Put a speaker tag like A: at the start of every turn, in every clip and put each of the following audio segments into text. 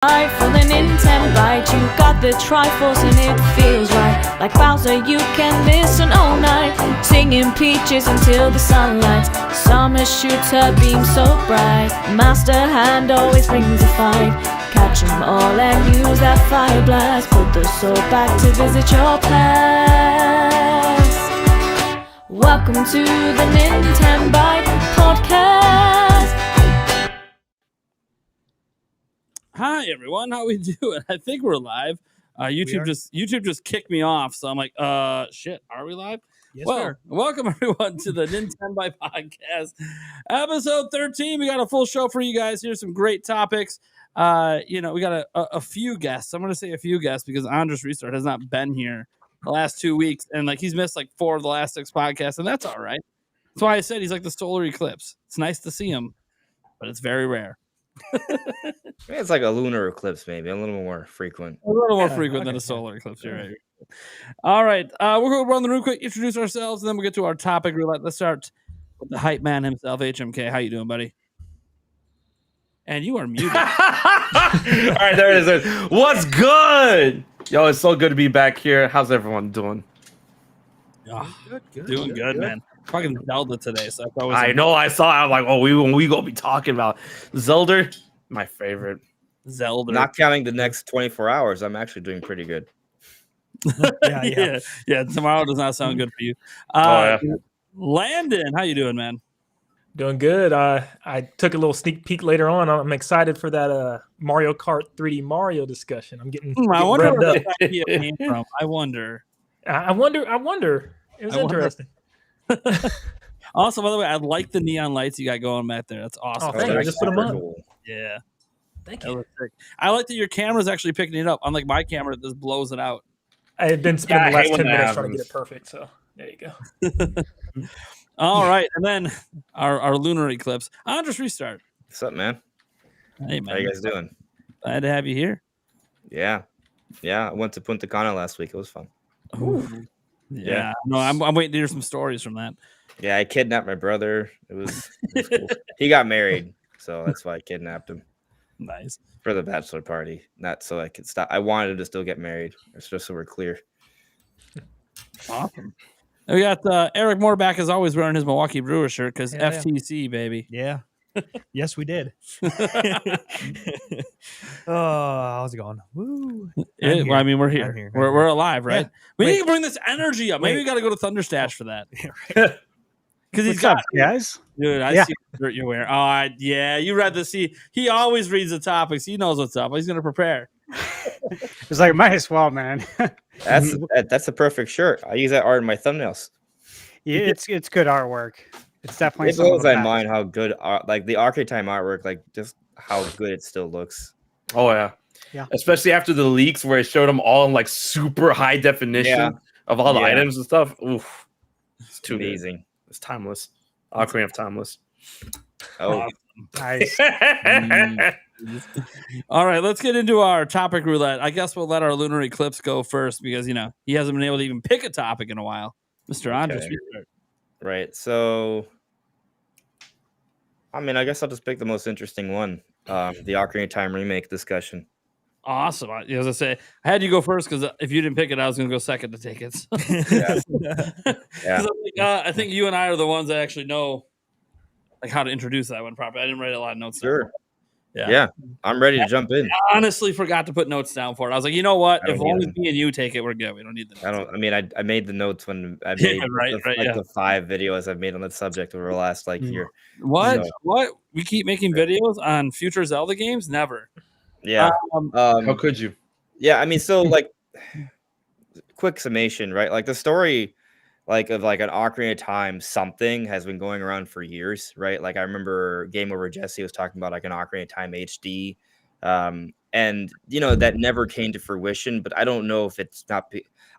A: Right for the Nintenbyte, you got the Triforce and it feels right. Like Bowser, you can listen all night, singing peaches until the sun lights. Summer shoots her beam so bright. Master Hand always brings a fight. Catch 'em all and use that fire blast. Put the soul back to visit your past. Welcome to the Nintenbyte Podcast.
B: Hi everyone, how we doing? I think we're live. YouTube just kicked me off, so I'm like, shit, are we live?
C: Yes,
B: well,
C: sir.
B: Welcome everyone to the Nintenbyte Podcast, episode 13. We got a full show for you guys. Here's some great topics. We got a few guests. I'm gonna say a few guests because Andres Restart has not been here the last 2 weeks, and like he's missed like 4 of the last 6 podcasts, and that's all right. That's why I said he's like the solar eclipse. It's nice to see him, but it's very rare.
D: It's like a lunar eclipse, maybe a little more frequent.
B: A little more frequent than a solar eclipse. You're right. All right, we're going to run the room quick, introduce ourselves, and then we'll get to our topic roulette. Let's start with the hype man himself, HMK. How you doing, buddy? And you are muted.
C: All right, there it is. What's good? Yo, it's so good to be back here. How's everyone doing?
B: Oh, doing good, man. Fucking Zelda today, so that's always
C: I know. I saw. I'm like, oh, we gonna be talking about Zelda, my favorite.
B: Zelda.
D: Not counting the next 24 hours, I'm actually doing pretty good.
B: Yeah. Tomorrow does not sound good for you. Landon, how you doing, man?
E: Doing good. I took a little sneak peek later on. I'm excited for that Mario Kart 3D Mario discussion. I'm getting
B: I wonder
E: revved
B: where
E: up.
B: that idea came from. I wonder.
E: I wonder. It was interesting.
B: Also, by the way, I like the neon lights you got going back there. That's awesome.
E: Oh, thank you. I just put them on.
D: Cool.
B: Yeah.
E: Thank
B: That
E: you.
B: was sick. I like that your camera's actually picking it up, unlike my camera that just blows it out.
E: I had been spending
C: I
E: the
C: hate
E: last
C: when
E: 10
C: that
E: minutes trying to get
C: happens.
E: it perfect. So there you go.
B: All right, and then our lunar eclipse. Andres Restart.
D: What's up, man?
B: Hey,
D: How
B: man.
D: you guys doing?
B: Glad to have you here.
D: Yeah. I went to Punta Cana last week. It was fun.
B: Yeah. No, I'm waiting to hear some stories from that.
D: Yeah, I kidnapped my brother. It was cool. He got married, so that's why I kidnapped him
B: Nice.
D: for the bachelor party. Not so I could stop. I wanted him to still get married. It's just so we're clear.
B: Awesome. And we got Eric Moore as always wearing his Milwaukee Brewers shirt because
F: Yeah.
B: FTC, baby.
F: Yeah. Yes, we did. How's it going? Woo.
B: We're here.
F: I'm here.
B: We're alive, right?
F: Yeah.
B: We
F: Wait.
B: need to bring this energy up. Maybe we got to go to Thunderstash for that. Because he's
F: What's
B: got
F: up, guys?
B: Dude, I
F: Yeah.
B: see the shirt you're wearing. Yeah, you read the see. He always reads the topics. He knows what's up. He's gonna prepare.
F: It's like might as well, man.
D: That's a perfect shirt. I use that art in my thumbnails.
F: Yeah, it's good artwork. It's definitely
D: It
F: something
D: blows
F: to
D: my
F: back.
D: mind how good like the Ocarina Time artwork, like just how good it still looks.
C: Oh yeah.
F: Yeah.
C: Especially after the leaks where it showed them all in like super high definition
D: Yeah.
C: of all the
D: Yeah.
C: items and stuff. Oof. It's too
D: Amazing.
C: good. It's timeless. Ocarina of Timeless.
D: Oh,
F: Nice.
B: All right, let's get into our topic roulette. I guess we'll let our lunar eclipse go first because he hasn't been able to even pick a topic in a while. Mr. Andres,
D: Okay.
B: you start.
D: right. So, I mean, I guess I'll just pick the most interesting one. The Ocarina of Time remake discussion.
B: Awesome. As I say, I had you go first because if you didn't pick it, I was going to go second to take it.
D: Yeah.
B: 'Cause I think you and I are the ones that actually know like how to introduce that one properly. I didn't write a lot of notes. down.
D: Sure.
B: Yeah.
D: Yeah. I'm ready to jump in.
B: I honestly forgot to put notes down for it. I was like, you know what?
D: I don't
B: If long as
D: either.
B: me and you take it, we're good. We don't need the notes.
D: I mean, I made the notes when I
B: Yeah,
D: made
B: right, yeah.
D: the 5 videos I've made on that subject over the last year.
B: What?
D: So-
B: What? We keep making videos on future Zelda games? Never.
D: Yeah.
C: How could you?
D: Yeah, I mean, so quick summation, right? Like the story, of an Ocarina of Time something has been going around for years, right? Like I remember Game Over Jesse was talking about like an Ocarina of Time HD, and that never came to fruition. But I don't know if it's not.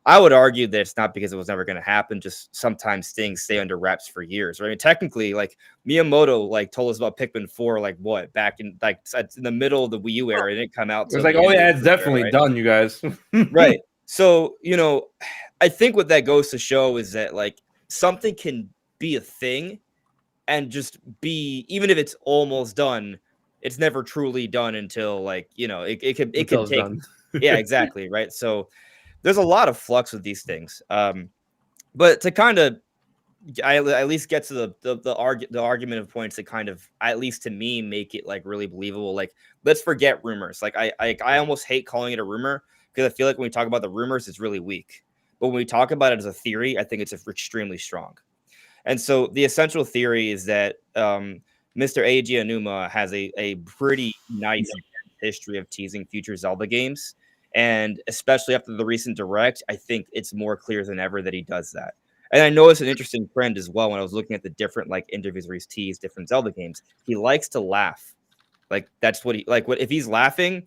D: I would argue that it's not because it was never going to happen. Just sometimes things stay under wraps for years, right? I mean, technically, like Miyamoto told us about Pikmin 4, back in in the middle of the Wii U era, it didn't come out.
C: It's
D: till
C: like,
D: the
C: oh
D: end of
C: yeah,
D: the
C: it's
D: Wii era,
C: definitely
D: right?
C: done, you guys.
D: Right. So, I think what that goes to show is that something can be a thing and just be, even if it's almost done, it's never truly done until like, you know, it could
C: Until it's
D: take
C: done.
D: yeah, exactly, right? So there's a lot of flux with these things. But to kind of I at least get to the argument of points that kind of, at least to me, make it like really believable. Like, let's forget rumors. Like I almost hate calling it a rumor because I feel like when we talk about the rumors, it's really weak. But when we talk about it as a theory, I think it's extremely strong. And so the essential theory is that Mr. Eiji Aonuma has a pretty nice history of teasing future Zelda games. And especially after the recent direct, I think it's more clear than ever that he does that. And I noticed an interesting trend as well when I was looking at the different like interviews where he's teased different Zelda games. He likes to laugh. Like that's what he like. What if he's laughing?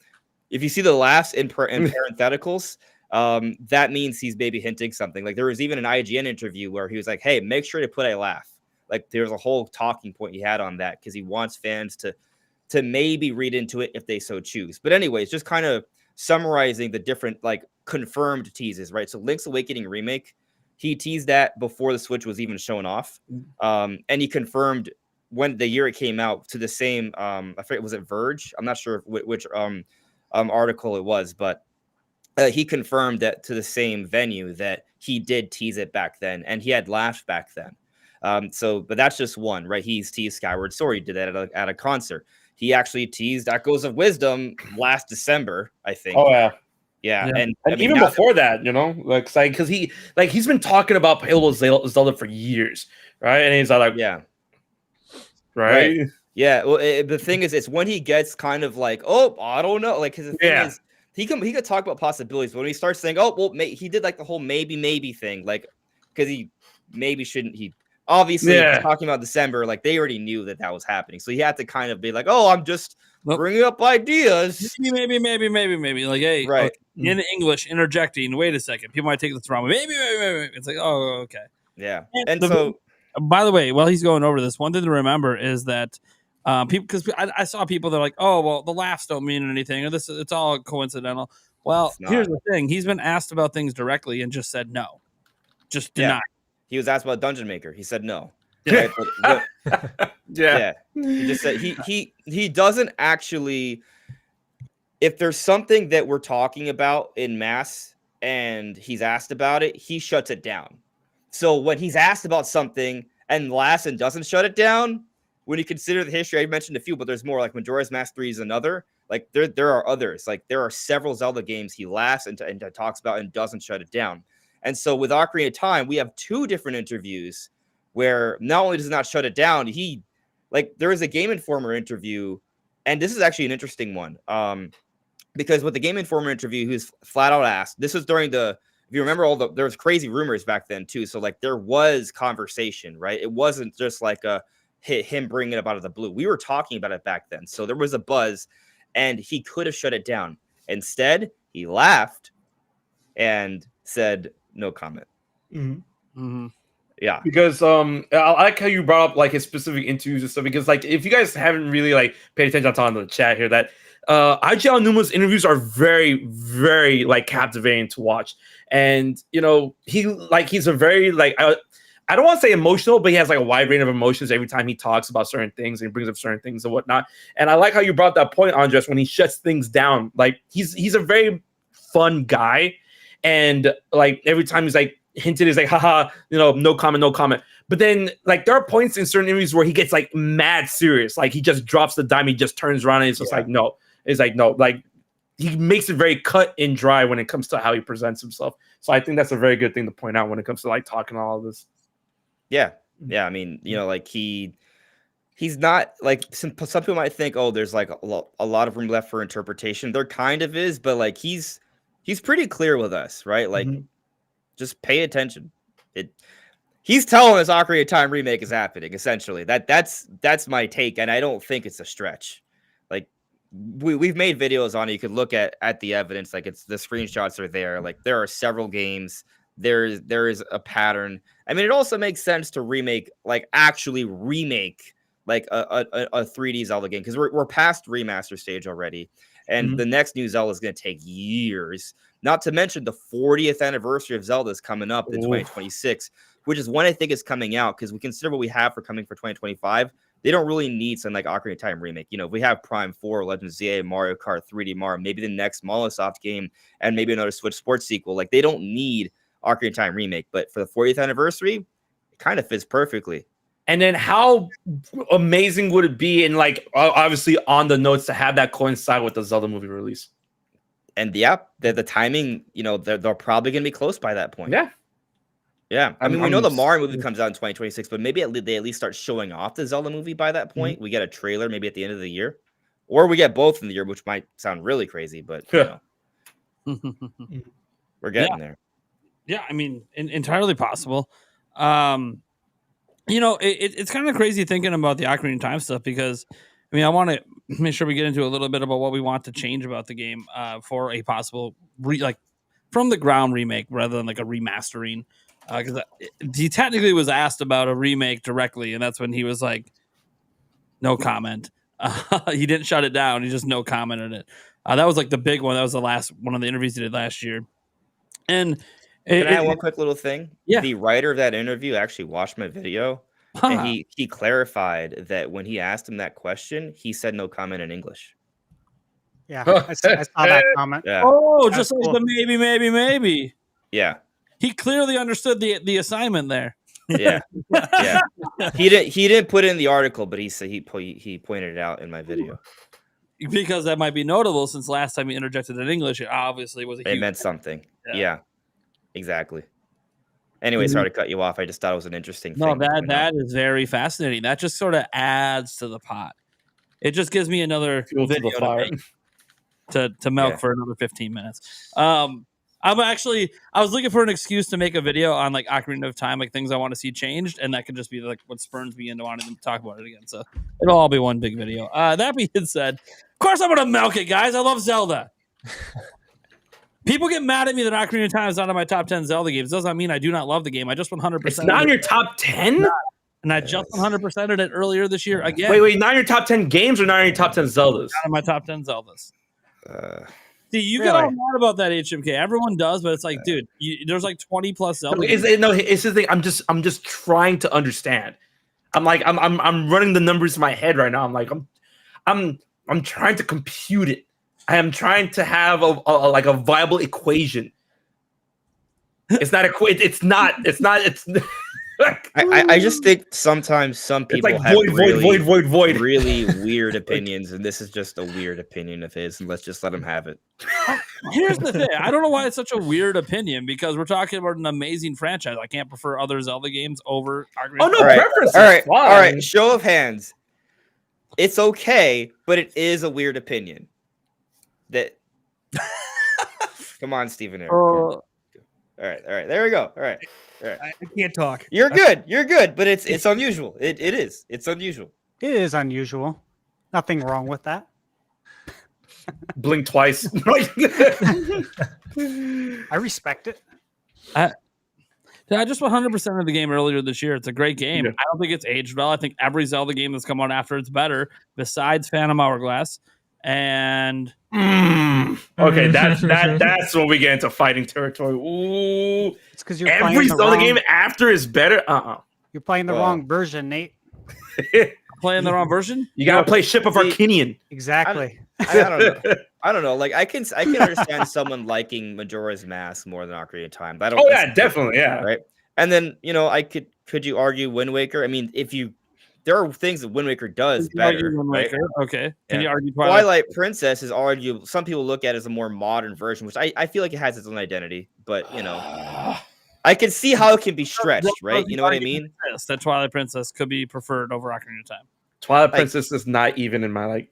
D: If you see the laughs in parentheticals, that means he's maybe hinting something. Like there was even an IGN interview where he was like, "Hey, make sure to put a laugh." Like there's a whole talking point he had on that because he wants fans to maybe read into it if they so choose. But anyways, just kind of summarizing the different like confirmed teases, right? So Link's Awakening remake. He teased that before the Switch was even shown off. And he confirmed when the year it came out to the same, I forget, was it Verge? I'm not sure which article it was, but he confirmed that to the same venue that he did tease it back then, and he had laughed back then. But that's just one, right? He's teased Skyward Sword. He did that at a concert. He actually teased Echoes of Wisdom last December, I think.
C: Oh yeah.
D: Yeah,
C: And
D: I mean,
C: even before that, you know, like because he's been talking about Playable Zelda for years, right? And he's like,
D: yeah,
C: right?
D: Yeah. Well, the thing is, it's when he gets kind of like, oh, I don't know, like, because the thing is, he could talk about possibilities, but when he starts saying, oh, well, he did like the whole maybe thing, like, because he maybe shouldn't. He obviously talking about December, like they already knew that was happening, so he had to kind of be like, oh, I'm just bringing up ideas.
B: Maybe. Like, hey,
D: right.
B: Okay, in English, interjecting. Wait a second. People might take this wrong. Maybe. It's like, oh, okay.
D: Yeah. And so,
B: by the way, while he's going over this, one thing to remember is that people, because I saw people that are like, oh, well, the laughs don't mean anything, or it's all coincidental. Well, here's the thing: he's been asked about things directly and just said no, just denied.
D: He was asked about Dungeon Maker. He said no.
C: Yeah.
D: Right? Yeah. He just said he doesn't actually. If there's something that we're talking about in mass and he's asked about it, he shuts it down. So when he's asked about something and laughs and doesn't shut it down, when you consider the history, I mentioned a few, but there's more. Like Majora's Mask 3 is another. Like there are others. Like there are several Zelda games he laughs and talks about and doesn't shut it down. And so with Ocarina of Time, we have two different interviews where not only does he not shut it down, there is a Game Informer interview, and this is actually an interesting one. Because with the Game Informer interview, he was flat out asked. This was during if you remember there was crazy rumors back then too. So like there was conversation, right? It wasn't just like him bringing it up out of the blue. We were talking about it back then. So there was a buzz, and he could have shut it down. Instead, he laughed and said no comment. Yeah, because
C: I like how you brought up like his specific interviews and stuff, because like if you guys haven't really like paid attention to the chat here, that Eiji Aonuma's interviews are very, very like captivating to watch. And you know, he's a very like I don't want to say emotional, but he has like a wide range of emotions every time he talks about certain things and brings up certain things and whatnot. And I like how you brought that point, Andres, when he shuts things down. Like he's a very fun guy, and like every time he's like hinted, is like, haha, you know, no comment. But then like there are points in certain interviews where he gets like mad serious. Like he just drops the dime, he just turns around and it's just like, no. It's like, no, like he makes it very cut and dry when it comes to how he presents himself. So I think that's a very good thing to point out when it comes to like talking all of this.
D: Yeah. I mean, you know, like he's not like some people might think, oh, there's like a lot of room left for interpretation. There kind of is, but like he's pretty clear with us, right? Like just pay attention. He's telling us Ocarina of Time remake is happening, essentially. That's my take, and I don't think it's a stretch. Like we've made videos on it. You could look at the evidence, like it's the screenshots are there. Like there are several games. There is a pattern. I mean, it also makes sense to actually remake like a 3D Zelda game, because we're past remaster stage already, and the next new Zelda is going to take years. Not to mention the 40th anniversary of Zelda is coming up in 2026, which is when I think is coming out, because we consider what we have coming for 2025. they don't really need something like Ocarina of Time remake. You know, if we have Prime 4, Legend of Zelda, Mario Kart, 3D Mario, maybe the next Microsoft game, and maybe another Switch Sports sequel. Like, they don't need Ocarina of Time remake, but for the 40th anniversary, it kind of fits perfectly.
C: And then how amazing would it be, and like obviously on the notes, to have that coincide with the Zelda movie release?
D: And yeah, the timing, you know, they're probably going to be close by that point. Yeah. I mean, we know the Mario movie comes out in 2026, but maybe they at least start showing off the Zelda movie by that point. We get a trailer maybe at the end of the year, or we get both in the year, which might sound really crazy, but you know, we're getting there.
B: Yeah, I mean, entirely possible. You know, it's kind of crazy thinking about the Ocarina of Time stuff, because, I mean, I want to make sure we get into a little bit about what we want to change about the game for a possible, like, from the ground remake rather than like a remastering. Because he technically was asked about a remake directly, and that's when he was like, no comment. He didn't shut it down. He just no commented it. That was like the big one. That was the last one of the interviews he did last year. And
D: Can I add one quick little thing?
B: Yeah.
D: The writer of that interview actually watched my video, and he clarified that when he asked him that question, he said no comment in English.
F: Yeah, I saw that comment.
D: Yeah.
B: Oh,
F: That's
B: just like
F: cool.
B: the maybe.
D: Yeah.
B: He clearly understood the assignment there.
D: Yeah. Yeah. He didn't put it in the article, but he said he pointed it out in my video.
B: Because that might be notable, since last time he interjected in English, it obviously was a
D: It
B: huge...
D: meant something.
B: Yeah.
D: Yeah. Exactly. Anyway, sorry to cut you off. I just thought it was an interesting
B: No,
D: thing.
B: that is very fascinating. That just sort of adds to the pot. It just gives me another
C: Fuel to the
B: video
C: fire.
B: to milk for another 15 minutes. I was looking for an excuse to make a video on like Ocarina of Time, like things I want to see changed, and that could just be like what spurns me into wanting to talk about it again. So it'll all be one big video. That being said, of course I'm gonna milk it, guys. I love Zelda. People get mad at me that Ocarina of Time is not in my top 10 Zelda games. Does not mean I do not love the game. I just 100%.
C: It's not in your top 10?
B: And I just 100%ed it earlier this year again.
C: Wait, not in your top 10 games or not in your top 10 Zeldas?
B: Not in my top 10 Zeldas. See, you
F: Really?
B: get all mad about that, HMK. Everyone does, but it's like, dude, there's like 20 plus Zelda games.
C: It's the thing. I'm just trying to understand. I'm running the numbers in my head right now. I'm trying to compute it. I am trying to have a viable equation. It's not
D: I just think sometimes some people
C: it's like
D: have
C: void.
D: really weird opinions, and this is just a weird opinion of his, and let's just let him have it.
B: Here's the thing. I don't know why it's such a weird opinion, because we're talking about an amazing franchise. I can't prefer other Zelda games over Ocarina
C: Oh
B: of
C: no,
B: Time.
C: preference.
D: All right,
C: is fine.
D: all right. Show of hands. It's okay, but it is a weird opinion. That. Come on, Stephen. Eric. All right. There we go. All right.
F: I can't talk.
D: You're good, but it's unusual. It is. It's unusual.
F: It is unusual. Nothing wrong with that.
C: Blink twice.
F: I respect it.
B: I just 100% of the game earlier this year. It's a great game.
C: Yeah.
B: I don't think it's aged well. I think every Zelda game that's come out after it's better, besides Phantom Hourglass. And
C: Okay, that's when we get into fighting territory. Ooh,
F: It's because you're
C: every
F: playing the
C: Zelda
F: wrong,
C: game after is better.
F: You're playing the wrong version, Nate.
B: playing the wrong version.
C: You gotta play Ship of Arcanian.
F: Exactly.
D: I don't know. I don't know. Like I can understand someone liking Majora's Mask more than Ocarina of Time. But I don't.
C: Oh yeah, definitely, yeah.
D: Right. And then could you argue Wind Waker? I mean, there are things that Wind Waker does
B: Can you argue
D: better.
B: Wind
D: Right?
B: Waker? Okay. Can
D: Yeah.
B: you argue
D: Twilight Princess is arguably, some people look at as a more modern version, which I feel like it has its own identity, but I can see how it can be stretched, right? You know what I mean?
B: That Twilight Princess could be preferred over Ocarina of Time.
C: Twilight Princess is not even in my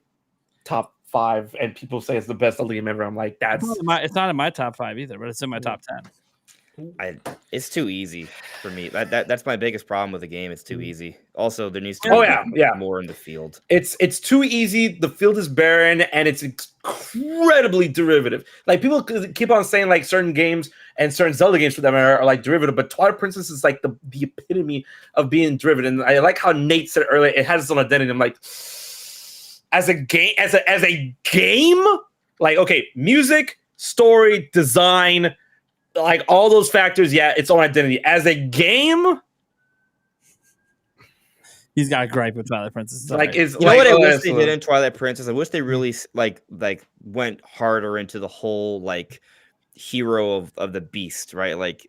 C: top 5, and people say it's the best Zelda game ever. I'm like,
B: It's not in my top 5 either, but it's in my top 10.
D: It's too easy for me. That's my biggest problem with the game. It's too easy. Also, there needs to be more in the field.
C: It's too easy. The field is barren, and it's incredibly derivative. Like people keep on saying like certain games and certain Zelda games for them are like derivative, but Twilight Princess is like the epitome of being derivative. And I like how Nate said earlier, it has its own identity. I'm like, as a game, like okay, music, story, design. Like all those factors, its own identity. As a game,
B: He's got a gripe with Twilight Princess.
C: Like, is
D: You know
C: like,
D: what I wish
C: that's
D: they
C: a-
D: did in Twilight Princess? I wish they really like went harder into the whole like hero of the beast, right? Like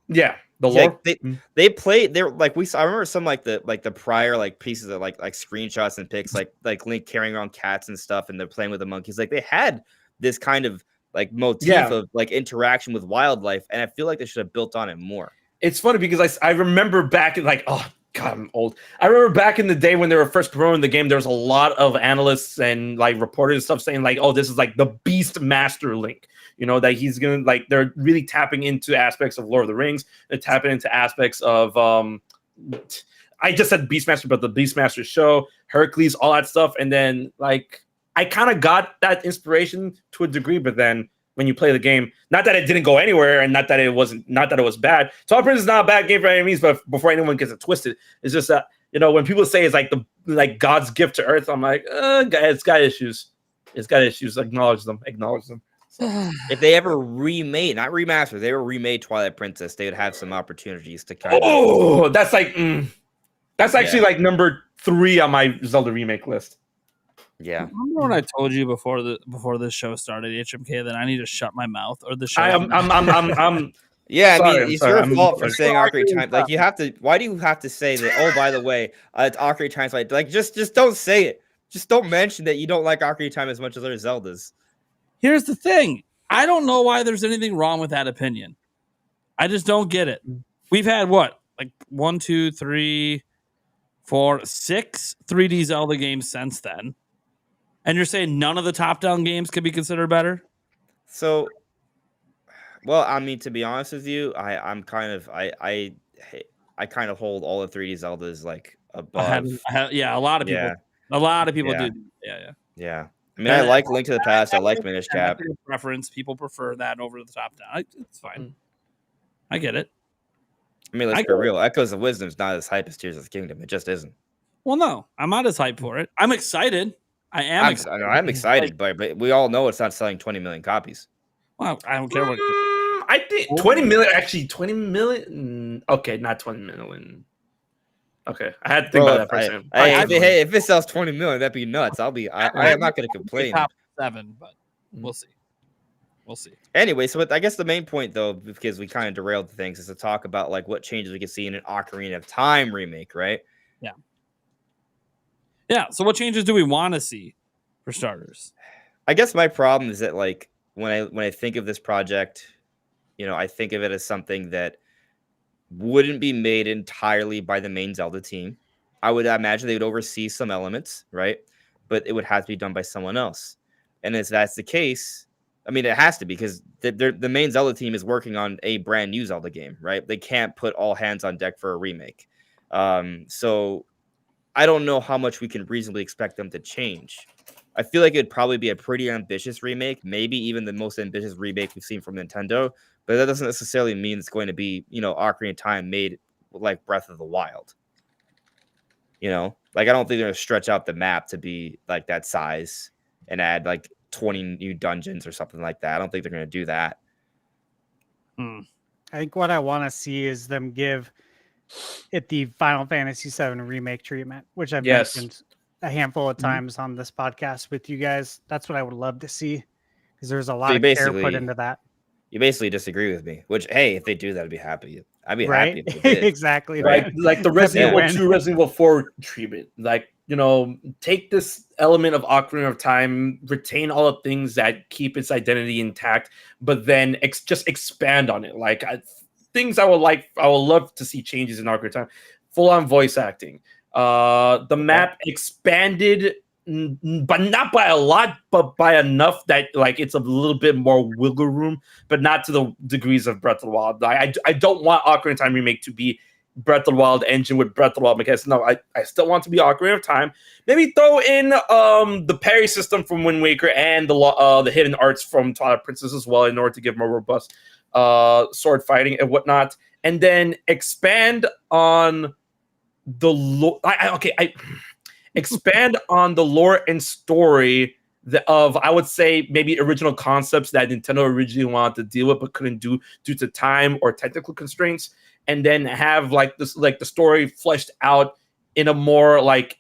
C: yeah, the
D: yeah,
C: lore.
D: they played they're like I remember some like the prior like pieces of like screenshots and pics like Link carrying around cats and stuff and they're playing with the monkeys. Like they had this kind of like motif
C: Yeah.
D: of like interaction with wildlife, and I feel like they should have built on it more.
C: It's funny because I remember back in like, oh God, I'm old. I remember back in the day when they were first promoting the game, there was a lot of analysts and like reporters and stuff saying like, oh, this is like the Beast Master Link. You know, that he's gonna like they're really tapping into aspects of Lord of the Rings. They're tapping into aspects of I just said Beastmaster, but the Beastmaster show, Hercules, all that stuff. And then like I kind of got that inspiration to a degree, but then when you play the game, not that it didn't go anywhere and not that it was bad. Twilight Princess is not a bad game by any means, but before anyone gets it twisted, it's just that, you know, when people say it's like God's gift to Earth, I'm like, it's got issues. It's got issues. Acknowledge them.
D: If they ever remade, not remastered, they were remade Twilight Princess, they would have some opportunities to kind of.
C: Oh, that's like that's actually like number 3 on my Zelda remake list.
D: Yeah.
B: Remember when I told you before this show started, HMK, that I need to shut my mouth or the show?
C: I'm
D: Yeah, I mean,
C: sorry,
D: it's
C: sorry,
D: your
C: I'm
D: fault for
C: sorry.
D: saying Ocarina Time. Like, you have to. Why do you have to say that? Oh, by the way, it's Ocarina Time. Like, just don't say it. Just don't mention that you don't like Ocarina Time as much as other Zeldas.
B: Here's the thing. I don't know why there's anything wrong with that opinion. I just don't get it. We've had what? Like 1, 2, 3, 4, 6 3D Zelda games since then. And you're saying none of the top-down games could be considered better?
D: So, well, I mean, to be honest with you, I kind of hold all the 3D Zeldas like above.
B: Yeah, a lot of people.
D: Yeah.
B: A lot of people
D: Yeah.
B: do. Yeah.
D: Yeah. I mean, I like Link to the Past. I like Minish Cap.
B: Preference. People prefer that over the top-down. It's fine. I get it.
D: I mean, let's be real. Echoes of Wisdom is not as hype as Tears of the Kingdom. It just isn't.
B: Well, no, I'm not as hyped for it. I'm excited. I'm
D: excited, but we all know it's not selling 20 million copies.
B: Well, I don't care what.
C: I think 20 million. Actually, 20 million. Okay, not 20 million. Okay, I had to think about that for a second.
D: If it sells 20 million, that'd be nuts. I am not going to complain.
B: Top 7, but we'll see.
D: Anyway, so I guess the main point, though, because we kind of derailed things, is to talk about like what changes we can see in an Ocarina of Time remake, right?
B: Yeah. So, what changes do we want to see, for starters?
D: I guess my problem is that like when I think of this project, you know, I think of it as something that wouldn't be made entirely by the main Zelda team. I would imagine they would oversee some elements, right? But it would have to be done by someone else. And if that's the case, I mean, it has to be because the main Zelda team is working on a brand new Zelda game, right? They can't put all hands on deck for a remake. So I don't know how much we can reasonably expect them to change. I feel like it'd probably be a pretty ambitious remake, maybe even the most ambitious remake we've seen from Nintendo. But that doesn't necessarily mean it's going to be, you know, Ocarina of Time made like Breath of the Wild. You know, like I don't think they're going to stretch out the map to be like that size and add like 20 new dungeons or something like that. I don't think they're going to do that.
F: I think what I want to see is them give it the Final Fantasy VII remake treatment, which I've mentioned a handful of times on this podcast with you guys. That's what I would love to see because there's a lot of care put into that.
D: You basically disagree with me, which, hey, if they do that, I'd be happy. I'd be
F: right?
D: happy if they did.
F: Exactly.
C: Right. Like the Resident Evil 2, Resident Evil 4 treatment. Like, you know, take this element of Ocarina of Time, retain all the things that keep its identity intact, but then just expand on it. Like things I would love to see changes in Ocarina of Time. Full on voice acting. The map expanded, but not by a lot, but by enough that like it's a little bit more wiggle room, but not to the degrees of Breath of the Wild. I don't want Ocarina of Time remake to be Breath of the Wild engine with Breath of the Wild mechanics. No, I still want to be Ocarina of Time. Maybe throw in the parry system from Wind Waker and the hidden arts from Twilight Princess as well in order to give more robust sword fighting and whatnot, and then expand on the expand on the lore and story of, I would say, maybe original concepts that Nintendo originally wanted to deal with but couldn't do due to time or technical constraints, and then have like this, like the story fleshed out in a more like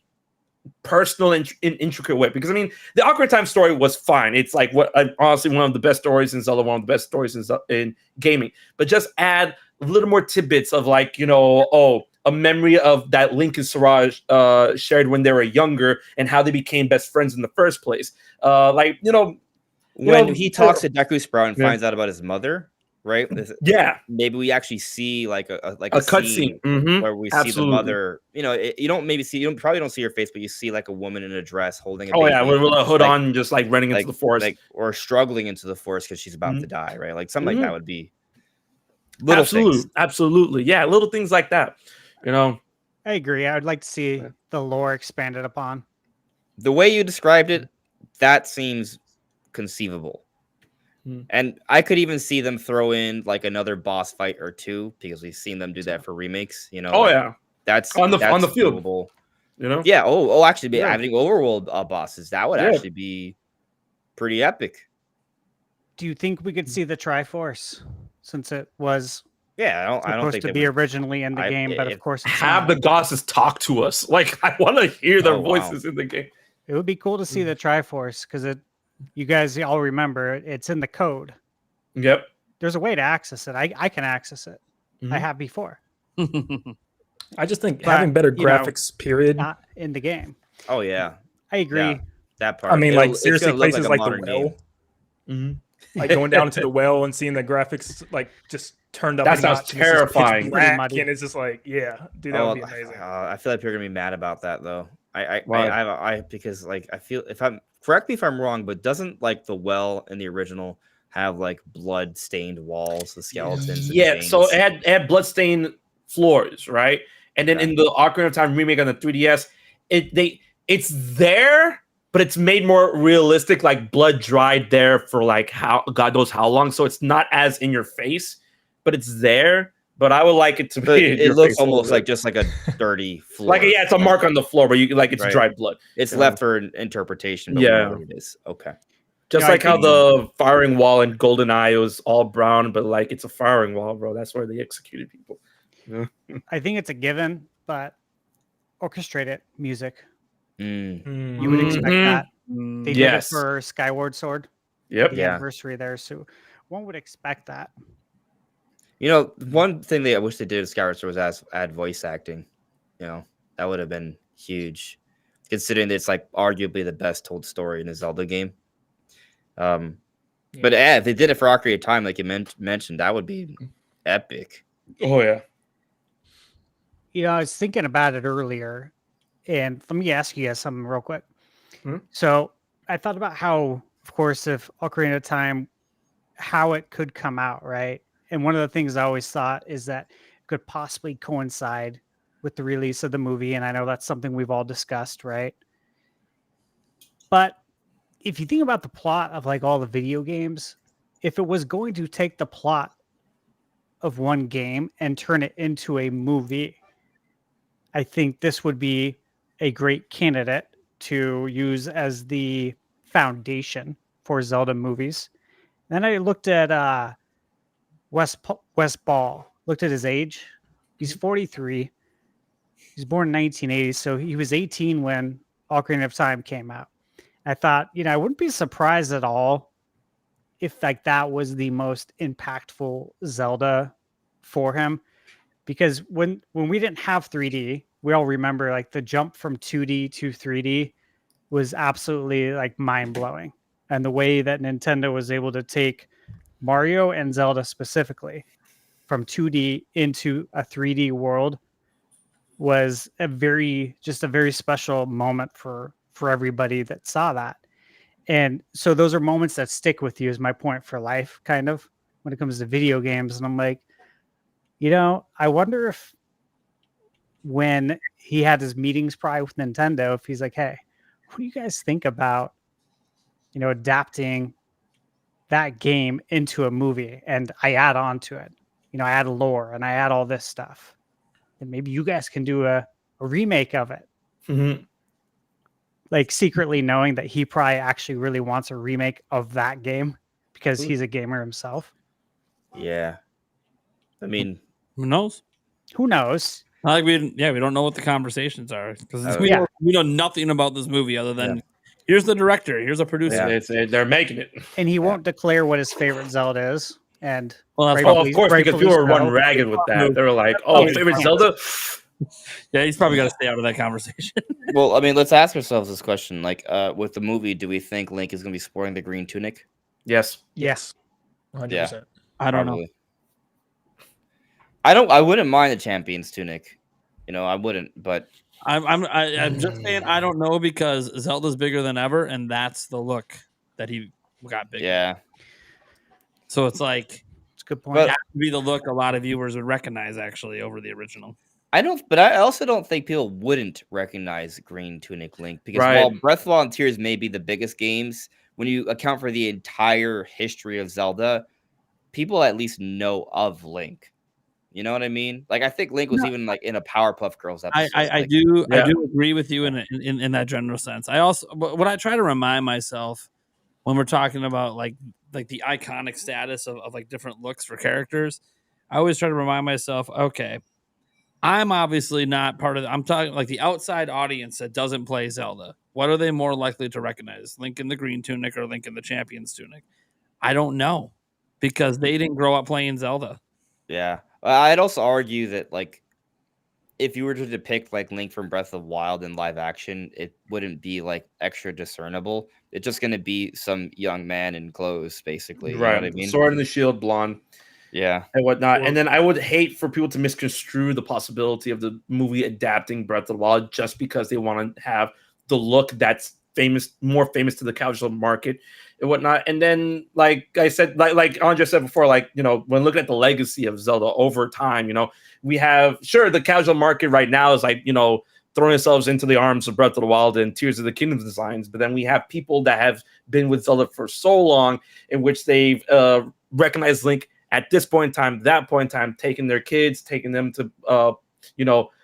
C: personal and intricate way. Because I mean, the Ocarina of Time story was fine. It's like honestly one of the best stories in Zelda, one of the best stories in gaming. But just add a little more tidbits of like, a memory of that Link and Siraj shared when they were younger and how they became best friends in the first place.
D: When he talks to Deku Sprout and finds out about his mother, right?
C: Yeah,
D: maybe we actually see like a
C: cutscene
D: where we see the mother. You probably don't see her face, but you see like a woman in a dress holding a baby.
C: Oh yeah, with a hood on, just like running into the forest,
D: or struggling into the forest because she's about to die, right? Like something like that would be
C: absolutely, yeah, little things like that. I
F: agree. I would like to see the lore expanded upon.
D: The way you described it, that seems conceivable. And I could even see them throw in like another boss fight or two because we've seen them do that for remakes. That's on the field. Doable. Yeah. Actually, having overworld bosses, that would actually be pretty epic.
F: Do you think we could see the Triforce since it was?
D: Yeah, I don't think
F: to be originally in the game, but of course,
C: have the goddesses talk to us. Like I want to hear their voices in the game.
F: It would be cool to see the Triforce because you guys all remember it's in the code.
C: Yep.
F: There's a way to access it. I can access it. I have before.
E: I just think having better graphics, period,
F: not in the game.
D: Oh yeah,
F: I agree.
D: Yeah, that part.
E: I mean, like seriously, places like the well, like going down into the well and seeing the graphics like just turned up.
C: That sounds terrifying.
E: And it's just like, yeah, dude, that would be amazing.
D: I feel like people are gonna be mad about that though. Because like I feel correct me if I'm wrong, but doesn't like the well in the original have like blood stained walls, the skeletons?
C: Yeah, so it had blood stained floors, right? And then in the Ocarina of Time remake on the 3DS, it's there, but it's made more realistic, like blood dried there for like how God knows how long. So it's not as in your face, but it's there. But I would like it to be.
D: It looks almost like just like a dirty floor.
C: It's a mark on the floor, but it's dried blood.
D: It's left for interpretation. But it is okay.
C: Just like how the firing wall in GoldenEye was all brown, but like it's a firing wall, bro. That's where they executed people.
F: I think it's a given, but orchestrate it, music.
D: You
F: would expect that. They did it for Skyward Sword.
C: Yep.
F: The anniversary there, so one would expect that.
D: One thing that I wish they did with Skyward Sword was add voice acting. That would have been huge, considering that it's like arguably the best told story in a Zelda game. But if they did it for Ocarina of Time, like you mentioned, that would be epic.
C: Oh yeah.
F: I was thinking about it earlier, and let me ask you guys something real quick. So I thought about how, of course, if Ocarina of Time, how it could come out, right? And one of the things I always thought is that it could possibly coincide with the release of the movie. And I know that's something we've all discussed, right? But if you think about the plot of like all the video games, if it was going to take the plot of one game and turn it into a movie, I think this would be a great candidate to use as the foundation for Zelda movies. Then I looked at West Ball, looked at his age. He's 43. He's born in 1980, so he was 18 when Ocarina of Time came out. I thought, I wouldn't be surprised at all if like that was the most impactful Zelda for him, because when we didn't have 3D, we all remember like the jump from 2D to 3D was absolutely like mind-blowing. And the way that Nintendo was able to take Mario and Zelda specifically from 2D into a 3D world was a very special moment for everybody that saw that. And so those are moments that stick with you, is my point for life, kind of, when it comes to video games. And I'm like, I wonder if when he had his meetings probably with Nintendo, if he's like, hey, what do you guys think about, adapting that game into a movie, and I add on to it, I add lore and I add all this stuff, and maybe you guys can do a remake of it. Like secretly knowing that he probably actually really wants a remake of that game because he's a gamer himself.
D: Yeah. I mean,
B: who knows?
F: Who knows?
B: Like we don't know what the conversations are because we know nothing about this movie other than here's the director, here's a producer.
C: They're making it,
F: and he won't declare what his favorite Zelda is. And
C: of course, because people were running ragged with that. They were like, "Oh, favorite Zelda."
B: Yeah, he's probably got to stay out of that conversation.
G: Well, I mean, let's ask ourselves this question: like, with the movie, do we think Link is going to be sporting the green tunic?
C: Yes.
E: 100%.
G: Yeah.
B: I don't know.
G: I wouldn't mind the champion's tunic. I wouldn't, but
B: I'm just saying I don't know because Zelda's bigger than ever, and that's the look that he got bigger.
G: Yeah.
B: So it's like
F: it's a good point.
B: That would be the look a lot of viewers would recognize actually over the original.
G: But I also don't think people wouldn't recognize Green Tunic Link because while Breath of the Wild and Tears may be the biggest games, when you account for the entire history of Zelda, people at least know of Link. You know what I mean? Like I think Link was even like in a Powerpuff Girls episode.
B: I do agree with you in that general sense. I also what I try to remind myself when we're talking about like the iconic status of like different looks for characters, I always try to remind myself, okay, I'm obviously not part of I'm talking like the outside audience that doesn't play Zelda. What are they more likely to recognize? Link in the green tunic or Link in the champion's tunic? I don't know because they didn't grow up playing Zelda.
G: Yeah. I'd also argue that like if you were to depict like Link from Breath of the Wild in live action, it wouldn't be like extra discernible. It's just going to be some young man in clothes, basically. You know what I mean?
C: Sword and the shield, blonde.
G: Yeah.
C: And whatnot. And then I would hate for people to misconstrue the possibility of the movie adapting Breath of the Wild just because they want to have the look that's more famous to the casual market and whatnot. And then, like I said, like Andre said before, like, when looking at the legacy of Zelda over time, we have, sure, the casual market right now is like, throwing themselves into the arms of Breath of the Wild and Tears of the Kingdom designs. But then we have people that have been with Zelda for so long in which they've recognized Link at this point in time, that point in time, taking their kids, taking them to,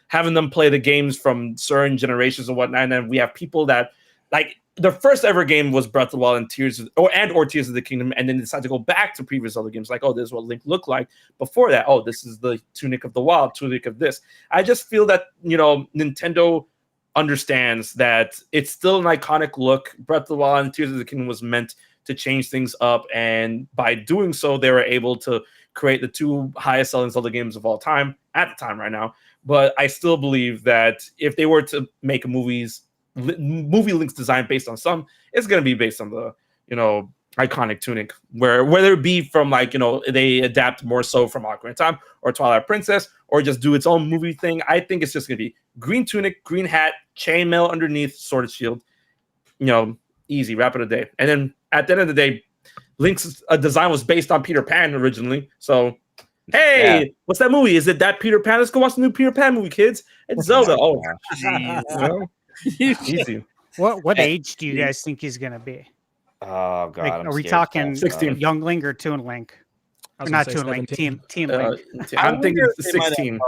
C: having them play the games from certain generations and whatnot. And then we have people that, like, their first ever game was Breath of the Wild and Tears of the Kingdom, and then decide to go back to previous other games. Like, oh, this is what Link looked like before that. Oh, this is the Tunic of the Wild, Tunic of this. I just feel that, Nintendo understands that it's still an iconic look. Breath of the Wild and Tears of the Kingdom was meant to change things up, and by doing so, they were able to create the two highest selling Zelda games of all time at the time right now. But I still believe that if they were to make movie Link's design based on some, it's going to be based on the iconic tunic, whether it be from like they adapt more so from Ocarina of Time or Twilight Princess or just do its own movie thing. I think it's just going to be green tunic, green hat, chainmail underneath, sword and shield. Easy, wrap it a day. And then at the end of the day, Link's design was based on Peter Pan originally. So hey, what's that movie? Is it that Peter Pan? Let's go watch the new Peter Pan movie, kids. It's Zelda. Oh, jeez. Easy.
F: What age do you guys think he's gonna be?
G: Oh God,
F: like, are we talking
C: 16?
F: Young Link or Toon Link? Or not Toon Link, Teen Link.
C: I'm thinking it's 16.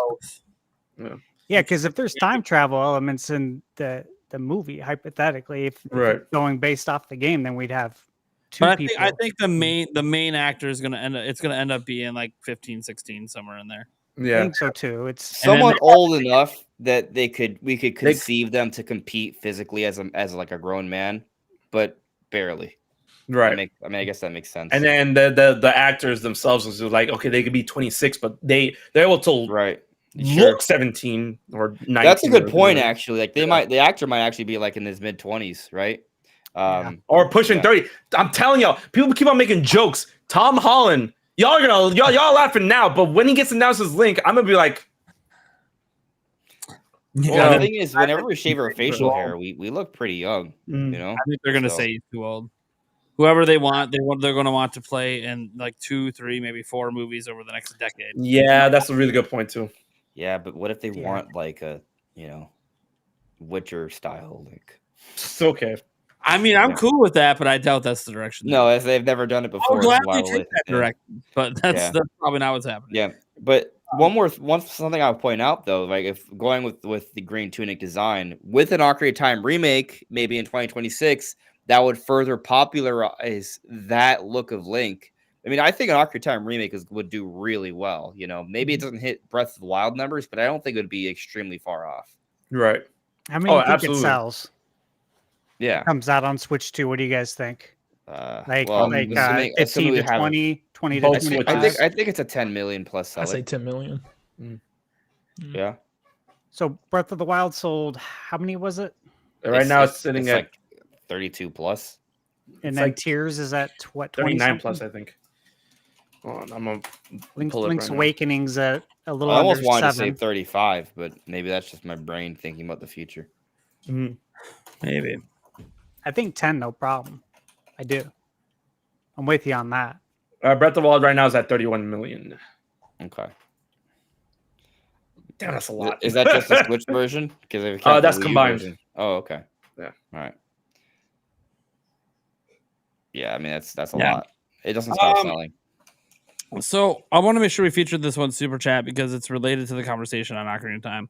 F: Yeah, because if there's time travel elements in the movie, hypothetically, if it's going based off the game, then we'd have two people.
B: I think the main actor is gonna end up being like 15, 16, somewhere in there.
C: Yeah,
F: I think so too. It's
G: someone old enough that we could conceive them to compete physically as like a grown man, but barely.
C: Right.
G: I guess that makes sense.
C: And then the actors themselves was like, okay, they could be 26, but they're able to look 17 or 19.
G: That's a good point, actually. Like the actor might actually be like in his mid 20s, right?
C: Or pushing 30. I'm telling y'all, people keep on making jokes. Tom Holland. Y'all laughing now, but when he gets announced as Link, I'm gonna be like,
G: well, the thing is, whenever we shave our facial hair, we look pretty young. I
B: think they're gonna say he's too old. Whoever they want, they're gonna want to play in like 2, 3, maybe 4 movies over the next decade.
C: Yeah, that's a really good point too.
G: Yeah, but what if they want like a Witcher style Link?
C: It's okay.
B: I mean, I'm cool with that, but I doubt that's the direction.
G: No, if they've never done it before.
B: I'll gladly take that direction, but that's probably not what's happening.
G: Yeah, but something I'll point out though, like if going with the green tunic design with an Ocarina of Time remake, maybe in 2026, that would further popularize that look of Link I mean, I think an Ocarina of Time remake would do really well. You know, maybe it doesn't hit Breath of the Wild numbers, but I don't think it would be extremely far off.
C: Right.
F: How many do you think it sells?
G: Yeah.
F: It comes out on Switch 2. What do you guys think?
G: Like
F: 15 to 20, 20 to 25.
G: I think it's a 10 million plus seller.
E: I say 10 million.
G: Yeah.
F: So Breath of the Wild sold, how many was it?
C: Right now it's sitting at
G: like 32 plus.
F: And then Tears is at what?
C: 39 plus, I think. Hold on, I'm gonna
F: Link's Awakening's at a little.
G: I almost wanted
F: 7.
G: to say 35, but maybe that's just my brain thinking about the future.
B: Maybe.
F: I think 10, no problem. I do. I'm with you on that.
C: Breath of the Wild right now is at 31 million.
G: Okay.
C: Damn, that's a lot.
G: Is that just the Switch version? Because
C: that's combined.
G: Version. Oh, okay.
C: Yeah.
G: All right. Yeah, I mean that's a lot. It doesn't stop selling.
B: So I want to make sure we featured this one super chat because it's related to the conversation on Ocarina of Time.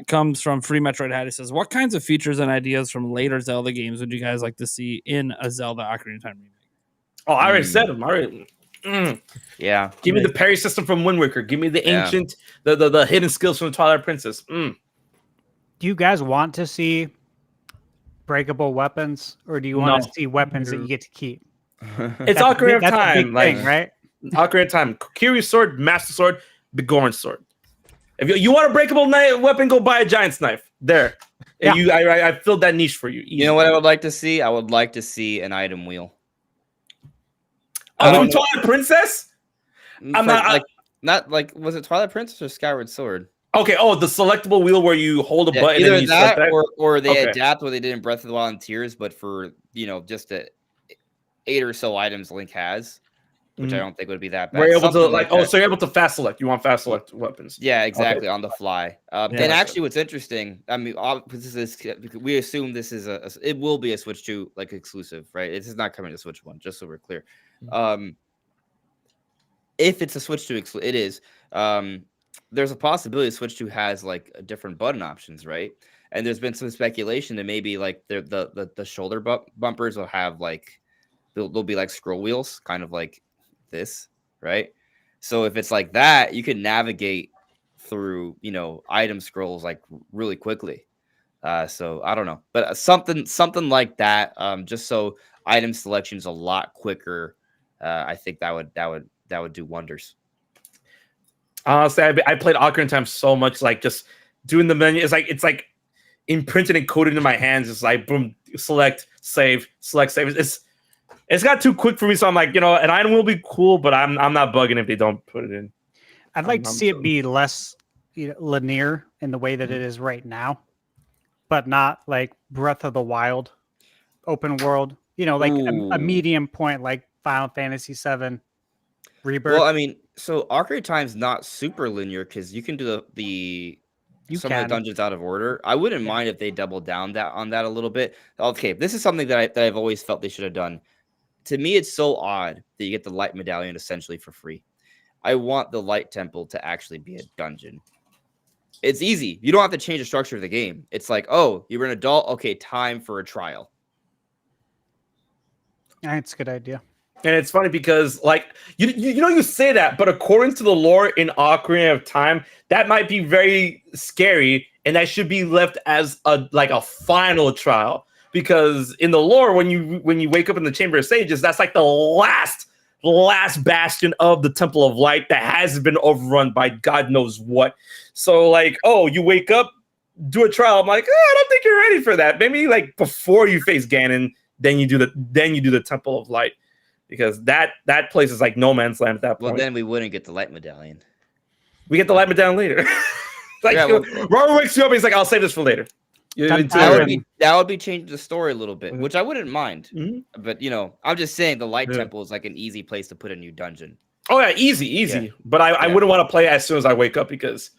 B: Comes from Free Metroid Hat. He says, "What kinds of features and ideas from later Zelda games would you guys like to see in a Zelda Ocarina of Time remake?"
C: Oh, I already said them.
G: Yeah.
C: Give me the parry system from Wind Waker. Give me the ancient, the hidden skills from the Twilight Princess.
F: Do you guys want to see breakable weapons, or do you want to see weapons that you get to keep?
C: It's Ocarina of Time,
F: right?
C: Ocarina of Time. Kiryu's sword, Master Sword, Bigorn's sword. If you want a breakable weapon, go buy a Giant's knife. There. Yeah. I filled that niche for you. Easy.
G: You know what I would like to see? I would like to see an item wheel.
C: From Twilight Princess?
G: Not like was it Twilight Princess or Skyward Sword?
C: Okay. Oh, the selectable wheel where you hold a button.
G: Either
C: and you
G: that, or they
C: okay.
G: adapt what they did in Breath of the Wild and Tears, but for just 8 or so items Link has, which I don't think would be that bad.
C: We're able to so you're able to fast select. You want fast select weapons?
G: Yeah, exactly, on the fly. And actually, what's interesting, I mean, we assume this is it will be a Switch 2 exclusive, right? This is not coming to Switch 1, just so we're clear. If it's a Switch 2 it is. There's a possibility Switch 2 has different button options, right? And there's been some speculation that maybe the shoulder bumpers will have they'll be like scroll wheels, kind of like this, right? So if it's like that, you can navigate through item scrolls really quickly. So I don't know, but something like that, just so item selection is a lot quicker. I think that would do wonders.
C: Honestly, I played Ocarina of Time so much, just doing the menu. It's like imprinted and coded in my hands. It's like boom, select, save, select, save. It's got too quick for me, so I'm like, an item will be cool, but I'm not bugging if they don't put it in.
F: I'd like to see it be less linear in the way that it is right now, but not like Breath of the Wild, open world. A medium point like Final Fantasy VII Rebirth.
G: Well, I mean, so Ocarina of Time's not super linear because you can do some of the dungeons out of order. I wouldn't mind if they doubled down on that a little bit. Okay, this is something that I've always felt they should have done. To me, it's so odd that you get the light medallion essentially for free. I want the light temple to actually be a dungeon. It's easy. You don't have to change the structure of the game. It's like, oh, you're an adult. Okay, time for a trial.
F: That's a good idea.
C: And it's funny because, you say that, but according to the lore in Ocarina of Time, that might be very scary, and that should be left as a final trial. Because in the lore, when you wake up in the Chamber of Sages, that's like the last bastion of the Temple of Light that hasn't been overrun by God knows what. So you wake up, do a trial. I'm like, I don't think you're ready for that. Maybe before you face Ganon, then you do the Temple of Light. Because that place is like no man's land at that point.
G: Well, then we wouldn't get the light medallion.
C: We get the light medallion later. Robert wakes you up. He's like, "I'll save this for later."
G: That would be changing the story a little bit, which I wouldn't mind.
C: Mm-hmm.
G: But I'm just saying the light temple is an easy place to put a new dungeon.
C: Oh yeah, easy. Yeah. But I wouldn't want to play as soon as I wake up because.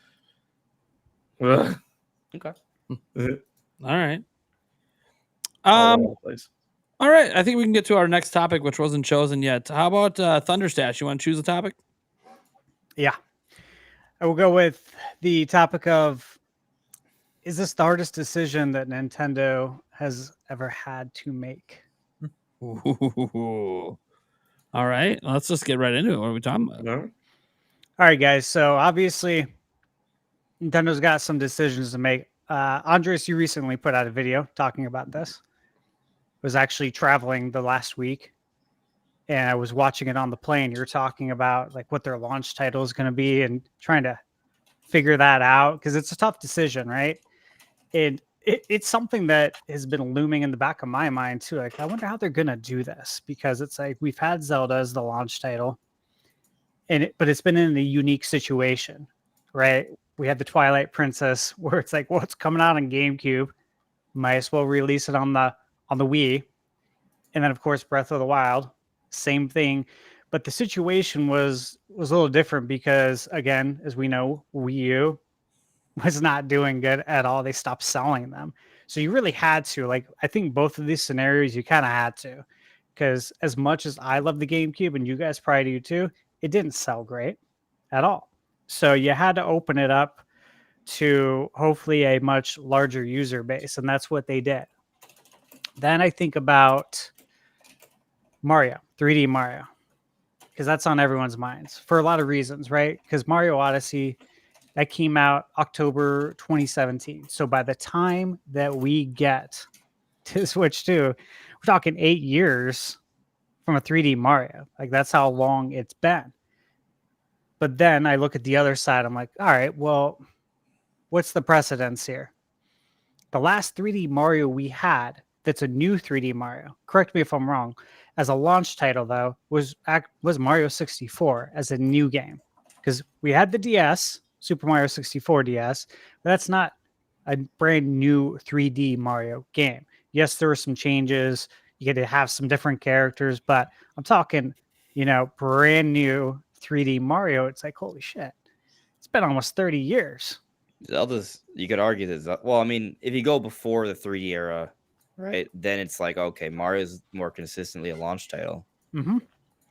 G: Okay.
B: All right. All right, I think we can get to our next topic, which wasn't chosen yet. How about Thunderstash? You want to choose a topic?
F: Yeah. I will go with the topic of, is this the hardest decision that Nintendo has ever had to make?
B: Ooh. All right, let's just get right into it. What are we talking about?
C: No?
F: All right, guys. So obviously, Nintendo's got some decisions to make. Andres, you recently put out a video talking about this. Was actually traveling the last week, and I was watching it on the plane. You're talking about like what their launch title is going to be and trying to figure that out because it's a tough decision, right? And it's something that has been looming in the back of my mind too. Like, I wonder how they're going to do this because it's like we've had Zelda as the launch title, but it's been in a unique situation, right? We had the Twilight Princess where it's like, well, it's coming out on GameCube, might as well release it on the Wii, and then of course Breath of the Wild, same thing. But the situation was a little different because, again, as we know, Wii U was not doing good at all. They stopped selling them, so you really had to. Like, I think both of these scenarios you kind of had to, because as much as I love the GameCube and you guys probably do too, it didn't sell great at all. So you had to open it up to hopefully a much larger user base, and that's what they did. Then I think about Mario, 3D Mario, because that's on everyone's minds for a lot of reasons, right? Because Mario Odyssey, that came out October 2017. So by the time that we get to Switch 2, we're talking 8 years from a 3D Mario. Like, that's how long it's been. But then I look at the other side. I'm like, all right, well, what's the precedence here? The last 3D Mario we had that's a new 3D Mario, correct me if I'm wrong, as a launch title, though, was Mario 64 as a new game. Because we had the DS, Super Mario 64 DS, but that's not a brand new 3D Mario game. Yes, there were some changes. You get to have some different characters, but I'm talking, brand new 3D Mario. It's like, holy shit. It's been almost 30 years.
G: Zelda's, you could argue that, well, I mean, if you go before the 3D era, right, then it's like, okay, Mario's more consistently a launch title.
F: Mm-hmm.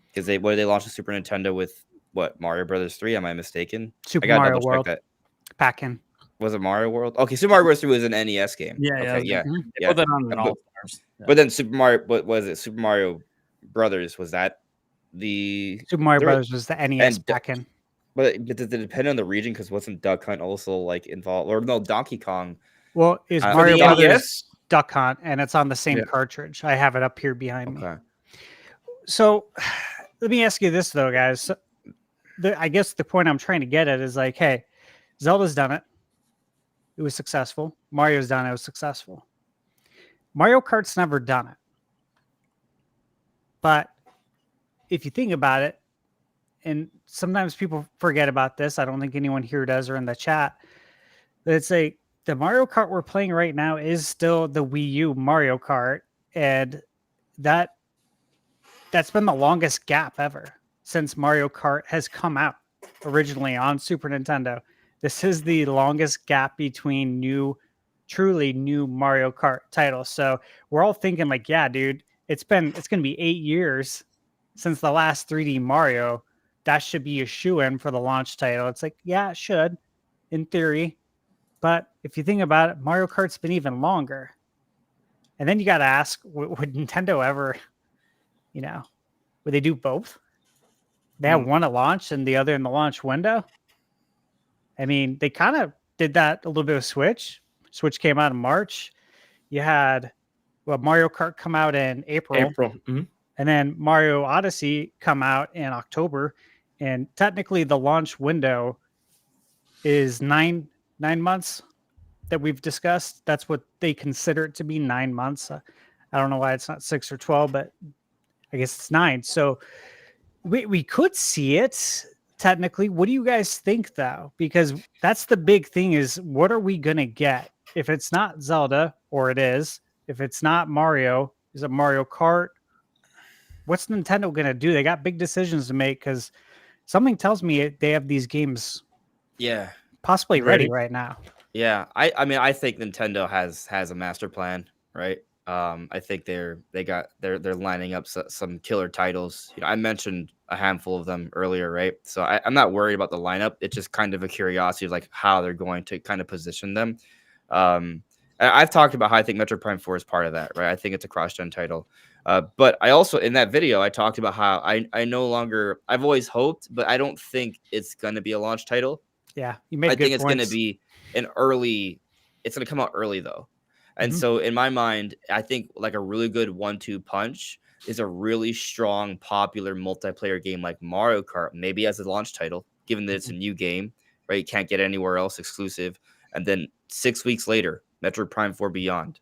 G: Because they launched the Super Nintendo with, what, Mario Brothers 3? Am I mistaken?
F: Super
G: I gotta
F: Mario
G: double
F: World.
G: check that.
F: Pack-in.
G: Was it Mario World? Okay, Super Mario Bros. 3 was an NES game.
B: Yeah,
G: okay,
B: yeah.
F: Mhm.
B: They put that on the All-Stars. Yeah.
G: But then Super Mario, what was it? Super Mario Brothers, was that the
F: Super Mario
G: there-
F: Brothers was the NES
G: and-
F: pack-in.
G: But did it depend on the region? Because wasn't Duck Hunt also like involved? Or no, Donkey Kong.
F: Well, it's
G: For
F: Mario
C: the
F: Brothers
C: NES?
F: Duck Hunt, and it's on the same
C: Yeah.
F: cartridge. I have it up here behind me.
G: Okay.
F: So let me ask you this, though, guys. So, I guess the point I'm trying to get at is like, hey, Zelda's done it. It was successful. Mario's done it. It was successful. Mario Kart's never done it. But if you think about it, and sometimes people forget about this, I don't think anyone here does or in the chat, but it's like the Mario Kart we're playing right now is still the Wii U Mario Kart, and that's been the longest gap ever since Mario Kart has come out originally on Super Nintendo. This is the longest gap between truly new Mario Kart titles. So we're all thinking like, yeah, dude, it's going to be 8 years since the last 3D Mario. That should be a shoe-in for the launch title. It's like, yeah, it should, in theory. But if you think about it, Mario Kart's been even longer. And then you got to ask, would Nintendo ever, would they do both? They have one at launch and the other in the launch window? I mean, they kind of did that a little bit with Switch. Switch came out in March. You had Mario Kart come out in April.
C: Mm-hmm.
F: And then Mario Odyssey come out in October. And technically the launch window is nine months that we've discussed. That's what they consider it to be, 9 months. I don't know why it's not 6 or 12, but I guess it's 9. So we could see it technically. What do you guys think, though? Because that's the big thing is, what are we going to get? If it's not Zelda, or it is, if it's not Mario, is it Mario Kart? What's Nintendo going to do? They got big decisions to make because something tells me they have these games possibly ready right now.
G: Yeah, I mean, I think Nintendo has a master plan, right? I think they're lining up some killer titles. I mentioned a handful of them earlier, right? So I'm not worried about the lineup. It's just kind of a curiosity of like how they're going to kind of position them. I've talked about how I think Metroid Prime 4 is part of that, right? I think it's a cross-gen title. But I also, in that video, I talked about how I've always hoped, but I don't think it's going to be a launch title.
F: Yeah, you made
G: I
F: good
G: think it's going to
F: points.
G: be it's going to come out early though. And
F: Mhm.
G: so in my mind, I think like a really good 1-2 punch is a really strong, popular multiplayer game like Mario Kart, maybe as a launch title, given that it's a new game, right? You can't get it anywhere else exclusive. And then 6 weeks later, Metroid Prime 4 Beyond.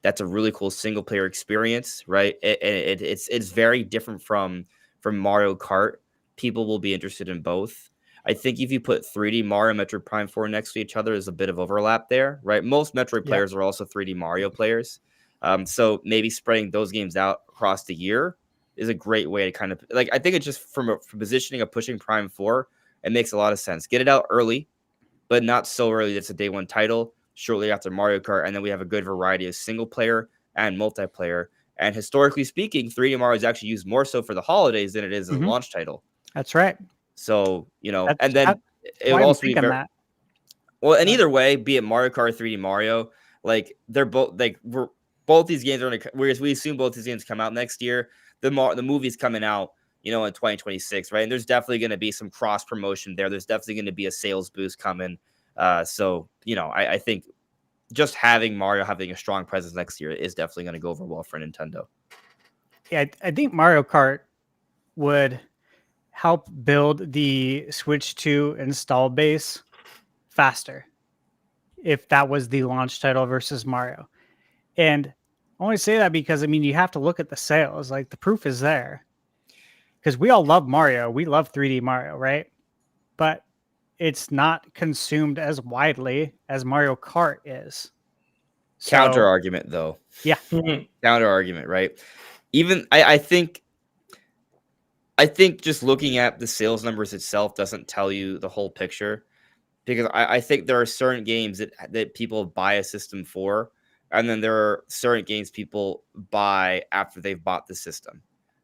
G: That's a really cool single player experience, right? It's very different from Mario Kart. People will be interested in both. I think if you put 3D Mario and Metroid Prime 4 next to each other, there's a bit of overlap there, right? Most Metroid players are also 3D Mario players. So maybe spreading those games out across the year is a great way to kind of like, I think it's just from positioning of pushing Prime 4, it makes a lot of sense. Get it out early, but not so early that it's a day one title. Shortly after Mario Kart, and then we have a good variety of single player and multiplayer. And historically speaking, 3D Mario is actually used more so for the holidays than it is as a launch title.
F: That's right.
G: So, and then it would also be very well. And either way, be it Mario Kart, 3D Mario, like they're both like both these games are going to. We assume both these games come out next year. The movie's coming out, in 2026, right? And there's definitely going to be some cross promotion there. There's definitely going to be a sales boost coming. So, I think just having Mario having a strong presence next year is definitely going to go over well for Nintendo.
F: Yeah, I think Mario Kart would help build the Switch 2 install base faster if that was the launch title versus Mario. And I only say that because, you have to look at the sales. Like, the proof is there. Because we all love Mario. We love 3D Mario, right? But it's not consumed as widely as Mario Kart is.
G: Counter argument, though.
F: Yeah.
G: Counter argument, right? Even I think just looking at the sales numbers itself doesn't tell you the whole picture, because I think there are certain games that people buy a system for, and then there are certain games people buy after they've bought the system,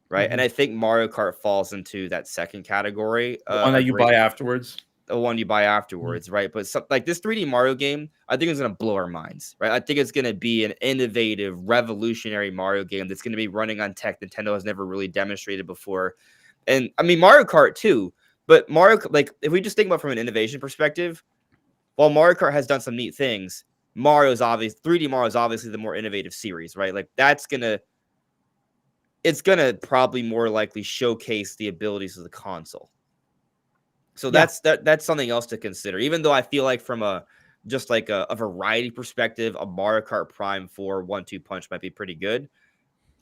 G: right?
C: Mm-hmm.
G: And I think Mario Kart falls into that second category.
C: The one that you buy afterwards.
G: The one you buy afterwards, right? But like this 3D Mario game, I think it's going to blow our minds, right? I think it's going to be an innovative, revolutionary Mario game that's going to be running on tech Nintendo has never really demonstrated before. And Mario Kart too, but like if we just think about from an innovation perspective, while Mario Kart has done some neat things, 3D Mario is obviously the more innovative series, right? Like it's going to probably more likely showcase the abilities of the console. So that's something else to consider. Even though I feel like from a variety perspective, a Mario Kart Prime 4 1-2 punch might be pretty good.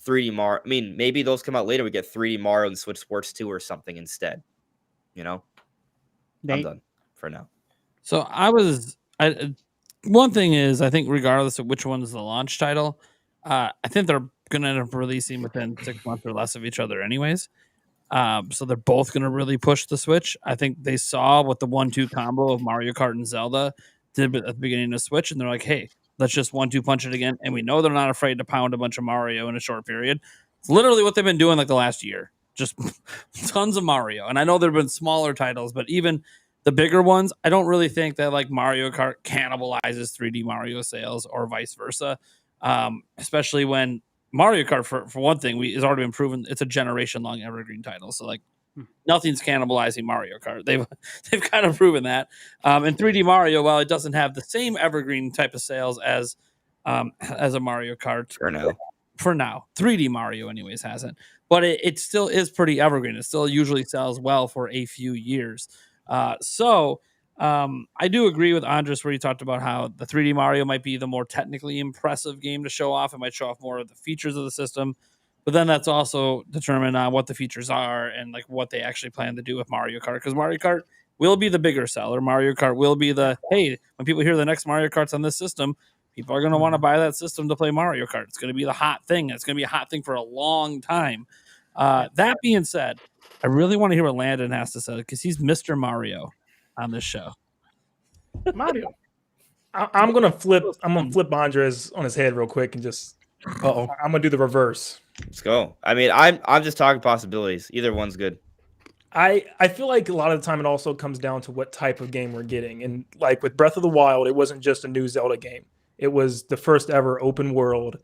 G: 3D Mario, maybe those come out later. We get 3D Mario and Switch Sports 2 or something instead. I'm done for now.
B: So one thing is, I think regardless of which one is the launch title, I think they're going to end up releasing within 6 months or less of each other anyways. So they're both going to really push the Switch. I think they saw what the 1-2 combo of Mario Kart and Zelda did at the beginning of Switch, and they're like, hey, let's just 1-2 punch it again. And we know they're not afraid to pound a bunch of Mario in a short period. It's literally what they've been doing like the last year. Just tons of Mario. And I know there have been smaller titles, but even the bigger ones, I don't really think that like Mario Kart cannibalizes 3D Mario sales or vice versa. Especially when Mario Kart, for one thing, has already been proven it's a generation-long evergreen title. So, like, nothing's cannibalizing Mario Kart. They've kind of proven that. And 3D Mario, while it doesn't have the same evergreen type of sales as a Mario Kart for now, 3D Mario, anyways, hasn't. But it still is pretty evergreen. It still usually sells well for a few years. I do agree with Andres where he talked about how the 3D Mario might be the more technically impressive game to show off. It might show off more of the features of the system, but then that's also determined on what the features are and like what they actually plan to do with Mario Kart. Because Mario Kart will be the bigger seller. Mario Kart will be hey, when people hear the next Mario Karts on this system, people are going to want to buy that system to play Mario Kart. It's going to be the hot thing. It's going to be a hot thing for a long time. That being said, I really want to hear what Landon has to say because he's Mr. Mario on this show.
E: Mario. I'm gonna flip Andres on his head real quick and just I'm gonna do the reverse.
G: Let's go. I'm just talking possibilities. Either one's good.
E: I feel like a lot of the time it also comes down to what type of game we're getting. And like with Breath of the Wild, it wasn't just a new Zelda game. It was the first ever open world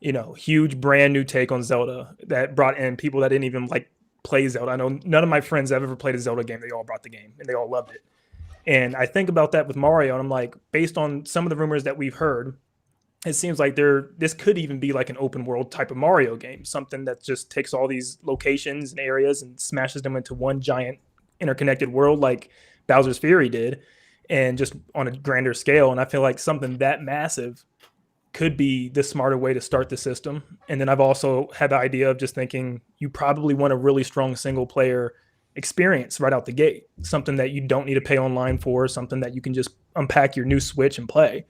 E: huge brand new take on Zelda that brought in people that didn't even like play Zelda. I know none of my friends have ever played a Zelda game. They all brought the game and they all loved it. And I think about that with Mario, and I'm like, based on some of the rumors that we've heard, it seems like this could even be like an open world type of Mario game, something that just takes all these locations and areas and smashes them into one giant interconnected world like Bowser's Fury did, and just on a grander scale. And I feel like something that massive could be the smarter way to start the system. And then I've also had the idea of just thinking you probably want a really strong single player experience right out the gate, something that you don't need to pay online for, something that you can just unpack your new Switch and play.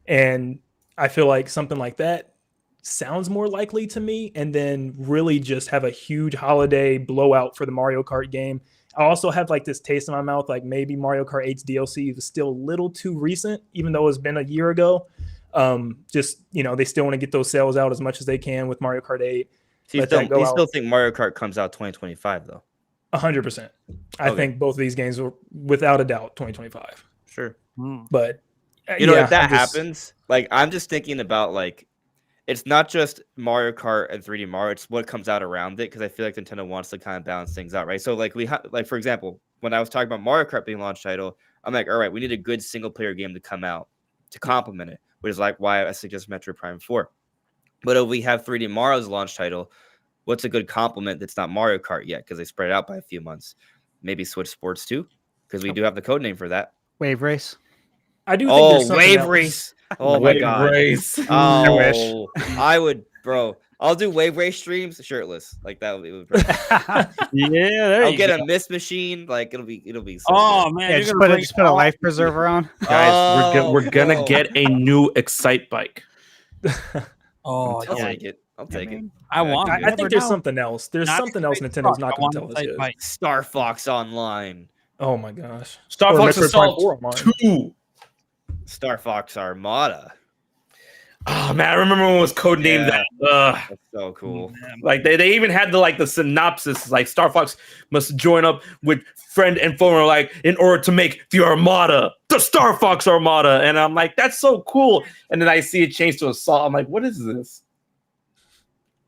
E: And I feel like something like that sounds more likely to me, and then really just have a huge holiday blowout for the Mario Kart game. I also have like this taste in my mouth, like maybe Mario Kart 8's DLC is still a little too recent, even though it's been a year ago. Just, they still want to get those sales out as much as they can with Mario Kart 8.
G: So you still think Mario Kart comes out 2025 though?
E: 100%. I think both of these games are without a doubt 2025.
G: Sure.
E: But
G: if that happens, like I'm just thinking about like it's not just Mario Kart and 3D Mario, it's what comes out around it, because I feel like Nintendo wants to kind of balance things out, right? So like for example, when I was talking about Mario Kart being launch title, I'm like, all right, we need a good single player game to come out to complement it, which is like why I suggest Metroid Prime 4. But if we have 3D Mario's launch title, what's a good complement that's not Mario Kart yet, because they spread it out by a few months? Maybe Switch Sports 2, because we do have the code name for that.
F: Wave Race.
E: I do think there's something
G: Wave
E: else.
G: Race. Oh my god.
C: Race.
G: Oh,
F: I wish.
G: I would, bro. I'll do Wave Race streams shirtless. Like that would be
B: Yeah, there
G: I'll
B: you
G: get
B: go.
G: a Mist machine. Like it'll be so
B: Oh
G: good.
B: man,
F: Yeah,
B: you're
F: just
B: gonna
F: put a life preserver on.
C: Guys,
G: Oh,
C: we're gonna
G: no.
C: get a new Excite bike.
B: Oh,
G: I'll
B: yeah.
G: take it. I'll take it.
B: I want.
E: I
B: it.
E: think there's
F: know.
E: something else. There's
B: Not
E: something else
B: Excite
E: Nintendo's
B: Truck.
E: not
B: I
E: going to
B: want
E: tell us
B: Excite
E: yet.
B: Bike.
G: Star Fox Online.
E: Oh my gosh.
C: Star
E: Or
C: Fox
E: Metroid Prime 4
C: Assault
E: online.
C: 2.
G: Star Fox Armada.
C: Oh man, I remember when it was codenamed
G: Yeah.
C: that.
G: That's so cool.
C: Like they even had the synopsis, like Star Fox must join up with friend and foe, like in order to make the Armada, the Star Fox Armada. And I'm like, that's so cool. And then I see it change to Assault. I'm like, what is this?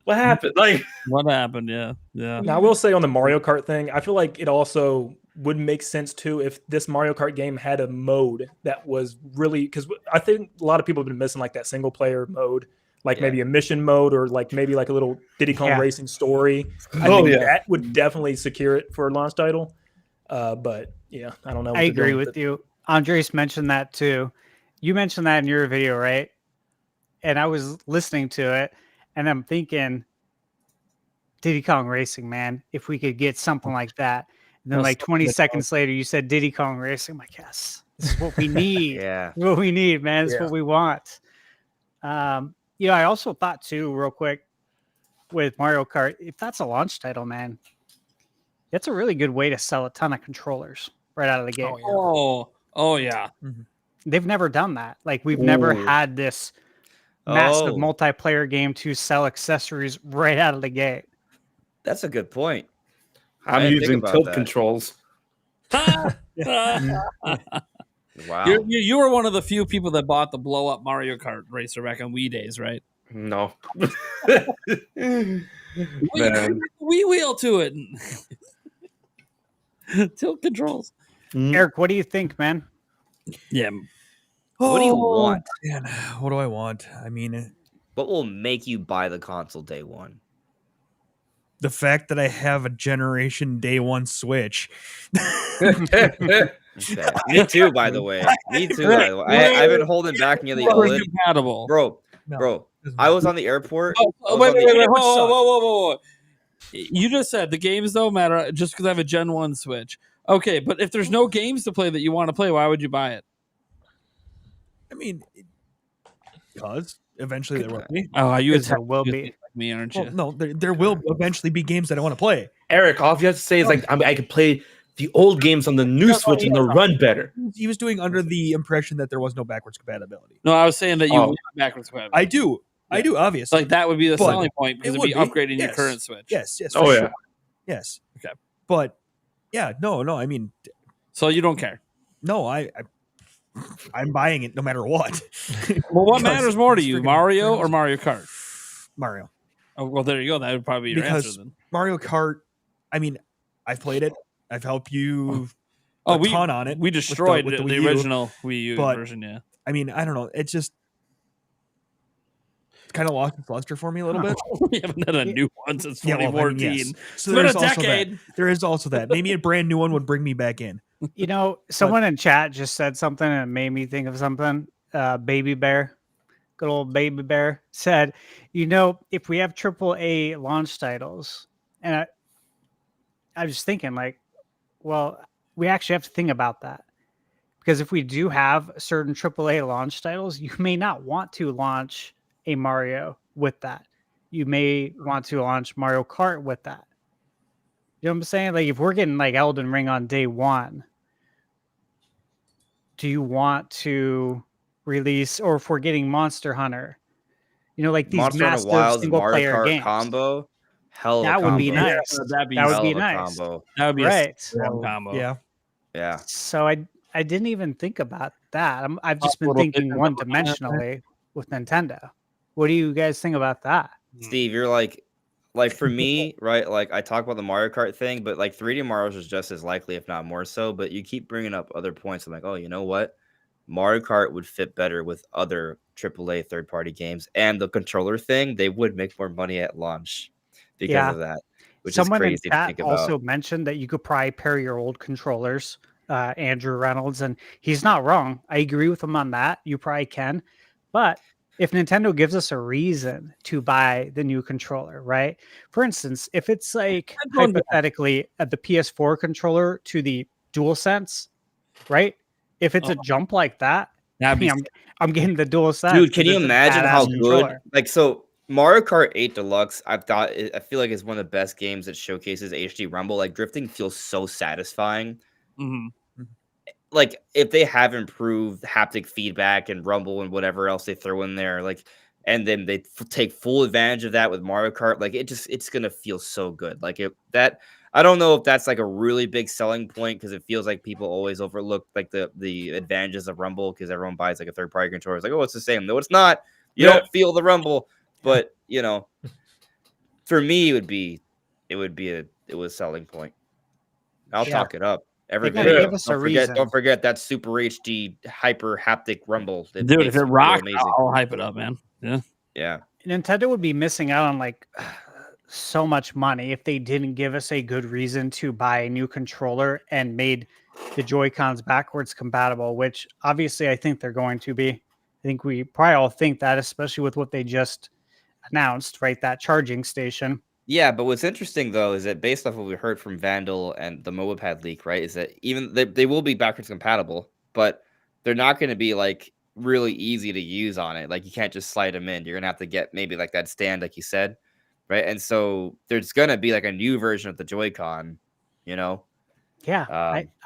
C: What happened? Like,
B: What happened? Yeah.
E: Now, I will say on the Mario Kart thing, I feel like it also would make sense too if this Mario Kart game had a mode that was really, because I think a lot of people have been missing like that single player mode, like maybe a mission mode or like maybe like a little Diddy Kong Racing story. I think that would definitely secure it for a launch title. But yeah, I don't know.
F: I agree with you. Andres mentioned that too. You mentioned that in your video, right? And I was listening to it and I'm thinking, Diddy Kong Racing, man, if we could get something like that. And then like 20 seconds later, you said Diddy Kong Racing. I'm like, yes, this is what we need. What we need, man. It's what we want. I also thought too, real quick, with Mario Kart, if that's a launch title, man, that's a really good way to sell a ton of controllers right out of the gate.
B: Oh yeah.
F: They've never done that. Like we've never had this massive multiplayer game to sell accessories right out of the gate.
G: That's a good point.
C: I'm using tilt controls.
G: Wow.
B: You were one of the few people that bought the blow up Mario Kart racer back on Wii days, right?
C: No.
B: Man. Wii wheel to it. Tilt controls.
F: Eric, what do you think, man?
B: Yeah.
G: What do you want?
H: Man, what do I want? I mean,
G: what will make you buy the console day one?
H: The fact that I have a generation day one Switch.
G: Okay. Me too, by the way. Me too. By the way. I've been holding back near the OLED.
B: Compatible.
G: Bro. I was on the airport.
B: Wait. Whoa. You just said the games don't matter just because I have a Gen 1 Switch. Okay, but if there's no games to play that you want to play, why would you buy it?
H: I mean, because eventually there will be.
B: Oh, you
F: will be.
B: Like me, aren't you?
H: Well, no, there will eventually be games that I want to play.
C: Eric, all you have to say is like, I could play the old games on the new Switch and they'll run better.
H: He was doing under the impression that there was no backwards compatibility.
B: No, I was saying that you want backwards compatibility.
H: I do, obviously.
B: Like that would be the selling point because it'd be upgrading your current Switch.
H: Yes.
C: Oh, yeah.
H: Sure. Yes. Okay. But yeah, no, I mean,
B: so you don't care?
H: No, I'm buying it no matter what.
B: Well, what matters more to you, Mario or Mario Kart?
H: Mario.
B: Oh, well, there you go. That would probably be your answer
H: Because
B: then.
H: Mario Kart, I mean, I've played it. I've helped you
B: we
H: ton on it.
B: We destroyed
H: with
B: the
H: Wii U,
B: original Wii U
H: but,
B: version, yeah.
H: I mean, I don't know. It's kind of lost its luster for me a little bit.
B: We haven't done a new one since
H: Yeah,
B: 2014.
H: well, I mean, yes. So
B: it's been
H: there's
B: a
H: also
B: decade.
H: that. There is also that. Maybe a brand new one would bring me back in.
F: You know, someone in chat just said something and it made me think of something. Baby Bear, good old Baby Bear, said, you know, if we have AAA launch titles, and I was thinking, like, well, we actually have to think about that. Because if we do have certain AAA launch titles, you may not want to launch a Mario with that. You may want to launch Mario Kart with that. You know what I'm saying? Like, if we're getting like Elden Ring on day one, do you want to release, or if we're getting Monster Hunter, you know, like these
G: Monster Hunter
F: massive
G: Wilds
F: single
G: Mario
F: player
G: Kart
F: games
G: combo. Hell of a
F: that would be
G: combo.
F: nice.
B: Yeah, that'd be
F: that would
G: Hell
F: be
G: of a
F: nice.
G: combo.
B: That would be
F: Right.
B: a strong combo.
H: Yeah.
G: Yeah.
F: So I didn't even think about that. I've just been
B: Little
F: thinking
B: bit
F: one dimensionally with Nintendo. What do you guys think about that?
G: Steve, you're like for me, right? Like I talk about the Mario Kart thing, but like 3D Mario's is just as likely, if not more so. But you keep bringing up other points. I'm like, oh, you know what? Mario Kart would fit better with other AAA third-party games, and the controller thing, they would make more money at launch because of that, which
F: Someone
G: is
F: in
G: crazy to
F: chat
G: think about.
F: also mentioned that you could probably pair your old controllers, Andrew Reynolds, and he's not wrong. I agree with him on that. You probably can, but if Nintendo gives us a reason to buy the new controller, right? For instance, if it's like hypothetically the PS4 controller to the DualSense, right? If it's a jump like that,
B: That'd be
F: I'm getting the DualSense.
G: Dude, can you
F: it's a
G: imagine how
F: badass
G: good?
F: controller.
G: Like, so Mario Kart 8 Deluxe, I feel like it's one of the best games that showcases HD rumble. Like, drifting feels so satisfying.
B: Mhm.
G: Like, if they have improved haptic feedback and rumble and whatever else they throw in there, like, and then they take full advantage of that with Mario Kart, like, it's gonna feel so good. Like, I don't know if that's like a really big selling point, because it feels like people always overlook like the advantages of rumble, because everyone buys like a third party controller. It's like, oh, it's the same. No, it's not. You don't feel the rumble. But you know, for me, it was a selling point. I'll talk it up. Every
F: They gotta
G: video.
F: give us a reason.
G: Don't forget that Super HD hyper haptic rumble.
B: Dude, if
G: makes
B: it rocks,
G: amazing.
B: I'll hype it up, man. Yeah.
G: Yeah.
F: Nintendo would be missing out on like so much money if they didn't give us a good reason to buy a new controller and made the Joy-Cons backwards compatible, which obviously I think they're going to be. I think we probably all think that, especially with what they just announced, right? That charging station.
G: Yeah, but what's interesting though is that based off what we heard from Vandal and the MobilePad leak, right, is that even they will be backwards compatible, but they're not going to be like really easy to use on it. Like you can't just slide them in. You're gonna have to get maybe like that stand, like you said, right? And so there's gonna be like a new version of the Joy-Con, you know.
F: Yeah,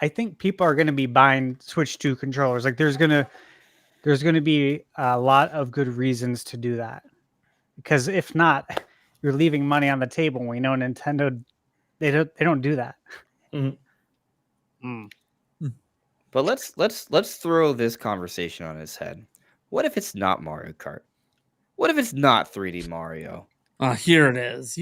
F: I think people are going to be buying Switch 2 controllers. Like there's gonna be a lot of good reasons to do that, because if not, you're leaving money on the table. We know Nintendo, they don't do that.
G: But let's throw this conversation on its head. What if it's not Mario Kart? What if it's not 3D Mario?
B: Here it is.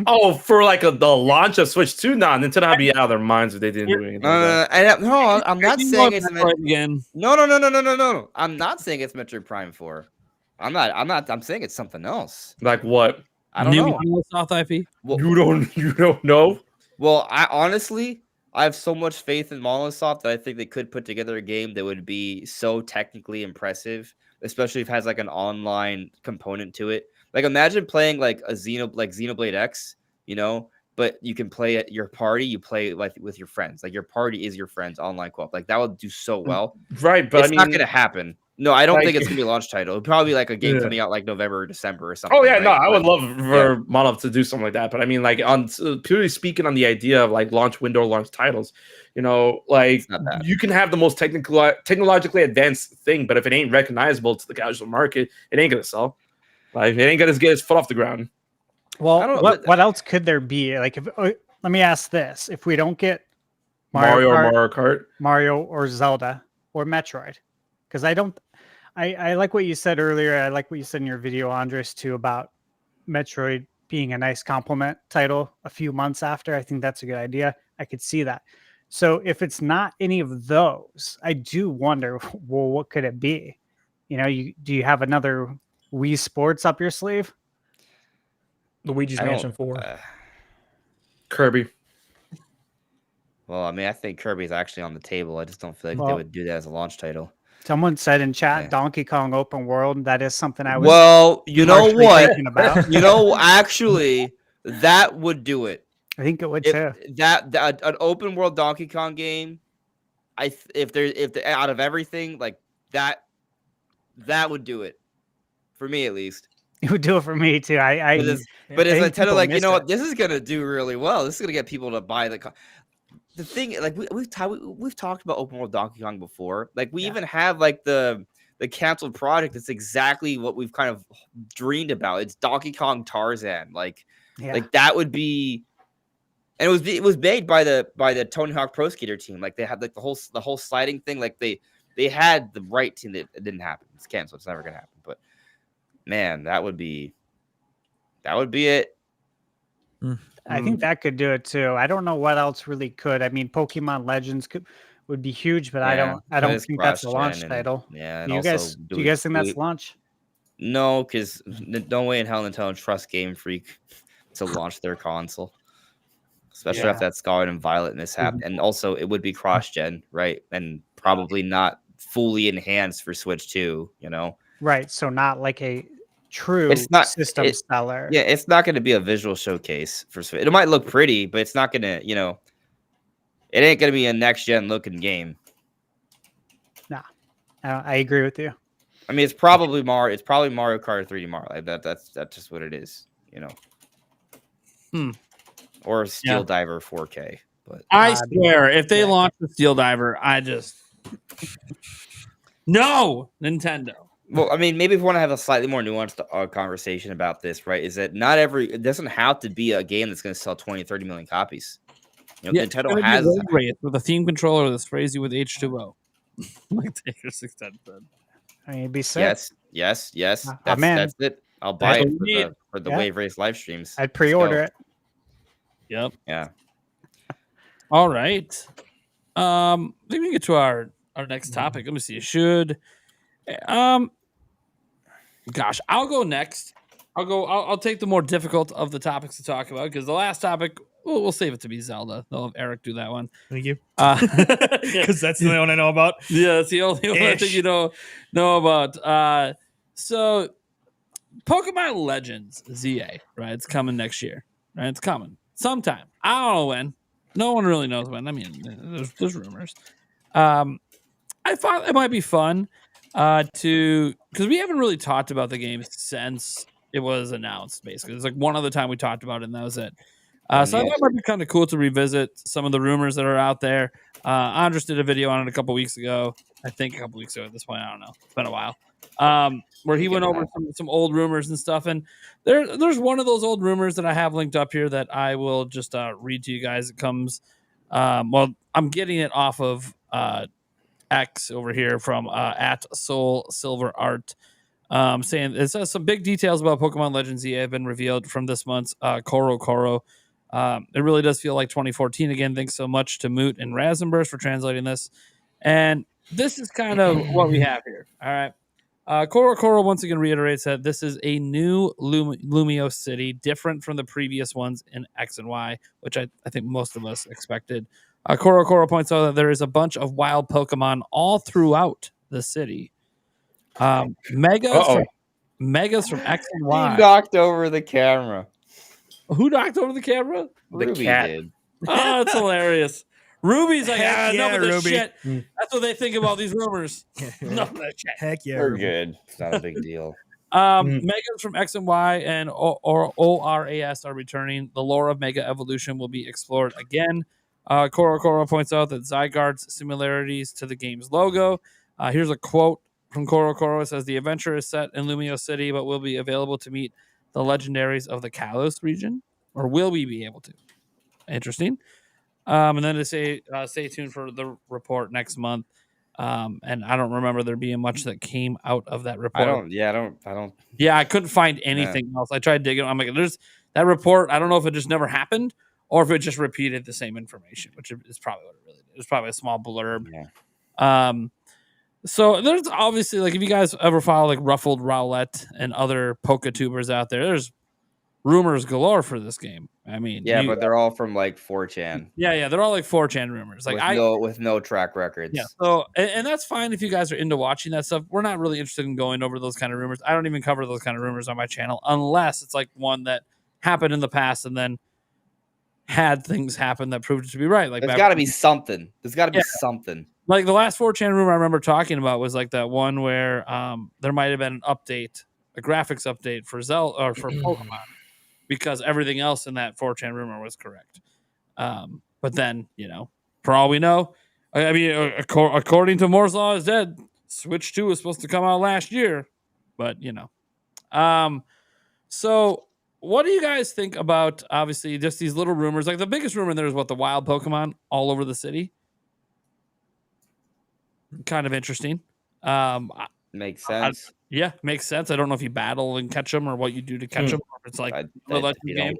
C: Oh, for like the launch of Switch 2? Nah, Nintendo would be out of their minds if they didn't do anything like that.
G: I'm not saying it's
B: again.
G: No. I'm not saying it's Metroid Prime 4. I'm saying it's something else.
C: Like what?
G: I don't know.
B: South IP?
G: Well,
C: You don't know?
G: Well, I have so much faith in Monosoft that I think they could put together a game that would be so technically impressive, especially if it has like an online component to it. Like imagine playing like Xenoblade X, you know, but you can play at your party. You play like with your friends. Like your party is your friends online co-op. Like that would do so well.
C: Right, but
G: it's not going to happen. No, I don't think it's gonna be a launch title. It'll probably be like a game coming out like November or December or something.
C: Oh yeah,
G: right?
C: no, I would love for Monolith to do something like that. But I mean, like on purely speaking on the idea of like launch window, launch titles, you know, like you can have the most technologically advanced thing, but if it ain't recognizable to the casual market, it ain't gonna sell. Like it ain't gonna get its foot off the ground.
F: Well, what else could there be? Like, let me ask this: if we don't get
C: Mario or
F: Zelda or Metroid, because I like what you said earlier. I like what you said in your video, Andres, too, about Metroid being a nice complement title a few months after. I think that's a good idea. I could see that. So if it's not any of those, I do wonder, well, what could it be? You know, do you have another Wii Sports up your sleeve?
E: Luigi's Mansion 4.
C: Kirby.
G: Well, I mean, I think Kirby's actually on the table. I just don't feel like they would do that as a launch title.
F: Someone said in chat, Donkey Kong Open World. That is something I was.
G: Well, you know what?
F: About.
G: You know, actually, that would do it.
F: I think it would too.
G: That an open world Donkey Kong game, if out of everything like that would do it for me at least.
F: It would do it for me too.
G: But as Nintendo, like, you know what, this is gonna do really well. This is gonna get people to buy the thing. Like we've talked about open world Donkey Kong before. Like we even have like the canceled project. It's exactly what we've kind of dreamed about. It's Donkey Kong Tarzan. Like that would be. And it was made by the Tony Hawk Pro Skater team. Like they had like the whole sliding thing. Like they had the right team. That it didn't happen. It's canceled. It's never gonna happen. But man, that would be it.
F: I think that could do it too. I don't know what else really could. I mean, Pokemon Legends would be huge, but I don't think that's a launch title.
G: Yeah.
F: Do you guys think that's launch?
G: No, because no way in hell Nintendo trusts Game Freak to launch their console. Especially after that Scarlet and Violet mishap. And also it would be cross-gen, right? And probably not fully enhanced for Switch 2, you know?
F: Right. So not like a true system seller.
G: Yeah, it's not going to be a visual showcase for Switch. It might look pretty, but it's not going to, you know, it ain't going to be a next-gen looking game.
F: Nah, I agree with you.
G: I mean, it's probably Mario Kart 3D Mario. Like that's just what it is, you know? Or Steel Diver 4K. But
B: I swear, if they launch the Steel Diver, no, Nintendo.
G: Well, I mean, maybe if we want to have a slightly more nuanced conversation about this, right? Is that it doesn't have to be a game that's going to sell 20, 30 million copies. You know, Nintendo has
B: with a theme controller that's crazy with H2O. Like Taker 610 said.
F: I mean, it'd be sick.
G: Yes. That's it. I'll buy it for the Wave Race live streams.
F: I'd pre-order it.
B: Yep.
G: Yeah.
B: All right. I think we can get to our next topic. Let me see. Gosh, I'll go next. I'll take the more difficult of the topics to talk about because the last topic, we'll save it to be Zelda. They'll have Eric do that one.
H: Thank you. Because that's the only one I know about.
B: Yeah, that's the only one I think you know about. So Pokemon Legends ZA, right? It's coming next year. Right? It's coming sometime. I don't know when. No one really knows when. I mean, there's rumors. I thought it might be fun because we haven't really talked about the game since it was announced. Basically, there's like one other time we talked about it, and that was it. So I thought it might be kind of cool to revisit some of the rumors that are out there. Andres did a video on it a couple weeks ago. I think a couple weeks ago at this point. I don't know. It's been a while. Where he went over some old rumors and stuff. And there's one of those old rumors that I have linked up here that I will just read to you guys. It comes, I'm getting it off of X over here from at Soul Silver Art, saying it says some big details about Pokemon Legends EA have been revealed from this month's Koro. It really does feel like 2014 again. Thanks so much to Moot and Razenburst for translating this. And this is kind of what we have here. All right. Koro once again reiterates that this is a new Lumio city, different from the previous ones in X and Y, which I think most of us expected. Koro points out that there is a bunch of wild Pokemon all throughout the city. Megas from X and Y.
G: He knocked over the camera.
B: Who knocked over the camera?
G: Ruby did.
B: Oh, that's hilarious. Ruby's like, enough of this
H: Ruby.
B: shit. That's what they think about these rumors. Enough of that shit.
H: Heck yeah.
G: We're good. It's not a big deal.
B: Megas from X and Y and ORAS are returning. The lore of Mega Evolution will be explored again. Koro points out that Zygarde's similarities to the game's logo. Here's a quote from Koro. It says, the adventure is set in Lumio City, but will be available to meet the legendaries of the Kalos region. Or will we be able to? Interesting. And then to say, stay tuned for the report next month. And I don't remember there being much that came out of that report.
G: I don't.
B: Yeah, I couldn't find anything else. I tried digging. I'm like, there's that report. I don't know if it just never happened or if it just repeated the same information, which is probably what it really did. It was probably a small blurb.
G: Yeah.
B: So there's obviously, like, if you guys ever follow like Ruffled Rowlett and other Poketubers out there, there's rumors galore for this game. I mean,
G: but they're all from like 4chan.
B: Yeah, they're all like 4chan rumors. Like
G: with no track records.
B: Yeah, so and that's fine if you guys are into watching that stuff. We're not really interested in going over those kind of rumors. I don't even cover those kind of rumors on my channel unless it's like one that happened in the past and then had things happen that proved it to be right. Like
G: there's got to be something. There's got to be something.
B: Like the last 4chan rumor I remember talking about was like that one where there might have been an update, a graphics update for Zelda or for Pokemon, because everything else in that 4chan rumor was correct. But then, for all we know, I mean, according to Moore's Law is Dead, Switch 2 was supposed to come out last year, but so what do you guys think about, obviously, just these little rumors? Like the biggest rumor there is what, the wild Pokemon all over the city. Kind of interesting.
G: Makes sense.
B: Makes sense. I don't know if you battle and catch them or what you do to catch them. Or if it's like a legend game.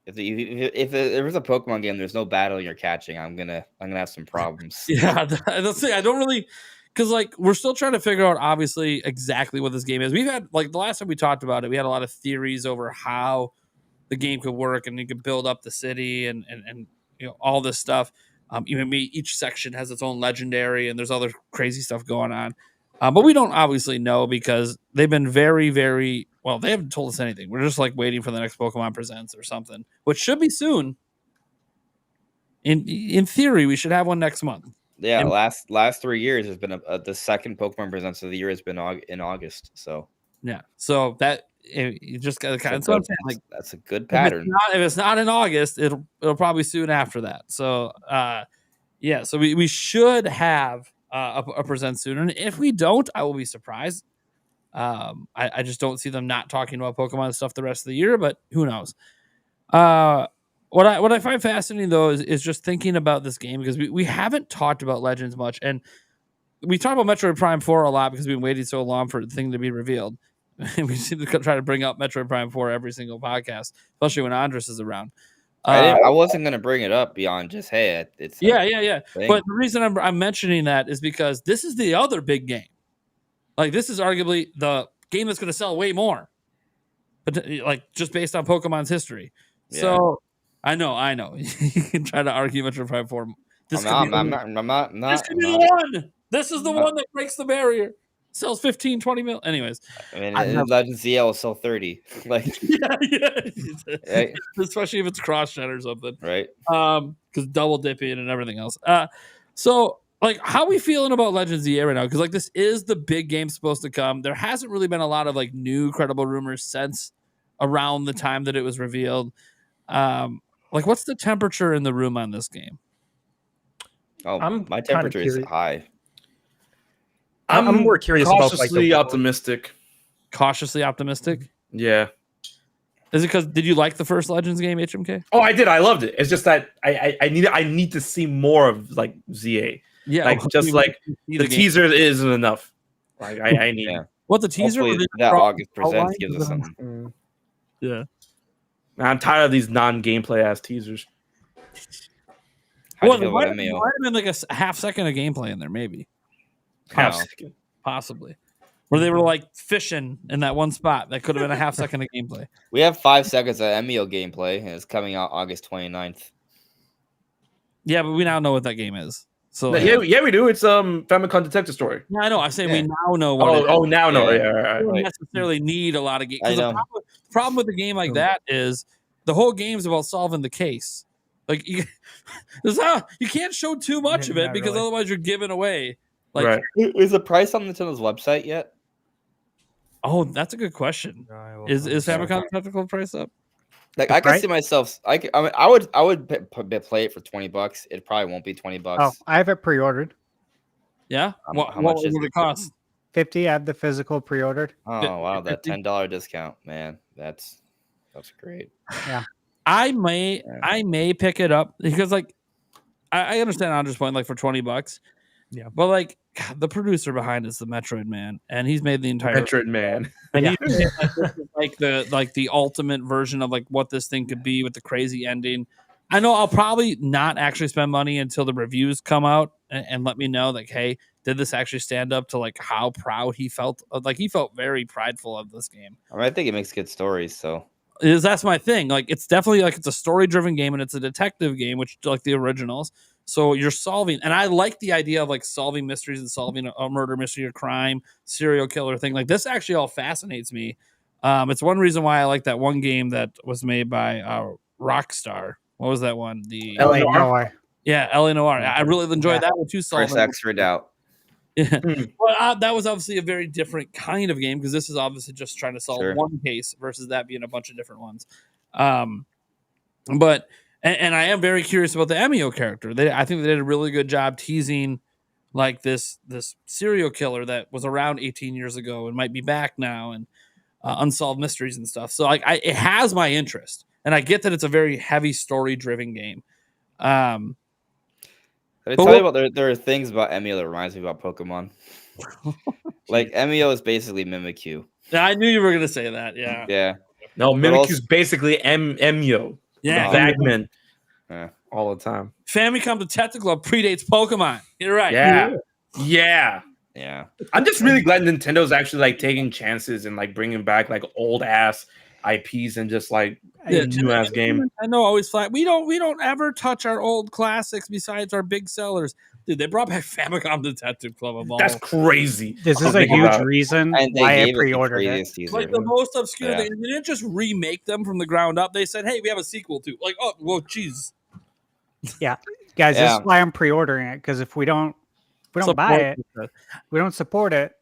G: If there was a Pokemon game, there's no battling or catching. I'm gonna have some problems.
B: Yeah, let's say I don't really, because like we're still trying to figure out obviously exactly what this game is. We've had, like, the last time we talked about it, we had a lot of theories over how the game could work and you could build up the city and all this stuff. Even each section has its own legendary and there's other crazy stuff going on. But we don't obviously know because they've been very, very, well, they haven't told us anything. We're just like waiting for the next Pokemon Presents or something, which should be soon. In theory, we should have one next month.
G: Yeah, last 3 years has been the second Pokemon Presents of the year has been in August. So
B: yeah, so that you just got to kind of
G: that's a good pattern.
B: If it's not in August, it'll probably soon after that. So so we should have a present soon, and if we don't, I will be surprised. I just don't see them not talking about Pokemon stuff the rest of the year, but who knows? What I find fascinating though is just thinking about this game, because we haven't talked about Legends much, and we talk about Metroid Prime 4 a lot because we've been waiting so long for the thing to be revealed. We seem to try to bring up Metroid Prime 4 every single podcast, especially when Andres is around.
G: I wasn't going to bring it up beyond just, hey, it's
B: yeah. But the reason I'm mentioning that is because this is the other big game. Like, this is arguably the game that's going to sell way more, but like just based on Pokemon's history. Yeah. So I know you can try to argue Metroid Prime 4. This could be the one. This is the one that breaks the barrier. Sells 15, 20 mil. Anyways,
G: I mean, Legends ZL will sell 30. Like,
B: right? Especially if it's cross-gen or something,
G: right?
B: Because double dipping and everything else. So, like, how are we feeling about Legends ZA right now? Because like this is the big game supposed to come. There hasn't really been a lot of like new credible rumors since around the time that it was revealed. Like, what's the temperature in the room on this game?
G: Oh, my temperature is high.
E: I'm more curious about like
C: optimistic.
B: Cautiously optimistic?
C: Yeah.
B: Is it because did you like the first Legends game, HMK?
C: Oh, I did. I loved it. It's just that I need to see more of like ZA.
B: Yeah,
C: like just like the teaser isn't enough. Like I need
B: what the teaser
G: that August Presents gives us something.
B: Yeah.
C: I'm tired of these non-gameplay ass teasers.
B: Well, there might have been like a half second of gameplay in there, maybe.
C: Half second.
B: Possibly. Where they were like fishing in that one spot. That could have been a half second of gameplay.
G: We have 5 seconds of MEO gameplay, and it's coming out August 29th.
B: Yeah, but we now know what that game is. So
C: yeah, we do. It's Famicom Detective Story.
B: Yeah, I know. I say we now know what it is.
C: Oh, now know. Yeah,
B: right. We don't necessarily need a lot of games.
G: The
B: problem with a game like that is the whole game's about solving the case. Like you can't show too much of it because otherwise you're giving away. Like,
G: right. Is the price on Nintendo's website yet?
B: Oh, that's a good question. Is Famicom Technical price up?
G: Like I can see myself. I would play it for $20. It probably won't be $20.
F: Oh, I have it pre-ordered.
B: Yeah. How much would it cost?
F: $50. I have the physical pre-ordered.
G: Oh wow, that $10 discount, man. That's great.
F: Yeah.
B: I may pick it up because like I understand Andrew's point, like for $20.
H: Yeah.
B: But like God, the producer behind it's the Metroid Man, and he's made the entire
C: Metroid Man.
B: And he's made, like the ultimate version of like what this thing could be with the crazy ending. I know I'll probably not actually spend money until the reviews come out and let me know, like, hey, did this actually stand up to like how proud he felt? Like he felt very prideful of this game.
G: I mean, I think it makes good stories. So
B: that's my thing. Like it's definitely like it's a story driven game and it's a detective game, which like the originals. So you're solving, and I like the idea of like solving mysteries and solving a murder mystery or crime, serial killer thing. Like this actually all fascinates me. It's one reason why I like that one game that was made by Rockstar. What was that one? The
F: LA Noir.
B: Yeah, LA Noir. I really enjoyed that one too.
G: Chris X-rayed out.
B: Yeah. Well, that was obviously a very different kind of game because this is obviously just trying to solve one case versus that being a bunch of different ones. But I am very curious about the Emio character. I think they did a really good job teasing like this serial killer that was around 18 years ago and might be back now and unsolved mysteries and stuff. So like it has my interest, and I get that it's a very heavy story driven game.
G: I tell you what, there are things about Emio that reminds me about Pokemon. Like Emio is basically Mimikyu.
B: Yeah, I knew you were gonna say that. Yeah.
G: Yeah.
C: No, Mimikyu's basically Emio.
B: Yeah.
C: Bagman. All the time.
B: Famicom Detective Club predates Pokemon. You're right.
C: Yeah. I'm just really glad Nintendo's actually like taking chances and like bringing back like old ass IPs and just like new ass game.
B: I know, always flat. We don't ever touch our old classics besides our big sellers. Dude, they brought back Famicom Detective Club of all.
C: That's crazy.
F: This is a huge reason why I pre-ordered it.
B: Like the most obscure thing. They didn't just remake them from the ground up. They said, hey, we have a sequel to. Like, oh, well, geez.
F: Yeah. Guys, this is why I'm pre-ordering it, because if we don't buy it, we don't support it,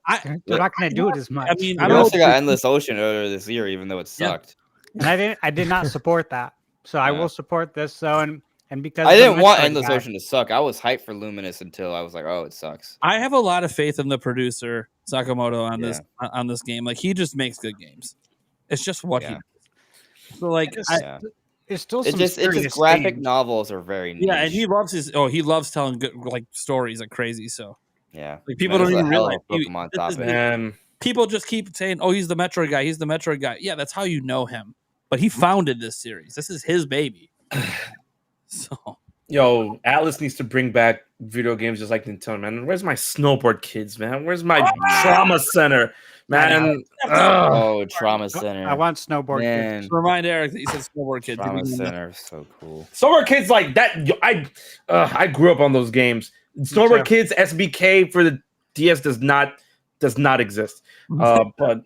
F: we're not going to do it as much.
G: I mean, we also got Endless Ocean earlier this year, even though it sucked.
F: And I did not support that. So I will support this. So and because
G: I didn't want Endless Ocean to suck. I was hyped for Luminous until I was like, oh, it sucks.
B: I have a lot of faith in the producer Sakamoto on this game. Like he just makes good games. It's just what he does. So like
F: it's still
G: it's just graphic novels are very niche.
B: Yeah, and he loves telling good like stories like crazy. So like people don't even realize people just keep saying, oh, he's the Metroid guy, he's the Metroid guy. Yeah, that's how you know him. But he founded this series. This is his baby. So
C: Atlas needs to bring back video games just like Nintendo, man. Where's my snowboard kids, man? Where's my trauma center, man?
G: Trauma center.
F: I want snowboard kids.
B: Remind Eric that he said snowboard kids.
G: Trauma center, so cool.
C: Snowboard kids like that. I grew up on those games. Snowboard kids SBK for the DS does not exist. But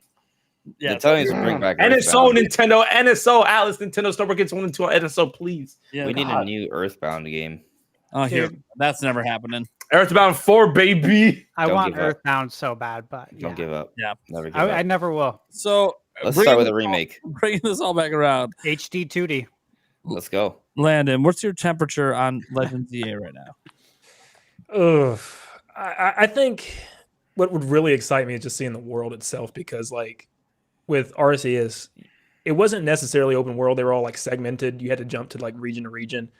G: yeah, Italians will bring back
C: NSO Nintendo, NSO Atlas, Nintendo Snowboard Kids 1 and 2 on NSO, please.
G: Yeah, we need a new Earthbound game.
B: Oh, that's never happening.
C: Earthbound 4, baby.
F: I want Earthbound so bad, but
G: don't give up.
B: Yeah,
G: never give up.
F: I never will.
B: So
G: let's start with a remake.
B: Bringing this all back around.
F: HD 2D.
G: Let's go.
B: Landon, what's your temperature on Legends EA right
E: now? I think what would really excite me is just seeing the world itself, because like with Arceus, it wasn't necessarily open world. They were all like segmented. You had to jump to like region to region.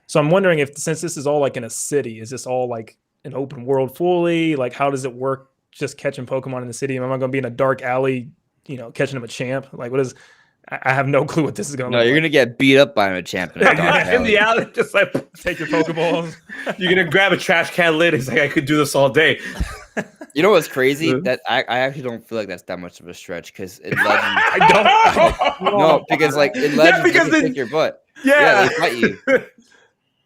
E: So I'm wondering if, since this is all like in a city, is this all like an open world fully? Like, how does it work just catching Pokemon in the city? Am I going to be in a dark alley, catching them a champ? Like, what is, I have no clue what this is going to
G: look like. No, you're going to get beat up by a champ in a dark alley.
C: In the alley, just like
E: take your Pokeballs.
C: You're going to grab a trash can lid. It's like, I could do this all day.
G: You know what's crazy? That I actually don't feel like that's that much of a stretch, because in Legends,
C: I don't.
G: No, because like in Legends, you can kick your butt. Yeah, they fight you.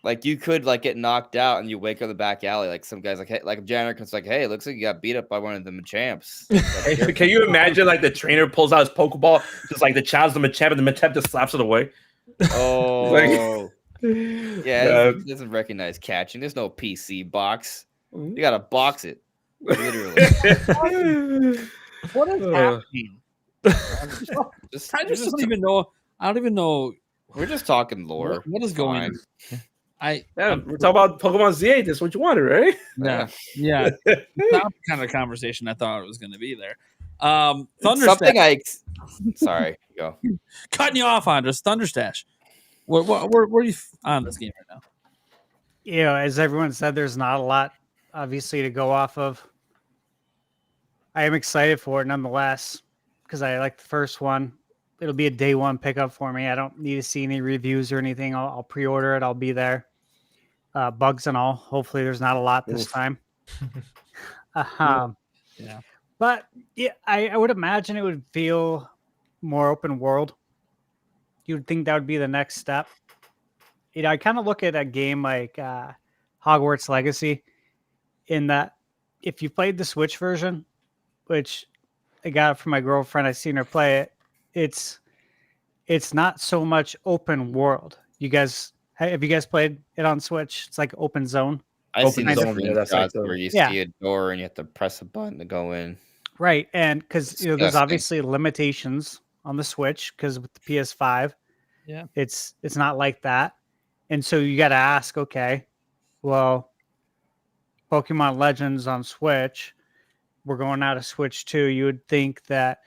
G: Like you could like get knocked out and you wake up in the back alley. Like some guys like, hey, like a janitor comes like, hey, it looks like you got beat up by one of the Machamps. Like,
C: can you imagine like the trainer pulls out his Pokeball, just like the challenge the Machamp, and the Machamp just slaps it away?
G: Oh, it doesn't recognize catching. There's no PC box. You gotta box it. Literally.
B: What is happening? I just don't even know. I don't even know.
G: We're just talking lore.
B: What is going on?
C: We're talking about Pokemon Z8. That's what you wanted, right?
B: Yeah. That's the kind of conversation I thought it was going to be there.
G: Sorry, go.
B: Cutting you off, Andres. Thunderstash. Where are you on this game right now?
F: As everyone said, there's not a lot obviously, to go off of. I am excited for it nonetheless because I like the first one. It'll be a day one pickup for me. I don't need to see any reviews or anything. I'll pre-order it. I'll be there. Bugs and all. Hopefully, there's not a lot this time.
B: Yeah.
F: But yeah, I would imagine it would feel more open world. You would think that would be the next step. I kind of look at a game like Hogwarts Legacy in that if you played the Switch version, which I got from my girlfriend, I've seen her play it. It's not so much open world. Have you guys played it on Switch? It's like open zone.
G: I've seen the
C: zone, yeah, that's
G: screenshots
C: like
G: where you
F: Yeah.
G: see a door and you have to press a button to go in.
F: Right, and because there's
G: Disgusting.
F: obviously limitations on the Switch because with the PS5,
B: Yeah.
F: it's not like that, and so you got to ask, okay, well, Pokemon Legends on Switch, we're going out of Switch 2. You would think that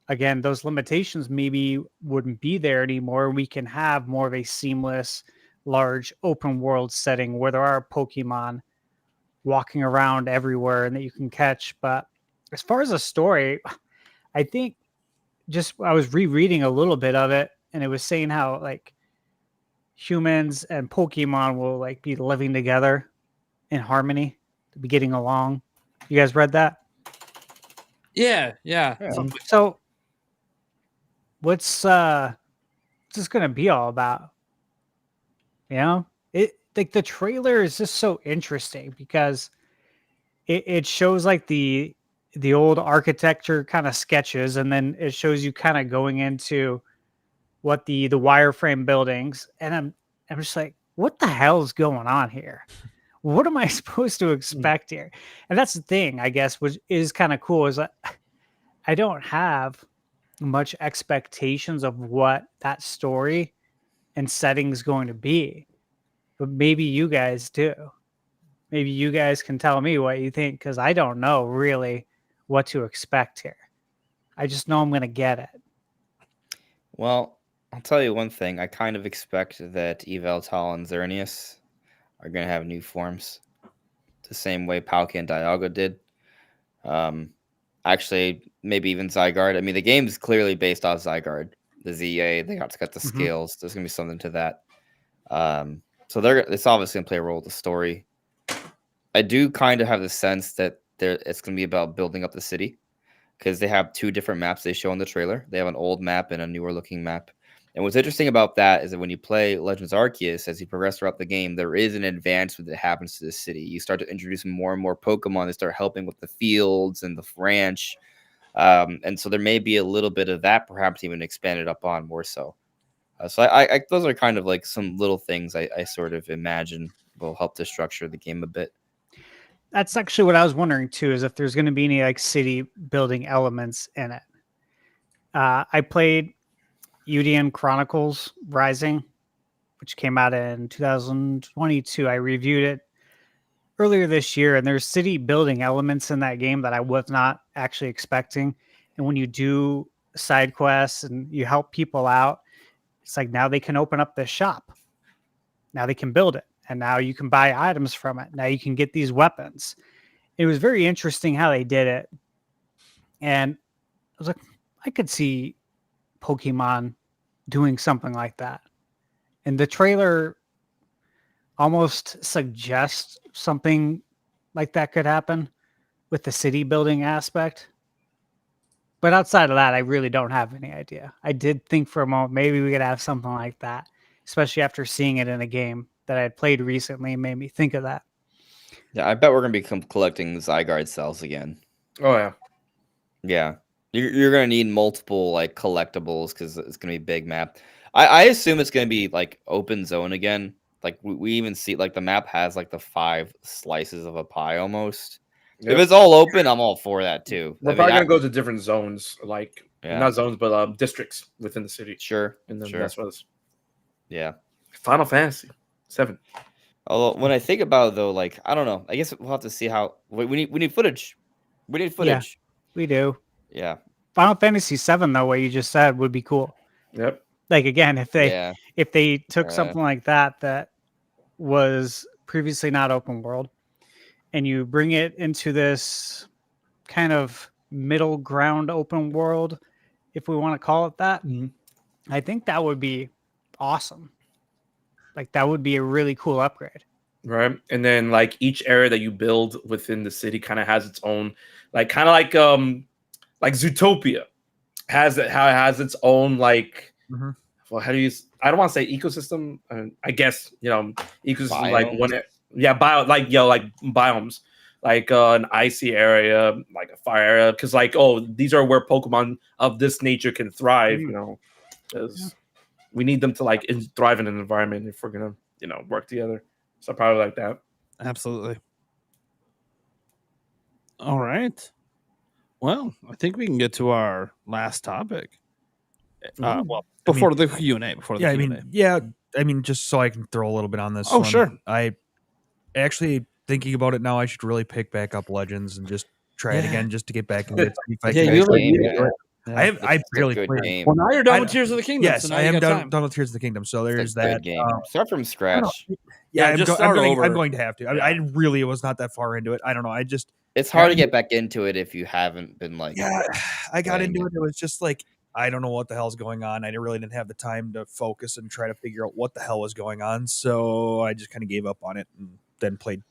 F: again, those limitations maybe wouldn't be there anymore. We can have more of a seamless, large open world setting where there are Pokemon walking around everywhere and that you can catch, but as far as a story, I think I was rereading a little bit of it and it was saying how like humans and Pokemon will like be living together in harmony, to be getting along. You guys read that?
B: Yeah.
F: So what's this gonna be all about? You know? It like the trailer is just so interesting because it shows like the old architecture kind of sketches, and then it shows you kind of going into what the wireframe buildings, and I'm just like, what the hell is going on here? What am I supposed to expect here? And that's the thing, I guess, which is kind of cool, is that I don't have much expectations of what that story and setting is going to be, but maybe you guys do. Maybe you guys can tell me what you think, because I don't know really what to expect here. I just know I'm going to get it.
G: Well, I'll tell you one thing. I kind of expect that Yveltal and Xerneas are going to have new forms, the same way Palkia and Dialga did. Actually, maybe even Zygarde. I mean, the game's clearly based off Zygarde. The ZA, they got the scales. There's going to be something to that. So it's obviously going to play a role with the story. I do kind of have the sense that it's going to be about building up the city, because they have two different maps they show in the trailer. They have an old map and a newer looking map. And what's interesting about that is that when you play Legends Arceus, as you progress throughout the game, there is an advancement that happens to the city. You start to introduce more and more Pokemon that start helping with the fields and the ranch. And so there may be a little bit of that, perhaps even expanded upon more so. So I those are kind of like some little things I sort of imagine will help to structure the game a bit.
F: That's actually what I was wondering too, is if there's going to be any like city building elements in it. I played UDN Chronicles Rising, which came out in 2022. I reviewed it earlier this year, and there's city building elements in that game that I was not actually expecting. And when you do side quests and you help people out, it's like now they can open up this shop. Now they can build it. And now you can buy items from it. Now you can get these weapons. It was very interesting how they did it. And I was like, I could see Pokemon doing something like that. And the trailer almost suggests something like that could happen with the city building aspect. But outside of that, I really don't have any idea. I did think for a moment, maybe we could have something like that, especially after seeing it in a game that I had played recently, made me think of that.
G: Yeah, I bet we're going to be collecting Zygarde cells again.
C: Oh, yeah.
G: Yeah. You're going to need multiple like collectibles because it's going to be a big map. I assume it's going to be like open zone again. Like we even see like the map has like the 5 slices of a pie almost. Yep. If it's all open, I'm all for that too.
C: We're probably going to go to different zones, like not zones, but districts within the city.
G: Sure.
C: And then
G: sure.
C: that's what it's.
G: Yeah.
C: Final Fantasy 7.
G: Although when I think about it, though, like I don't know. I guess we'll have to see how we need footage. We need footage.
F: Yeah, we do.
G: Yeah.
F: Final Fantasy 7, though, what you just said would be cool.
C: Yep.
F: Like again, if they took something like that was previously not open world, and you bring it into this kind of middle ground open world, if we want to call it that, I think that would be awesome. Like that would be a really cool upgrade.
C: Right. And then like each area that you build within the city kind of has its own, like like Zootopia has its own like well, how do you I don't want to say ecosystem. I guess, ecosystem
G: Biome.
C: like one biomes. Like an icy area, like a fire area, because like, these are where Pokemon of this nature can thrive, because we need them to like thrive in an environment if we're gonna, work together. So probably like that.
B: Absolutely. All right. Well, I think we can get to our last topic. Well, before the Q&A.
H: Just so I can throw a little bit on this.
B: Oh, sure.
H: I actually thinking about it now, I should really pick back up Legends and just try it again, just to get back into it. See if I can I really played it.
B: Well, now you're done with Tears of the Kingdom.
H: Yes,
B: so
H: I am done with Tears of the Kingdom. So there's that.
G: Start from scratch.
H: I'm going to have to. I really was not that far into it. I don't know.
G: It's hard to get back into it if you haven't been like.
H: Yeah, I got into it. It was just like, I don't know what the hell's going on. I really didn't have the time to focus and try to figure out what the hell was going on. So I just kind of gave up on it and then played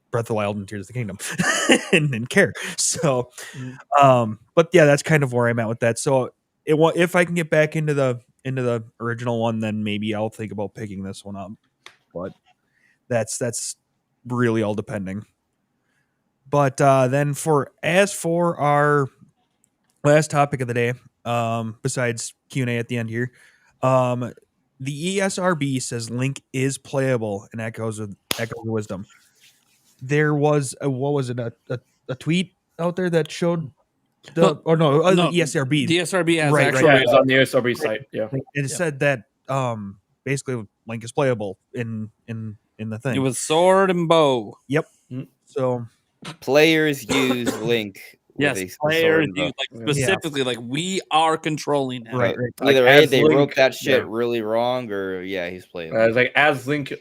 H: Breath of the Wild and Tears of the Kingdom and didn't care. So, but yeah, that's kind of where I'm at with that. So if I can get back into the original one, then maybe I'll think about picking this one up. But that's really all depending. But then for our last topic of the day, besides Q&A at the end here, the ESRB says Link is playable and echoes of wisdom. There was a tweet out there that showed the ESRB.
B: The ESRB has
C: It's on the ESRB site. Yeah,
H: it said that basically Link is playable in the thing.
B: It was sword and bow.
H: Yep. So
G: players use Link.
B: Yes, players use specifically like we are controlling him.
G: Right. Either
C: like,
G: they
C: Link,
G: wrote that shit really wrong, or he's playable.
C: As Link,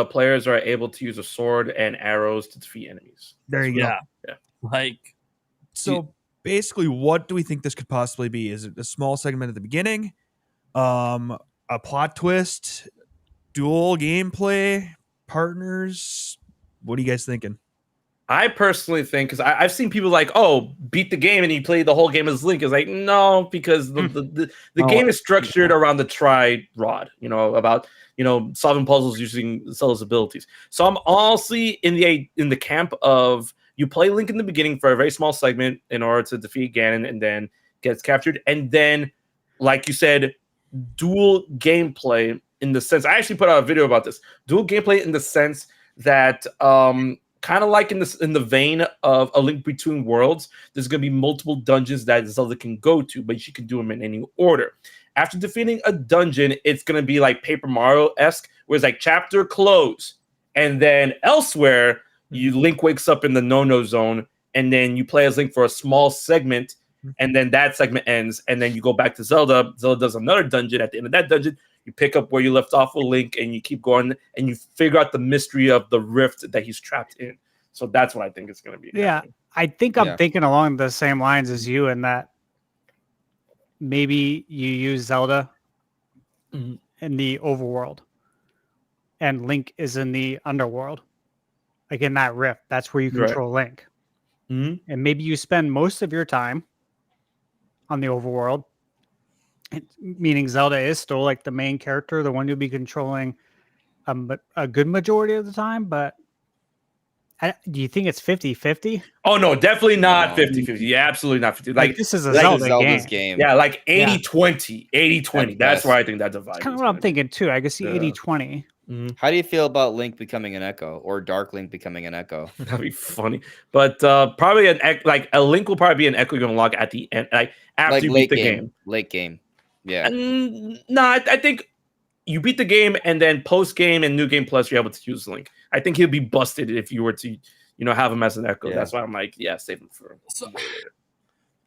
C: players are able to use a sword and arrows to defeat enemies.
H: There you go.
B: Yeah.
H: So basically, what do we think this could possibly be? Is it a small segment at the beginning? A plot twist? Dual gameplay? Partners? What are you guys thinking?
C: I personally think, because I've seen people like, beat the game and you play the whole game as Link. Is like, no, because the game is structured around the tri-rod, about solving puzzles using Zelda's abilities. So I'm honestly in the camp of you play Link in the beginning for a very small segment in order to defeat Ganon and then gets captured, and then, like you said, dual gameplay in the sense. I actually put out a video about this. Dual gameplay in the sense that kind of like in the vein of A Link Between Worlds, there's going to be multiple dungeons that Zelda can go to, but she can do them in any order. After defeating a dungeon, it's going to be like Paper Mario-esque, where it's like chapter close, and then elsewhere, Link wakes up in the no-no zone, and then you play as Link for a small segment, and then that segment ends, and then you go back to Zelda. Zelda does another dungeon. At the end of that dungeon, you pick up where you left off with Link, and you keep going, and you figure out the mystery of the rift that he's trapped in. So that's what I think it's going to be.
F: Yeah, I think I'm thinking along the same lines as you, in that maybe you use Zelda in the overworld, and Link is in the underworld, like in that rift. That's where you control Link. And maybe you spend most of your time on the overworld, meaning Zelda is still like the main character, the one you'll be controlling a good majority of the time. But do you think it's 50-50?
C: Oh, no, definitely not 50-50. Yeah, absolutely not 50. Like
F: this is a Zelda's
G: game.
C: Yeah, like 80-20. 80-20. That's where I think that divide.
F: That's kind of what I'm thinking too. I guess the 80-20.
G: How do you feel about Link becoming an Echo, or Dark Link becoming an Echo?
C: That'd be funny. But probably a Link will probably be an Echo you're gonna log at the end, like after you beat the game.
G: Late game. Yeah.
C: I think you beat the game, and then post game and new game plus you're able to use Link. I think he'll be busted if you were to, have him as an Echo. That's why I'm like, save him for.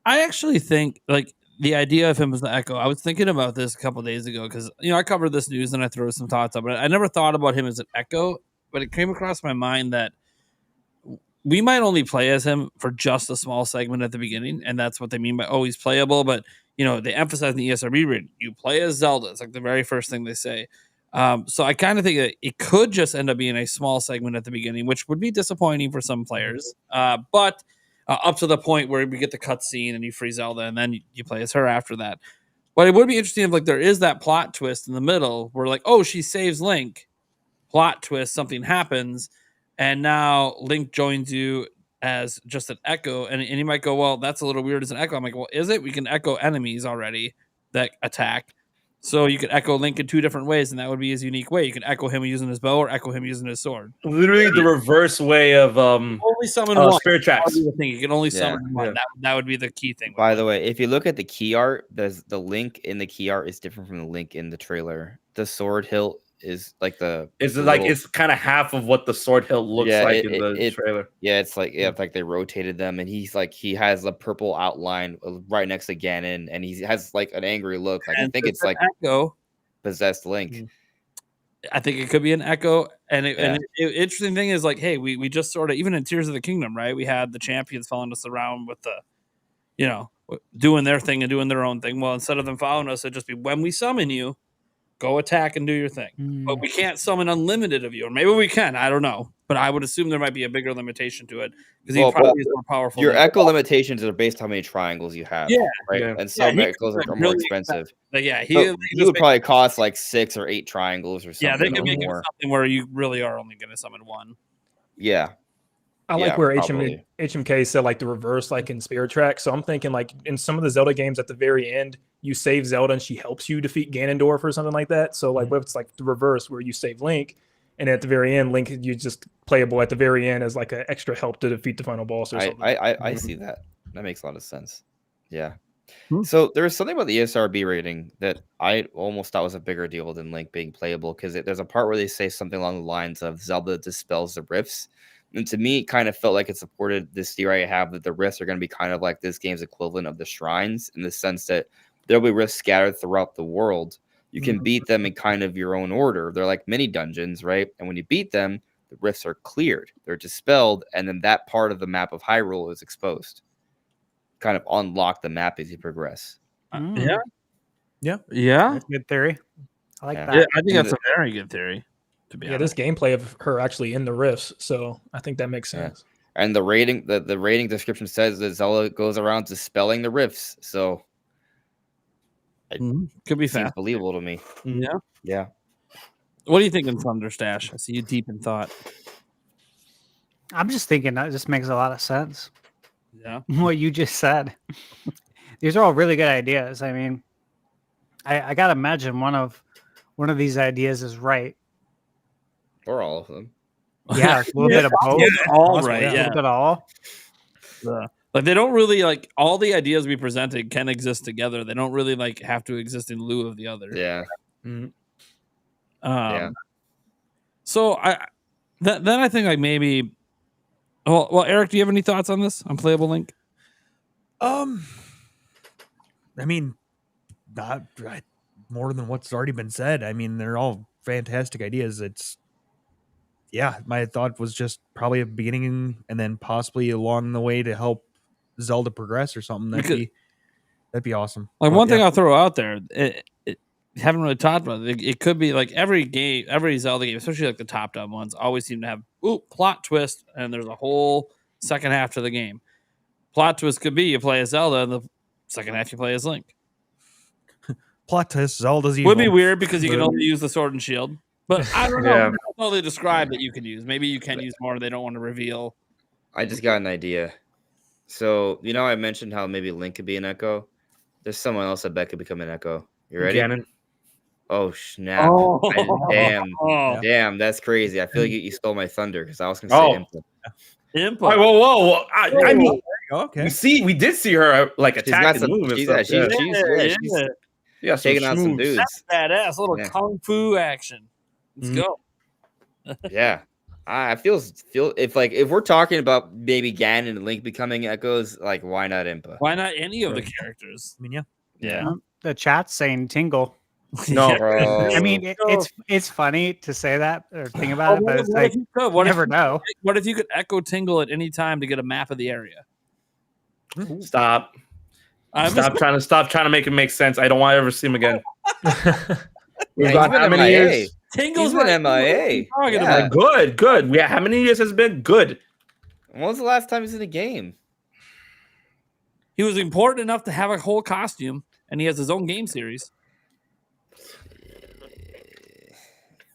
B: I actually think like the idea of him as the Echo. I was thinking about this a couple of days ago because I covered this news and I threw some thoughts up, but I never thought about him as an Echo. But it came across my mind that we might only play as him for just a small segment at the beginning, and that's what they mean by he's playable. But they emphasize in the ESRB read, you play as Zelda. It's like the very first thing they say. So I kind of think that it could just end up being a small segment at the beginning, which would be disappointing for some players. But up to the point where we get the cutscene and you free Zelda, and then you play as her after that. But it would be interesting if there is that plot twist in the middle where she saves Link, plot twist, something happens, and now Link joins you as just an echo, and you might go, well, that's a little weird as an echo. I'm like, well, is it? We can echo enemies already that attack. So you could echo Link in two different ways, and that would be his unique way. You can echo him using his bow or echo him using his sword.
C: Literally the reverse way of
B: only summon one.
C: Spirit Tracks.
B: You can only summon one. That would be the key thing.
G: By the way, if you look at the key art, the Link in the key art is different from the Link in the trailer. The sword hilt is
C: it's kind of half of what the sword hilt looks like in the trailer.
G: Yeah, it's like they rotated them, and he has a purple outline right next to Ganon, and he has an angry look. I think it's
B: echo
G: possessed Link.
B: I think it could be an echo, and interesting thing is hey, we just sort of, even in Tears of the Kingdom, right? We had the champions following us around with the doing their thing and doing their own thing. Well, instead of them following us, it'd just be when we summon you, go attack and do your thing. But we can't summon unlimited of you. Or maybe we can. I don't know. But I would assume there might be a bigger limitation to it because he probably is more powerful.
G: Your echo limitations are based on how many triangles you have.
B: Yeah.
G: Right?
C: Yeah.
G: And some echoes are more expensive.
B: But yeah,
G: he would probably cost 6 or 8 triangles or something.
B: Yeah, they could make it something where you really are only going to summon one.
G: Yeah.
E: I like where HMK said the reverse, in Spirit Tracks. So I'm thinking in some of the Zelda games at the very end, you save Zelda and she helps you defeat Ganondorf or something like that. So what if it's the reverse where you save Link, and at the very end, Link you just playable at the very end as an extra help to defeat the final boss or something.
G: I see that. That makes a lot of sense. Yeah. So there was something about the ESRB rating that I almost thought was a bigger deal than Link being playable, because there's a part where they say something along the lines of Zelda dispels the rifts. And to me, it kind of felt like it supported this theory I have that the rifts are going to be kind of like this game's equivalent of the shrines, in the sense that there'll be rifts scattered throughout the world. You can beat them in kind of your own order. They're like mini dungeons, right? And when you beat them, the rifts are cleared, they're dispelled, and then that part of the map of Hyrule is exposed. Kind of unlock the map as you progress.
B: Yeah.
F: That's a good theory. I like that.
B: Yeah, I think that's a very good theory. To be honest.
E: This gameplay of her actually in the rifts, so I think that makes sense.
G: Yeah. And the rating description says that Zelda goes around dispelling the rifts, so it
B: could be
G: seems believable to me. Yeah.
B: What do you think in Thunderstash? I see you deep in thought.
F: I'm just thinking that just makes a lot of sense.
B: Yeah.
F: What you just said. These are all really good ideas. I mean, I gotta imagine one of these ideas is right.
G: Or all of them.
F: Yeah, a little bit of both.
B: All right.
F: A little bit of all.
B: They don't really all the ideas we presented can exist together. They don't really have to exist in lieu of the other.
G: Yeah.
B: So then I think maybe. Well, Eric, do you have any thoughts on this on Playable Link?
H: I mean, not more than what's already been said. I mean, they're all fantastic ideas. My thought was just probably a beginning and then possibly along the way to help Zelda progress or something. That'd be awesome.
B: One thing I'll throw out there, haven't really talked about it. It could be every Zelda game, especially the top down ones, always seem to have plot twist, and there's a whole second half to the game. Plot twist could be you play as Zelda, and the second half you play as Link.
H: Plot twist, Zelda's evil.
B: Would be weird because you can only use the sword and shield. But I don't know. I don't know they describe that you can use. Maybe you can use more. They don't want to reveal.
G: I just got an idea. So, I mentioned how maybe Link could be an echo. There's someone else I bet could become an echo. You ready?
C: Ganon.
G: Oh, snap. Damn, that's crazy. I feel like you stole my thunder because I was going to say
B: Impa.
C: Whoa. I mean,
H: okay.
C: We did see her attack and move and stuff.
G: She's taking on some dudes.
B: That's badass. A little kung fu action. Let's go.
G: Yeah. I feel if we're talking about maybe Ganon and Link becoming echoes, why not Impa?
B: Why not any of the characters?
H: I mean,
B: yeah.
F: The chat's saying Tingle.
C: No,
G: Bro.
F: I mean, it's funny to say that or think about it, but it's
B: what
F: like
B: if you could?
F: you never know.
B: What if you could echo tingle at any time to get a map of the area?
C: Stop
B: I'm
C: trying to make it make sense. I don't want to ever see him again. We've
G: Yeah,
C: got
G: he's
C: how
G: been
C: many
G: MIA.
C: years?
B: Tingle's
G: He's been
B: my
G: MIA.
B: talking
G: Yeah.
B: about.
C: Good. Yeah, how many years has it been? Good.
G: When was the last time he's in a game?
B: He was important enough to have a whole costume, and he has his own game series.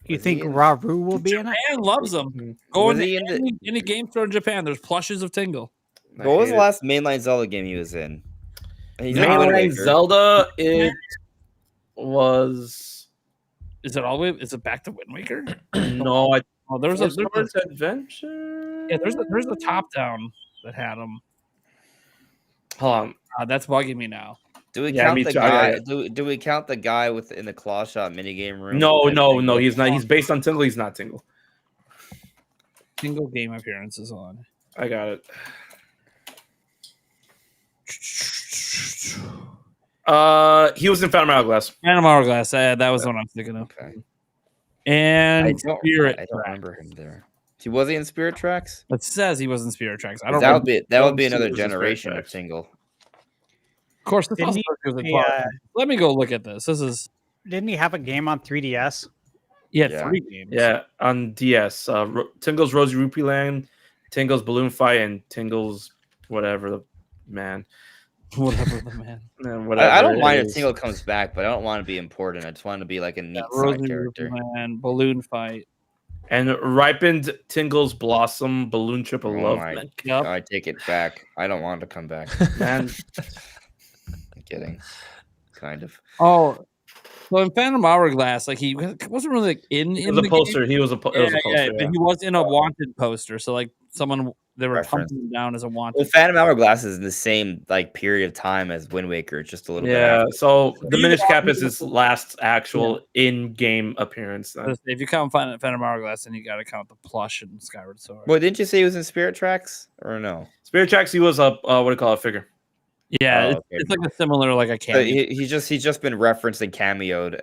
F: You
G: Was
F: think
G: he in-
F: Raru will be in it?
B: Japan loves him. Go
G: Was
B: into
G: he in the-
B: any game store in Japan. There's plushes of Tingle.
C: I
G: What was
C: hate
G: the
C: it.
G: last mainline Zelda game he was in? He's in Wind
C: Mainline
G: Waker.
C: Zelda? It was
B: Is it all the way? Is it back to Wind Waker?
C: no.
B: Oh, there's a
C: Swords Adventure.
B: yeah. There's a top down that had him.
C: Hold on.
B: That's bugging me now.
G: Do we
C: Yeah,
G: count
C: me
G: the
C: too.
G: guy? Do we count the guy in the claw shot minigame room?
C: No.
G: Everything?
C: He's not. He's based on Tingle. He's not Tingle.
B: Single game appearances on.
C: I got it. He was in Phantom Hourglass.
B: Phantom Hourglass. That was what I'm thinking of.
G: Okay.
B: And
G: I
B: Spirit.
G: don't remember him there. Was he in Spirit Tracks?
B: It says he was in Spirit Tracks. I don't.
G: That
B: know.
G: would be
C: don't see
G: another
C: it as a Spirit
G: generation of
C: Tracks.
G: Tingle.
B: Of course, this
F: Didn't
B: also
F: he-
B: was in
F: he,
B: 12.
F: uh,
B: Let me go look at this. This is
F: Didn't he have a game on 3DS?
B: yeah,
G: Yeah.
B: 3 games.
C: Yeah, on DS. Tingle's Rosy Rupee Land, Tingle's Balloon Fight, and Tingle's whatever the man.
B: Whatever the man.
G: I don't mind if
C: it is.
G: Tingle comes back, but I don't want to be important. I just want to be like a neat
B: Rosy
G: side character.
B: Rupee Man, Balloon Fight.
C: And ripened Tingle's Blossom Balloon Trip of
G: Oh
C: Love.
G: my
C: Man.
B: Yep.
G: I take it back. I don't want to come back.
C: Man,
G: I'm kidding. Kind of.
B: Oh, so in Phantom Hourglass, like he wasn't really like in
C: it was a
B: the
C: poster.
B: game.
C: He was a, it was a poster.
B: But he was in a wanted poster. So like someone they were
G: Reference.
B: pumping him down as a wanted.
G: Well, Phantom Hourglass is in the same like period of time as Wind Waker, just a little bit.
C: Yeah,
G: After.
C: so the
B: You
C: Minish Cap
B: got-
C: is his last actual in-game appearance. Then.
B: If you count Phantom Hourglass, then you got to count the plush and Skyward Sword.
G: Well, didn't you say he was in Spirit Tracks or no?
C: Spirit Tracks, he was a what do you call it, figure?
B: Yeah,
G: Oh,
B: it's,
G: okay.
B: it's like a similar like a
G: So
B: cameo.
G: he's just been referenced and cameoed,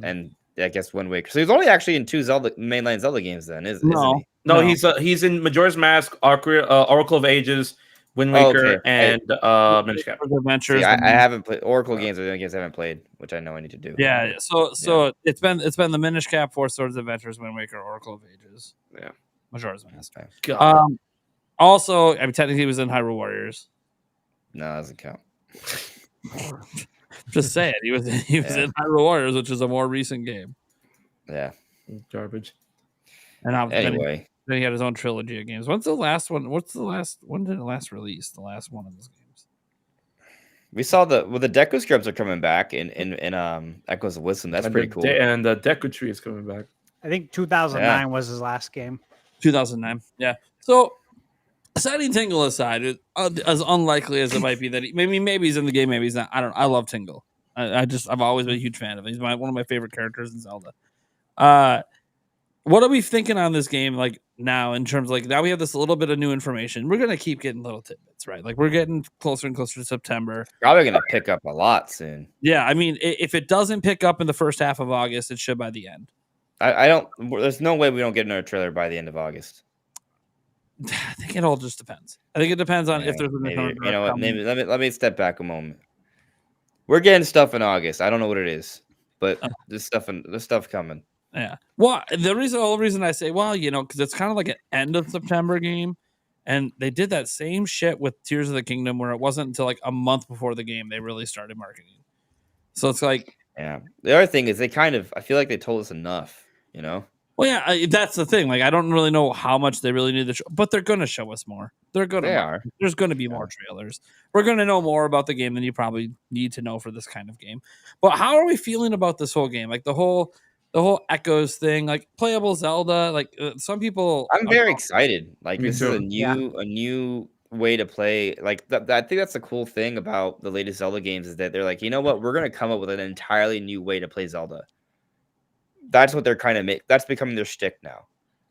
G: and I guess Wind Waker. So he's only actually in 2 mainline Zelda games then, isn't he?
C: No, he's in Majora's Mask, Oracle of Ages, Wind Waker,
G: okay.
C: and Minish Cap.
B: Adventures.
G: See, I haven't played Oracle games. Are the only games I haven't played, which I know I need to do.
B: Yeah, so it's been the Minish Cap, Four Swords Adventures, Wind Waker, Oracle of Ages.
C: Yeah.
B: Majora's Mask.
G: Okay.
C: God.
B: Also, I mean, technically, he was in Hyrule Warriors.
G: No, that doesn't count.
B: Just saying, he was in Hyrule Warriors, which is a more recent game.
G: Yeah.
C: Garbage.
B: And
G: Anyway,
B: then he had his own trilogy of games. When's the last one? When did it last release? The last one of those games.
G: we saw the Deku Scrubs are coming back in Echoes of Wisdom. That's
C: And
G: pretty
C: the
G: cool.
C: and the Deku Tree is coming back.
F: I think 2009 was his last game.
B: 2009. Yeah. So, setting Tingle aside, as unlikely as it might be that maybe he's in the game, maybe he's not. I don't. I love Tingle. I've always been a huge fan of him. He's one of my favorite characters in Zelda. What are we thinking on this game like now in terms of like now we have this little bit of new information. We're gonna keep getting little tidbits, right? Like we're getting closer and closer to September.
G: Probably gonna pick up a lot soon.
B: Yeah, I mean, if it doesn't pick up in the first half of August, it should by the end.
G: I don't. There's no way we don't get another trailer by the end of August.
B: I think it all just depends. I think it depends on if there's a
G: maybe, you know what? Maybe let me step back a moment. We're getting stuff in August. I don't know what it is, but there's stuff coming.
B: Yeah. Well, the whole reason I say, well, because it's kind of like an end of September game, and they did that same shit with Tears of the Kingdom, where it wasn't until like a month before the game they really started marketing. So it's like,
G: yeah. The other thing is I feel like they told us enough.
B: Well, yeah, that's the thing. Like, I don't really know how much they really need to show, but they're going to show us more. They are. There's going to be more trailers. We're going to know more about the game than you probably need to know for this kind of game. But how are we feeling about this whole game? Like the whole Echoes thing, like playable Zelda. Like some people,
G: I'm very excited. Like
C: Me
G: this
C: too.
G: is a new way to play. Like I think that's the cool thing about the latest Zelda games is that they're like, you know what, we're going to come up with an entirely new way to play Zelda. That's what they're kind of that's becoming their shtick now,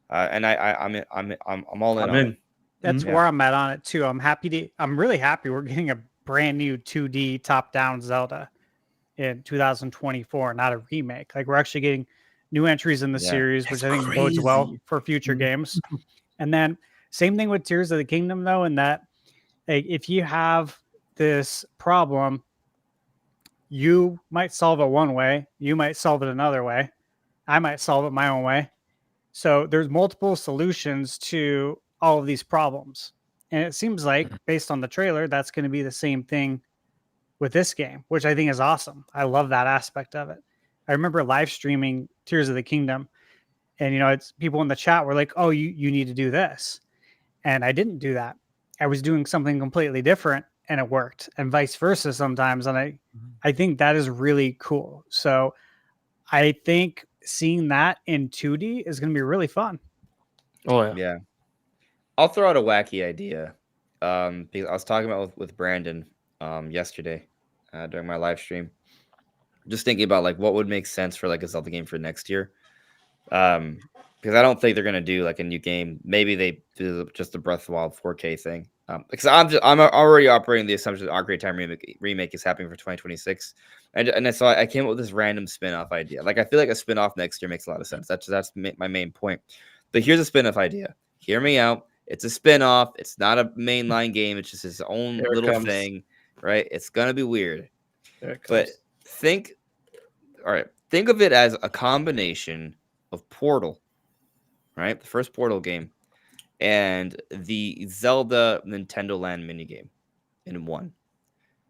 G: and I'm all in.
C: I'm in.
F: That's where I'm at on it too. I'm really happy we're getting a brand new 2D top-down Zelda. in 2024, not a remake. Like we're actually getting new entries in the series, which I think bodes well for future games. And then same thing with Tears of the Kingdom, though, in that like, if you have this problem, you might solve it one way, you might solve it another way, I might solve it my own way. So there's multiple solutions to all of these problems. And it seems like, based on the trailer, that's going to be the same thing with this game, which I think is awesome. I love that aspect of it. I remember live streaming Tears of the Kingdom, and it's people in the chat were like, "Oh, you need to do this," and I didn't do that. I was doing something completely different, and it worked, and vice versa sometimes. And I think that is really cool. So I think seeing that in 2D is going to be really fun.
C: Oh
G: yeah. I'll throw out a wacky idea. Because I was talking about with Brandon yesterday during my live stream, just thinking about like what would make sense for like a Zelda game for next year. Because I don't think they're gonna do like a new game. Maybe they do just the Breath of the Wild 4K thing. Because I'm already operating the assumption that Ocarina of Time remake is happening for 2026, and so I came up with this random spin-off idea. Like I feel like a spin-off next year makes a lot of sense. That's my main point. But here's a spin-off idea. Hear me out. It's a spin-off. It's not a mainline game. It's just its own little thing, right? It's gonna be weird. But think of it as a combination of Portal, right? The first Portal game, and the Zelda Nintendo Land minigame in one.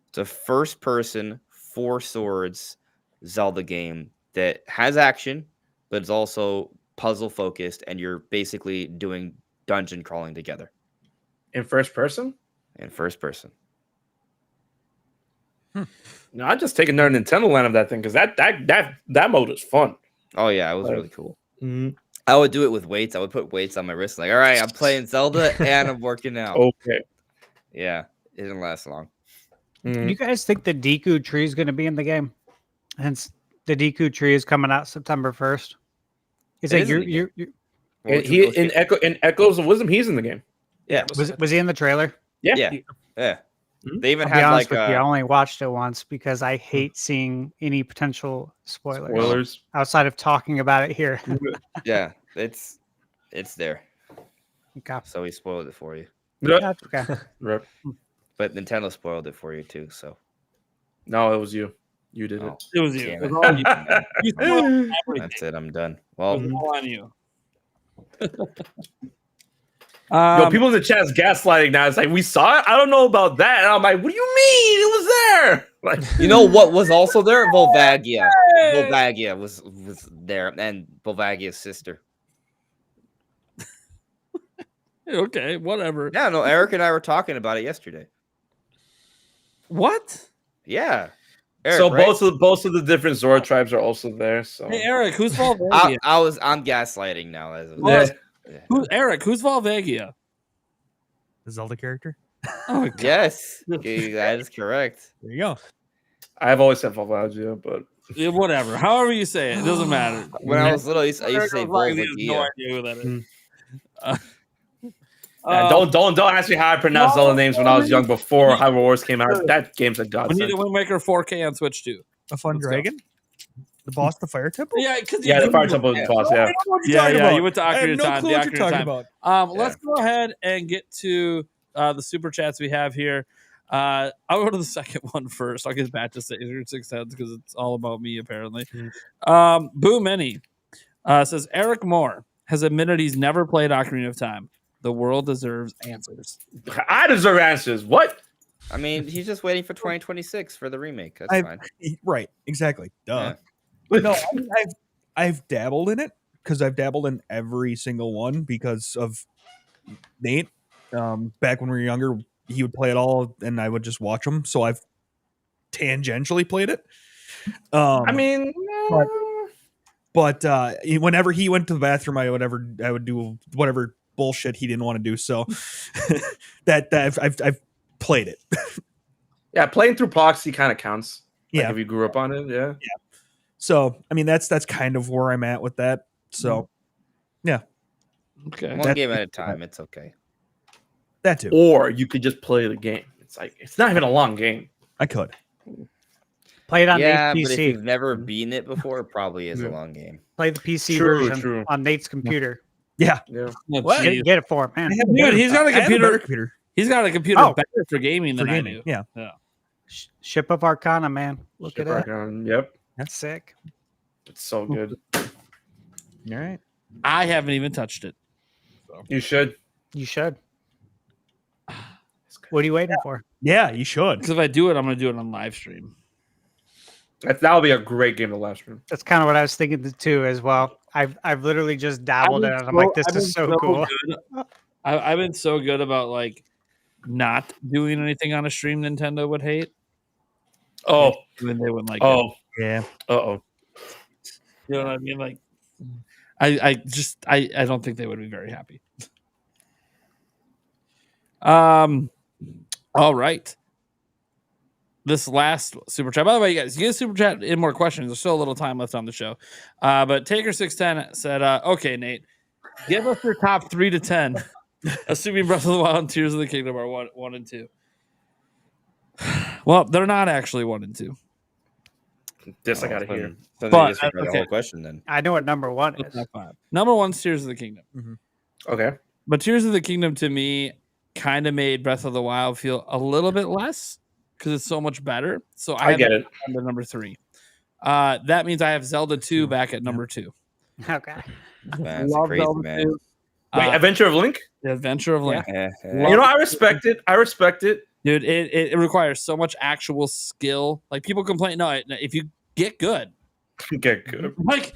G: It's a first-person, 4 swords Zelda game that has action, but it's also puzzle-focused, and you're basically doing dungeon crawling together.
C: In first person?
G: In first person.
C: No, I just take another Nintendo Land of that thing because that mode is fun.
G: Oh yeah, it was really cool. I would do it with weights. I would put weights on my wrist. Like, all right, I'm playing Zelda and I'm working out.
C: Okay.
G: Yeah, it didn't last long.
F: Do you guys think the Deku tree is going to be in the game? Hence, the Deku tree is coming out September 1st. Is it you?
C: In Echoes of Wisdom, he's in the game.
G: Yeah.
F: Was he in the trailer?
C: Yeah.
G: They even
F: I'll
G: had
F: be honest
G: like
F: with you, I only watched it once because I hate seeing any potential spoilers outside of talking about it here.
G: Yeah, it's there.
F: Okay.
G: So he spoiled it for you.
F: That's okay.
G: But Nintendo spoiled it for you too. So
C: no, it was you. You did it.
B: It was you.
G: Damn
B: It was all you.
G: That's it. I'm done. Well,
B: It was all on you.
C: Yo, people in the chat is gaslighting now. It's like, we saw it? I don't know about that. And I'm like, what do you mean? It was there. Like,
G: you know what was also there? Volvagia. Volvagia was there, and Volvagia's sister.
B: Okay, whatever.
G: Yeah, no, Eric and I were talking about it yesterday.
B: What?
G: Yeah. Eric,
C: so
G: right?
C: both of the different Zora tribes are also there. So
B: Hey, Eric, who's Volvagia?
G: I'm gaslighting now.
B: Eric, who's Volvagia?
H: The Zelda character.
B: Oh, God.
G: Yes, that is correct.
H: There you go.
C: I've always said Volvagia, but
B: Yeah, whatever. However you say it, it doesn't matter.
G: When I was little, I used to
B: Eric
G: say
B: Volvagia has no
G: Volvagia.
B: idea who that is.
C: don't ask me how I pronounced Zelda names when I was young before Hyrule Wars came out. That game's a
B: We
C: godsend.
B: need a Windmaker 4K on Switch too.
H: A fun
B: Let's go.
H: dragon. The boss, the fire temple.
B: Yeah, because
C: the Fire Temple is boss. Yeah.
B: You went to
H: I have
B: Ocarina
H: no
B: Time.
H: clue
B: The
H: what you're
B: Ocarina
H: talking
B: Time.
H: about.
B: Let's go ahead and get to the super chats we have here. I'll go to the second one first. I'll get back to 6 cents because it's all about me apparently. Boo Many says Eric Moore has admitted he's never played Ocarina of Time. The world deserves answers.
C: I deserve answers. What?
G: I mean, he's just waiting for 2026 for the remake. That's fine.
H: Right, exactly. Duh.
G: Yeah.
H: No, I've dabbled in it because I've dabbled in every single one because of Nate. Back when we were younger, he would play it all, and I would just watch him. So I've tangentially played it.
C: I mean,
H: but whenever he went to the bathroom, I would do whatever bullshit he didn't want to do. So that I've played it.
C: yeah, playing through proxy kind of counts. Like
H: Yeah,
C: if you grew up on it, yeah.
H: So I mean, that's kind of where I'm at with that. So yeah,
B: Okay.
G: One game at a time. It's okay.
H: that too.
C: Or you could just play the game. It's like it's not even a long game.
H: I could.
F: Play it on
G: Yeah,
F: Nate's
G: but if
F: PC.
G: you've never beaten it before, it probably is a long game.
F: Play the PC
C: True,
F: version
C: true.
F: on Nate's computer.
H: Yeah.
C: Yeah.
B: Oh,
H: What?
B: geez.
F: Get it for him, man.
H: I have a
B: Dude,
H: better-
B: he's got a
H: I have
B: computer.
H: better computer
B: He's got a computer
F: Oh.
B: better for gaming
H: for
B: than I
H: gaming.
B: do.
H: Yeah.
F: Ship of Arcana, man. Look at that.
C: Yep.
F: That's sick.
C: It's so good.
H: All right.
B: I haven't even touched it.
C: You should.
F: You should. What are you waiting for?
H: Yeah, you should.
B: Because if I do it, I'm going to do it on live stream.
C: That'll be a great game to live stream.
F: That's kind of what I was thinking too as well. I've literally just dabbled in it. I'm like, this is so cool.
B: I've been so good about like not doing anything on a stream Nintendo would hate.
C: Oh.
B: Then they wouldn't like it.
C: Oh.
H: Yeah.
C: Uh-oh.
B: You know what I mean? Like, I don't think they would be very happy. All right. This last super chat. By the way, you guys, you get super chat in more questions. There's still a little time left on the show. But Taker610 said, okay, Nate, give us your top 3 to 10, assuming Breath of the Wild and Tears of the Kingdom are 1 and 2. Well, they're not actually 1 and 2.
C: This I gotta hear.
G: So
B: But,
G: they just read the
B: okay.
G: whole question then.
F: I know what number one is.
B: Top 5. Number 1's Tears of the Kingdom.
C: Okay.
B: But Tears of the Kingdom to me kind of made Breath of the Wild feel a little bit less because it's so much better. So
C: I get it.
B: Under number 3. That means I have Zelda 2 back at number 2.
F: Okay.
G: That's
B: Love
G: crazy,
B: Zelda
G: man.
B: 2.
C: Wait, Adventure of Link?
B: The Adventure of Link.
G: Yeah.
C: You know, I respect it.
B: Dude, it requires so much actual skill. Like people complain, no, if you get good,
C: Get good.
B: like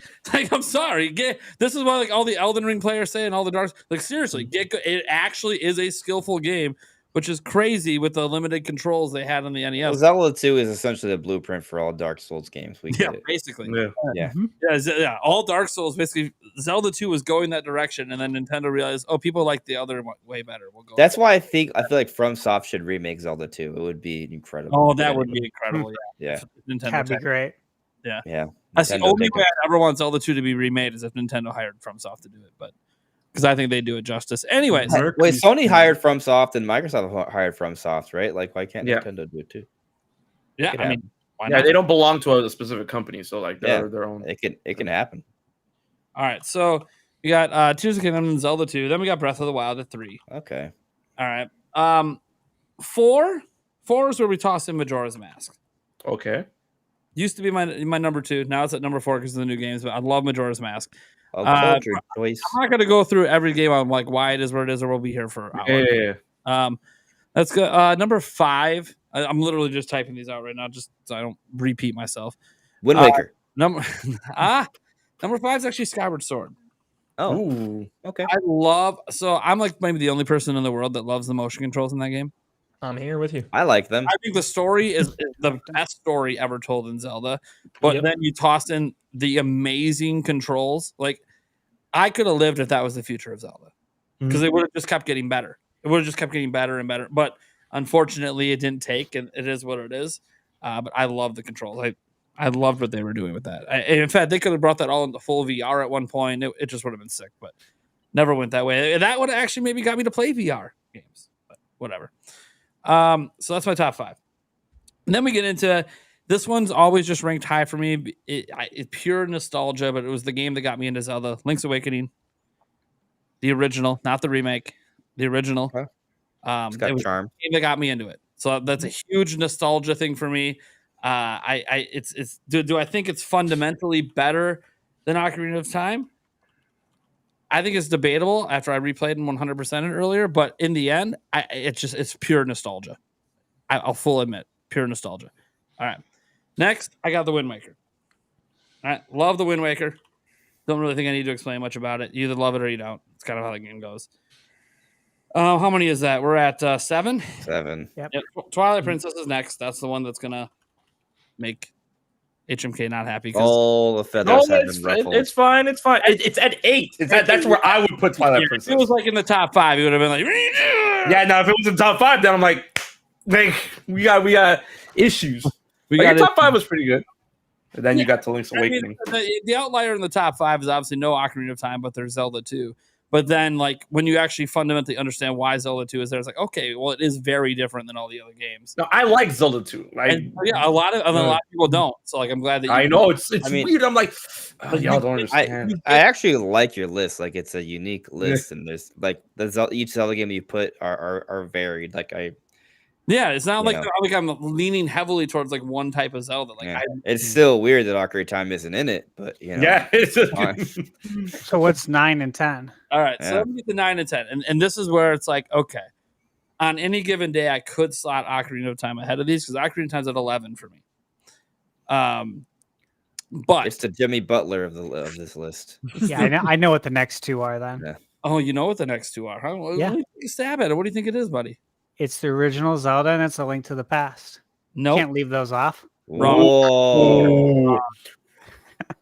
B: I'm sorry, this is what like all the Elden Ring players say and all the Dark. Like seriously, get good. It actually is a skillful game, which is crazy with the limited controls they had on the NES.
G: Well, Zelda 2 is essentially the blueprint for all Dark Souls games. We get it.
B: basically.
C: Yeah.
B: Yeah, all Dark Souls basically. Zelda 2 was going that direction, and then Nintendo realized, oh, people like the other one way better. We'll go.
G: That's why I feel like FromSoft should remake Zelda 2. It would be incredible.
B: Oh, that would be incredible.
G: Yeah.
B: Nintendo.
F: That'd be great.
G: Yeah.
B: That's the
G: Nintendo
B: only
G: take
B: way I ever want Zelda 2 to be remade is if Nintendo hired FromSoft to do it, but because I think they do it justice. Anyways,
G: Wait, Sony hired FromSoft and Microsoft hired FromSoft, right? Like, why can't Nintendo do it too?
B: yeah,
G: It
B: I mean, why
C: Yeah,
B: not?
C: they don't belong to a specific company, so like they're their own.
G: It can happen.
B: All right, so we got Tears of the Kingdom and Zelda 2. Then we got Breath of the Wild at 3.
G: Okay.
B: All right, 4 is where we toss in Majora's Mask.
C: Okay.
B: Used to be my number 2. Now it's at number 4 because of the new games. But I love Majora's Mask.
G: Oh, culture choice.
B: I'm not going to go through every game on like why it is what it is, or we'll be here for hours.
C: Yeah.
B: Let's go. Number 5. I'm literally just typing these out right now, just so I don't repeat myself.
G: Wind Waker.
B: Number 5 is actually Skyward Sword.
G: Oh,
C: Ooh.
G: okay.
B: I'm like maybe the only person in the world that loves the motion controls in that game.
E: I'm here with you.
G: I like them.
B: I think the story is the best story ever told in Zelda. But then you toss in the amazing controls. Like, I could have lived if that was the future of Zelda. Because they would have just kept getting better. It would have just kept getting better and better. But unfortunately, it didn't take, and it is what it is. But I love the controls. I loved what they were doing with that. In fact, they could have brought that all into full VR at one point. It just would have been sick, but never went that way. That would have actually maybe got me to play VR games. But whatever. So that's my top 5. And then we get into this one's always just ranked high for me. It's pure nostalgia, but it was the game that got me into Zelda. Link's Awakening, the original, not the remake, the original.
G: Okay. It's got
B: it was
G: charm.
B: the game that got me into it. So that's a huge nostalgia thing for me. Do I think it's fundamentally better than Ocarina of Time? I think it's debatable after I replayed and 100% it earlier, but in the end, it's pure nostalgia. I'll full admit, pure nostalgia. All right. Next, I got the Wind Waker. All right. Love the Wind Waker. Don't really think I need to explain much about it. You either love it or you don't. It's kind of how the game goes. How many is that? We're at 7?
G: 7.
F: Yep.
B: Twilight Princess is next. That's the one that's going to make HMK not happy.
G: All the feathers have been ruffled.
C: It's fine. It's fine. It's at 8. That's where I would put Twilight
B: If
C: Princess.
B: it was like in the top 5, it would have been like,
C: Yeah, no, if it was in top 5, then I'm like we got issues. Your top 5 was pretty good. And then you got to Link's Awakening.
B: The outlier in the top 5 is obviously no Ocarina of Time, but there's Zelda 2. But then, like, when you actually fundamentally understand why Zelda 2 is there, it's like, okay, well, it is very different than all the other games.
C: No, I like Zelda 2.
B: And, a lot of people don't. So, like, I'm glad that you
C: I know it's weird. I'm like, y'all don't understand.
G: I actually like your list. Like, it's a unique list, and there's like each Zelda game you put are varied. Like
B: it's not like I'm leaning heavily towards like one type of Zelda. Like,
G: it's still weird that Ocarina of Time isn't in it, but
F: it's so what's 9 and 10?
B: All right, so let me get the 9 and 10, and this is where it's like, okay, on any given day, I could slot Ocarina of Time ahead of these because Ocarina of Time's at 11 for me. But
G: it's the Jimmy Butler of this list.
F: Yeah, I know what the next two are then.
G: Yeah.
B: Oh, you know what the next two are, huh? Well,
F: yeah.
B: Let me take a stab at it. What do you think it is, buddy?
F: It's the original Zelda, and it's A Link to the Past.
B: No,
F: Can't leave those off.
B: Wrong.
G: Whoa. All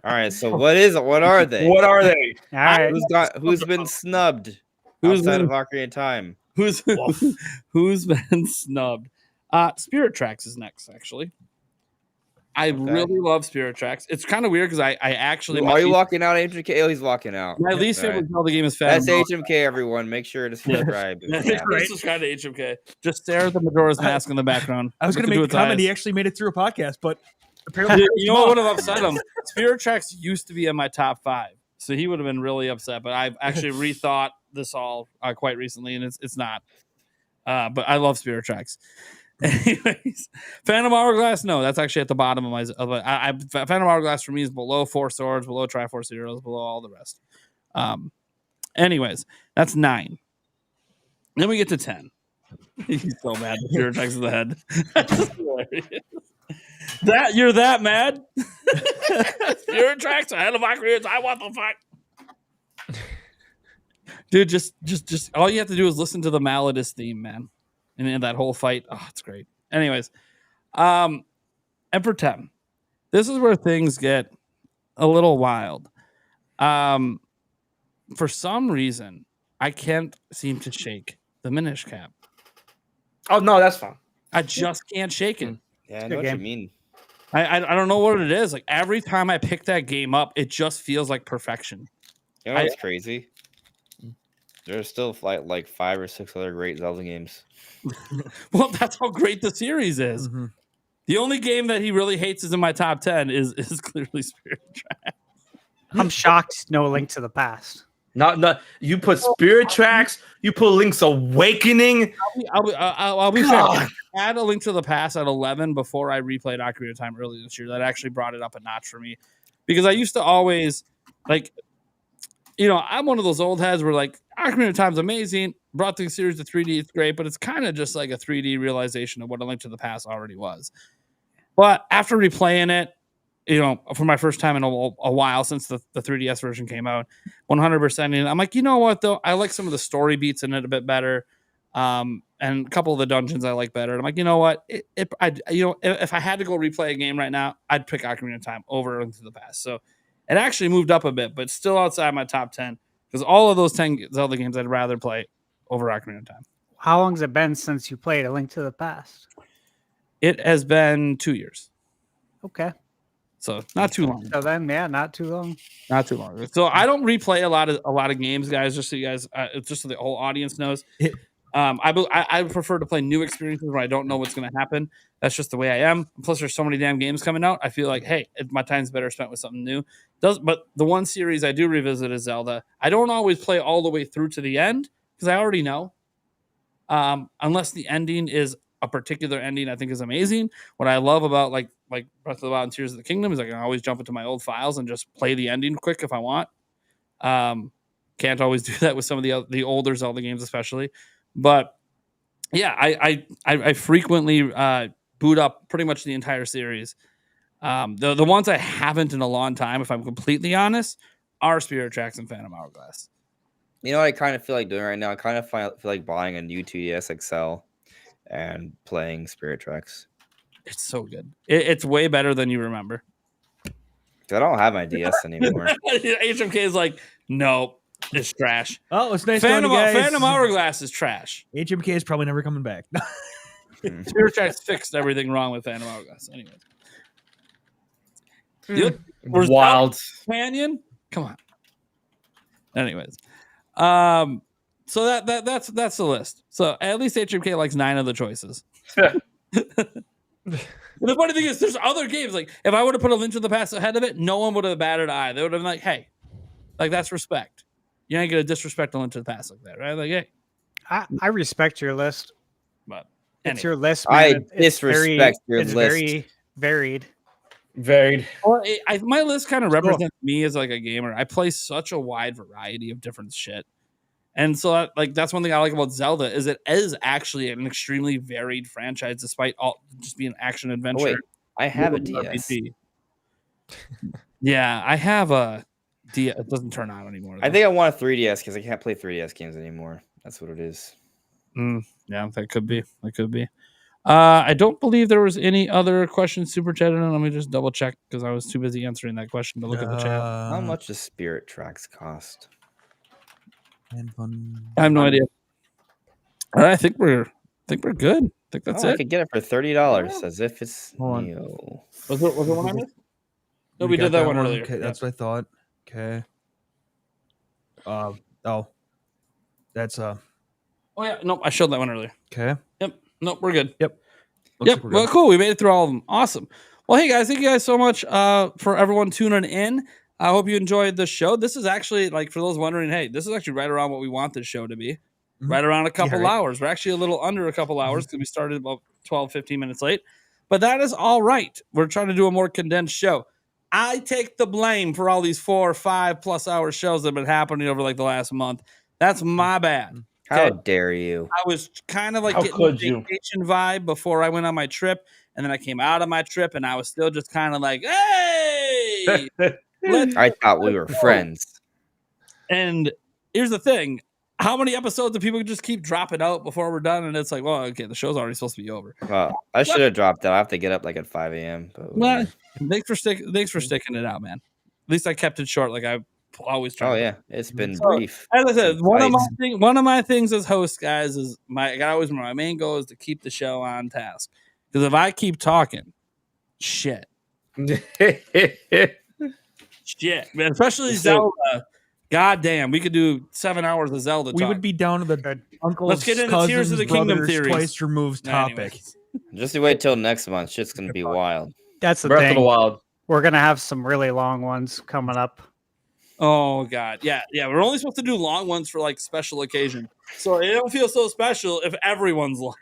G: right, so what are they?
C: What are they?
F: All right.
G: Who's been snubbed
B: Who's
G: outside
B: been-
G: of Ocarina of Time?
B: Who's been snubbed? Spirit Tracks is next, actually. I really love Spirit Tracks. It's kind of weird because I actually...
G: Are you walking out, HMK? Oh, he's walking out.
B: My least favorite Zelda game is Phantom.
G: That's HMK, everyone. Make sure to subscribe.
B: Subscribe to HMK. Just stare at the Majora's Mask in the background.
H: I was going to make a comment. He actually made it through a podcast, but apparently...
B: You know what would have upset him? Spirit Tracks used to be in my top 5. So he would have been really upset. But I've actually rethought this all quite recently, and it's not. But I love Spirit Tracks. Anyways, Phantom Hourglass, no, that's actually at the bottom of my. Phantom Hourglass for me is below Four Swords, below Triforce Heroes, below all the rest. Anyways, that's 9. Then we get to 10. He's so mad. The Spirit Tracks in the head. That's hilarious. You're that mad? Spirit Tracks ahead of Ocarina. I want the fuck. Dude, just all you have to do is listen to the Malladus theme, man. And in that whole fight, it's great. Anyways, and for 10, this is where things get a little wild. For some reason, I can't seem to shake the Minish Cap.
C: Oh no, that's fine.
B: I just can't shake it.
G: Yeah, I know what you mean.
B: I don't know what it is. Like every time I pick that game up, it just feels like perfection.
G: You know what's crazy? There's still like 5 or 6 other great Zelda games.
B: Well, that's how great the series is. Mm-hmm. The only game that he really hates is in my top 10 is clearly Spirit Tracks.
F: I'm shocked no Link to the Past.
C: Not you put Spirit Tracks, you put Link's Awakening.
B: I'll be fair. I had a Link to the Past at 11 before I replayed Ocarina of Time earlier this year. That actually brought it up a notch for me. Because I used to always, like, I'm one of those old heads where, like, Ocarina of Time's amazing, brought the series to 3D, it's great, but it's kind of just like a 3D realization of what A Link to the Past already was. But after replaying it, for my first time in a while since the 3DS version came out, 100%, I'm like, you know what, though? I like some of the story beats in it a bit better, and a couple of the dungeons I like better. And I'm like, you know what? If I had to go replay a game right now, I'd pick Ocarina of Time over A Link to the Past. So it actually moved up a bit, but still outside my top 10. Because all of those 10 Zelda games I'd rather play over Ocarina of Time.
F: How long has it been since you played A Link to the Past?
B: It has been 2 years.
F: Okay.
B: So not too long.
F: So then, not too long.
B: Not too long. So I don't replay a lot of games, guys. Just so you guys, just so the whole audience knows. I prefer to play new experiences where I don't know what's going to happen. That's just the way I am. Plus, there's so many damn games coming out. I feel like, hey, my time's better spent with something new. But the one series I do revisit is Zelda. I don't always play all the way through to the end because I already know. Unless the ending is a particular ending I think is amazing. What I love about like Breath of the Wild and Tears of the Kingdom is I can always jump into my old files and just play the ending quick if I want. Can't always do that with some of the older Zelda games, especially. But yeah, I frequently boot up pretty much the entire series. The ones I haven't in a long time, if I'm completely honest, are Spirit Tracks and Phantom Hourglass.
G: You know what I kind of feel like doing right now? I kind of feel like buying a new 2DS XL and playing Spirit Tracks.
B: It's so good. It's way better than you remember.
G: I don't have my DS anymore.
B: HMK is like, nope, it's trash.
H: Oh, it's nice.
B: Phantom Hourglass is trash.
H: HMK is probably never coming back.
B: Spirit Tracks fixed everything wrong with Phantom Hourglass. Anyway.
C: Wild
B: Canyon? Come on. Anyways. So that's the list. So at least HMK likes 9 of the choices. The funny thing is, there's other games. Like, if I would have put a Link to the Past ahead of it, no one would have batted an eye. They would have been like, hey, like, that's respect. You ain't going to disrespect a Link to the Past like that, right? Like, hey.
F: I respect your list.
B: But
F: it's your list,
G: man.
F: I
G: disrespect your
F: list. It's very varied.
B: Well, my list kind of represents me as, like, a gamer. I play such a wide variety of different shit. And so, like, that's one thing I like about Zelda is it is actually an extremely varied franchise, despite all just being action adventure.
G: Oh, wait, I have a DS.
B: Yeah, I have a DS. It doesn't turn on anymore.
G: I think I want a 3DS because I can't play 3DS games anymore. That's what it is.
B: Yeah, that could be. I don't believe there was any other questions super chatted. Let me just double check because I was too busy answering that question to look at the chat.
G: How much does Spirit Tracks cost?
B: I have no idea. All right, I think we're good. I think that's it.
G: I could get it for $30 as if it's Neo.
B: Was it one I missed? No, we did that one earlier.
H: Okay, that's what I thought. Okay. That's
B: Oh yeah, nope, I showed that one earlier.
H: okay.
B: Yep. Nope, we're good.
H: Yep.
B: Yep. Well, cool. We made it through all of them. Awesome. Well, hey guys, thank you guys so much for everyone tuning in. I hope you enjoyed the show. This is actually, like, for those wondering, hey, this is actually right around what we want this show to be. Mm-hmm. Right around a couple hours. We're actually a little under a couple hours because we started about 12, 15 minutes late. But that is all right. We're trying to do a more condensed show. I take the blame for all these 4 or 5+ hour shows that have been happening over, like, the last month. That's my bad.
G: How dare you?
B: I was kind of like getting a vacation vibe before I went on my trip. And then I came out of my trip and I was still just kind of like, hey!
G: I thought we were friends.
B: And here's the thing. How many episodes do people just keep dropping out before we're done? And it's like, well, okay, the show's already supposed to be over.
G: Well, I should have dropped that. I have to get up like at 5 a.m.
B: Well, thanks for sticking it out, man. At least I kept it short like I always try.
G: Oh, yeah. It's been brief.
B: As I said, one of my things as host, guys, is my main goal is to keep the show on task. Because if I keep talking, shit, man, especially Zelda. God damn, we could do 7 hours of Zelda.
H: We would be down to the uncle's
B: Let's get into Tears of the Kingdom theories.
H: Twice removed topic.
B: Anyways.
G: Just you wait till next month. Shit's gonna be wild.
F: That's the
C: Breath
F: thing.
C: of the Wild.
F: We're gonna have some really long ones coming up.
B: Oh God, yeah. We're only supposed to do long ones for like special occasion, so it don't feel so special if everyone's long.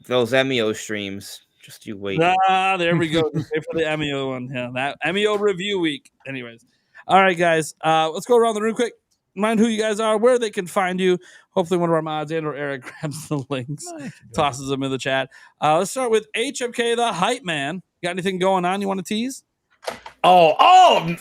G: Those MEO streams. Just you wait.
B: There we go. Wait for the MEO one. Yeah, that MEO review week. Anyways, all right, guys. Let's go around the room quick. Mind who you guys are, where they can find you. Hopefully, one of our mods and or Eric grabs the links, tosses them in the chat. Let's start with HMK, the hype man. Got anything going on you want to tease?
C: Oh,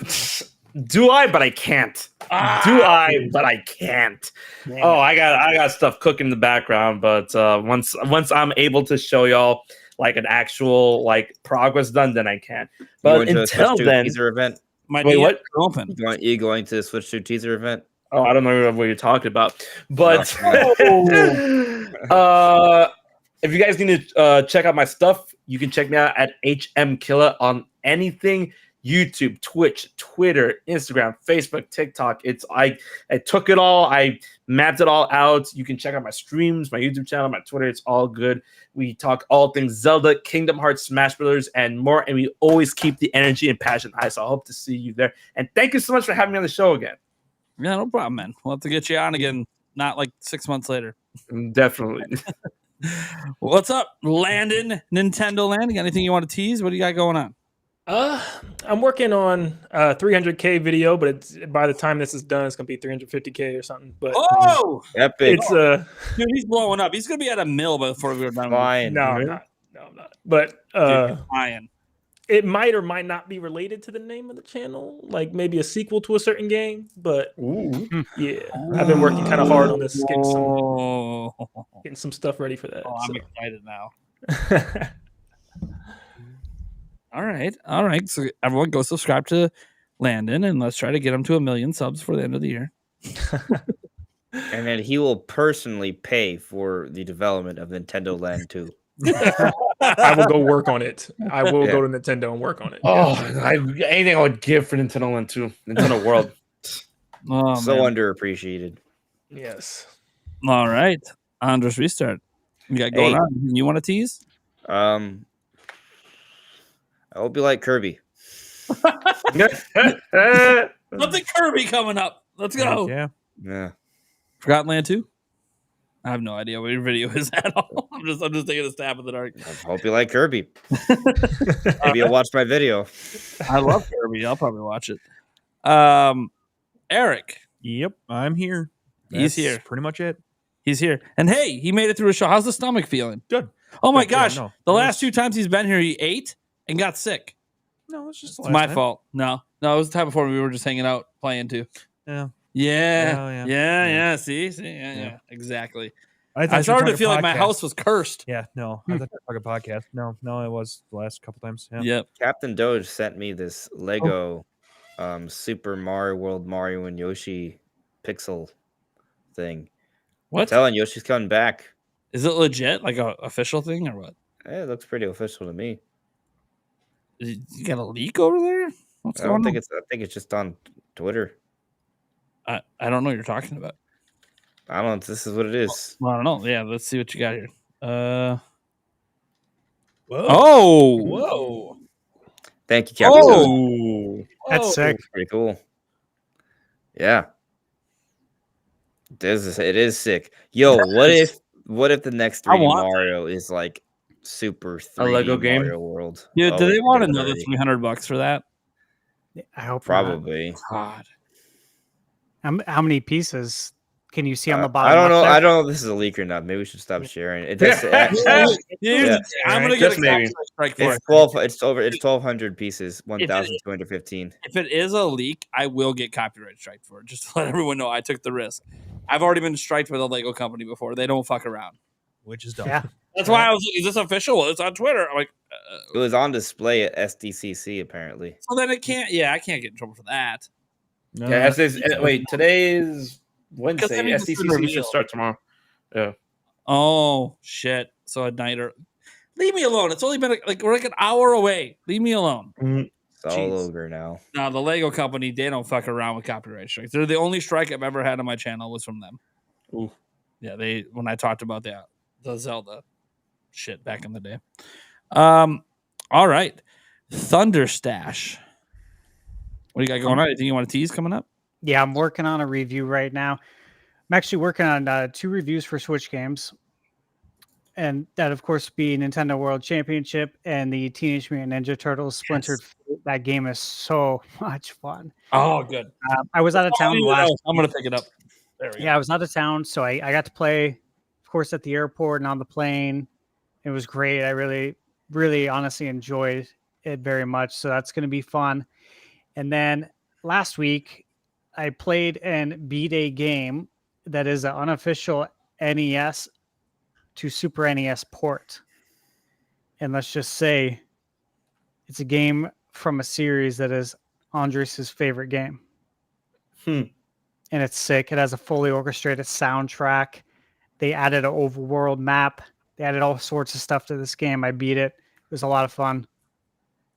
C: do I? But I can't. Do I? But I can't. Man. Oh, I got stuff cooking in the background. But once I'm able to show y'all like an actual like progress done, then I can. But until then,
G: teaser event.
B: Wait, what? Open.
G: You going to the Switch 2 teaser event?
C: Oh, I don't know what you're talking about. But if you guys need to check out my stuff, you can check me out at HMKilla on anything. YouTube, Twitch, Twitter, Instagram, Facebook, TikTok. I took it all. I mapped it all out. You can check out my streams, my YouTube channel, my Twitter. It's all good. We talk all things Zelda, Kingdom Hearts, Smash Brothers, and more. And we always keep the energy and passion high. So I hope to see you there. And thank you so much for having me on the show again.
B: Yeah, no problem, man. We'll have to get you on again, not like 6 months later.
C: Definitely.
B: What's up, Landon? Nintendo Land? You got anything you want to tease? What do you got going on?
E: I'm working on a 300K video, but it's by the time this is done, it's gonna be 350K or something. But
G: epic!
E: It's
B: dude, he's blowing up. He's gonna be at $1 million before we're done.
G: Fine.
E: No, I'm not. But it might or might not be related to the name of the channel, like maybe a sequel to a certain game. But yeah, I've been working kind of hard on this, getting some stuff ready for that.
B: Oh, I'm excited now. All right. So everyone go subscribe to Landon and let's try to get him to 1 million subs for the end of the year.
G: And then he will personally pay for the development of Nintendo Land 2.
E: I will go work on it. I will go to Nintendo and work on it.
C: Anything I would give for Nintendo Land 2, Nintendo World.
G: So underappreciated.
E: Yes.
B: All right. Andres, restart. You got going on. You want to tease?
G: I hope you like Kirby.
B: Something Kirby coming up. Let's go.
H: Yeah.
G: Yeah.
B: Forgotten Land 2? I have no idea what your video is at all. I'm just taking a stab in the dark.
G: I hope you like Kirby. Maybe you'll watch my video.
B: I love Kirby. I'll probably watch it. Eric.
H: Yep. I'm here.
B: He's here.
H: Pretty much it.
B: He's here. And hey, he made it through a show. How's the stomach feeling?
H: Good.
B: Oh my
H: Good,
B: gosh.
H: yeah, no.
B: The last 2 times he's been here, he ate and got sick.
H: No, it's just
B: It's my fault. No, it was the time before we were just hanging out playing too.
H: Yeah.
B: Yeah. See, yeah. Exactly. I
H: thought you were
B: started to
H: talking
B: feel like my
H: podcast.
B: house was cursed.
H: Yeah, no. I thought you were talking podcast. No, it was the last couple times. Yeah.
B: Yep.
G: Captain Doge sent me this Lego Super Mario World Mario and Yoshi pixel thing.
B: What?
G: I'm telling Yoshi's coming back.
B: Is it legit? Like a official thing or what?
G: It looks pretty official to me.
B: You got a leak over there? What's
G: I
B: going on?
G: think it's just on Twitter.
B: I don't know what you're talking about.
G: I don't know if this is what it is.
B: Well, I don't know. Yeah, let's see what you got here.
H: Whoa.
B: Oh.
H: Whoa.
G: Thank you, Captain Doge.
B: Oh.
F: That's sick.
G: Pretty cool. Yeah. It is sick. Yo, what if the next 3D Mario is like super 3D
C: Lego game?
G: Mario World?
B: Dude, do they want
G: it'd be
B: another
G: great.
B: $300 for that?
F: I hope not.
G: Probably.
B: God.
F: How many pieces can you see on the bottom?
G: I don't know.
F: left there?
G: I don't know if this is a leak or not. Maybe we should stop sharing it. That's,
B: Dude, I'm gonna get
C: Just
B: a
C: maybe.
B: copyright strike for it.
G: it's 12. It's over. It's 1,200 pieces. 1,215.
B: If it is a leak, I will get copyright strike for it. Just to let everyone know, I took the risk. I've already been striked with a Lego company before. They don't fuck around.
H: Which is dumb.
F: Yeah.
B: That's why I was like, is this official? Well, it's on Twitter. I'm like,
G: It was on display at SDCC apparently.
B: so then it can't. Yeah, I can't get in trouble for that.
H: No,
C: Yeah, wait, today is Wednesday.
B: that means it's been
C: SDCC
B: revealed.
C: should start tomorrow. Yeah.
B: Oh shit! So at night or leave me alone. It's only been we're like an hour away. Leave me alone.
G: It's all
B: Jeez.
G: over now.
B: No, the Lego company, they don't fuck around with copyright strikes. They're the only strike I've ever had on my channel was from them.
C: Ooh.
B: Yeah, when I talked about the Zelda shit back in the day. All right. Thunder Stash. What do you got going on? Anything you want to tease coming up?
F: Yeah, I'm working on a review right now. I'm actually working on 2 reviews for Switch games. And that, of course, be Nintendo World Championship and the Teenage Mutant Ninja Turtles Splintered Fate. That game is so much fun.
B: Oh, good.
F: I was out of town last.
B: I'm going to pick it up. There we go.
F: Yeah, I was out of town, so I got to play, of course, at the airport and on the plane. It was great. I really, really honestly enjoyed it very much. So that's going to be fun. And then last week, I played and beat a game that is an unofficial NES to Super NES port. And let's just say it's a game from a series that is Andres' favorite game. And it's sick. It has a fully orchestrated soundtrack. They added an overworld map. They added all sorts of stuff to this game. I beat it. It was a lot of fun.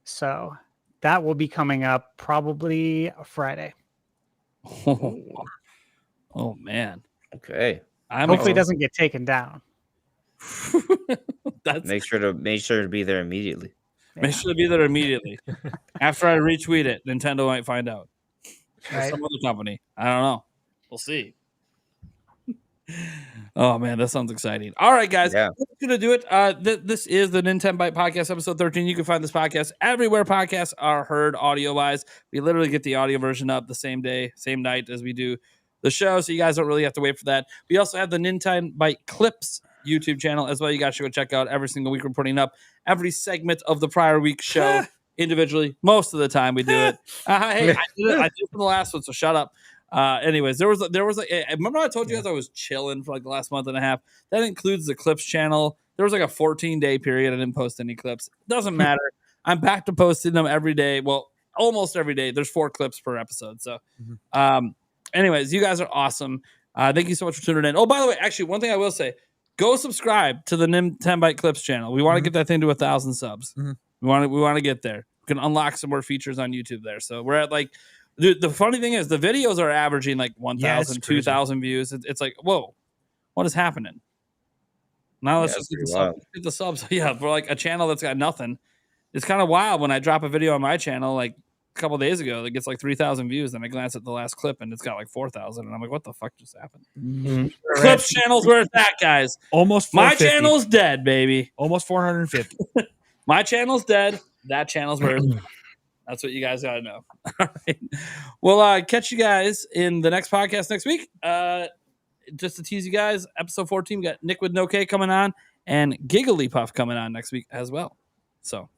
F: So that will be coming up probably Friday.
B: Oh man.
G: Okay.
F: Hopefully it doesn't get taken down.
G: Make sure to be there immediately.
B: Make sure to be there immediately. After I retweet it, Nintendo might find out. Or
F: Right.
B: some other company. I don't know. We'll see. Oh man, that sounds exciting. All right, guys,
G: Yeah.
B: that's gonna do it. This is the Nintenbyte Podcast, episode 13. You can find this podcast everywhere podcasts are heard audio wise. We literally get the audio version up the same day, same night as we do the show, so you guys don't really have to wait for that. We also have the Nintenbyte Clips YouTube channel as well. You guys should go check out every single week. We're putting up every segment of the prior week's show individually. Most of the time we do it. Hey, I did it for the last one, so shut up. Anyways, there was like, remember I told you guys I was chilling for like the last month and a half. That includes the clips channel. There was like a 14-day period I didn't post any clips. Doesn't matter. I'm back to posting them every day. Well, almost every day. There's 4 clips per episode. So, anyways, you guys are awesome. Thank you so much for tuning in. Oh, by the way, actually, one thing I will say: go subscribe to the Nintenbyte Clips channel. We want to get that thing to 1,000 subs. We want to get there. We can unlock some more features on YouTube there. So we're at like. Dude, the funny thing is the videos are averaging like 1,000,
H: Yeah, it's crazy.
B: 2,000 views. It's like, whoa, what is happening? Now let's just get the subs. Yeah, for like a channel that's got nothing. It's kind of wild when I drop a video on my channel like a couple days ago that gets like 3,000 views. Then I glance at the last clip and it's got like 4,000. And I'm like, what the fuck just happened? Clips channel's where it's at, guys.
H: Almost
B: my
H: 450.
B: channel's dead, baby.
H: Almost 450.
B: My channel's dead. That channel's where it's at. That's what you guys got to know. All right. We'll catch you guys in the next podcast next week. Just to tease you guys, episode 14, we got Nick with No K coming on and Giggly Puff coming on next week as well. So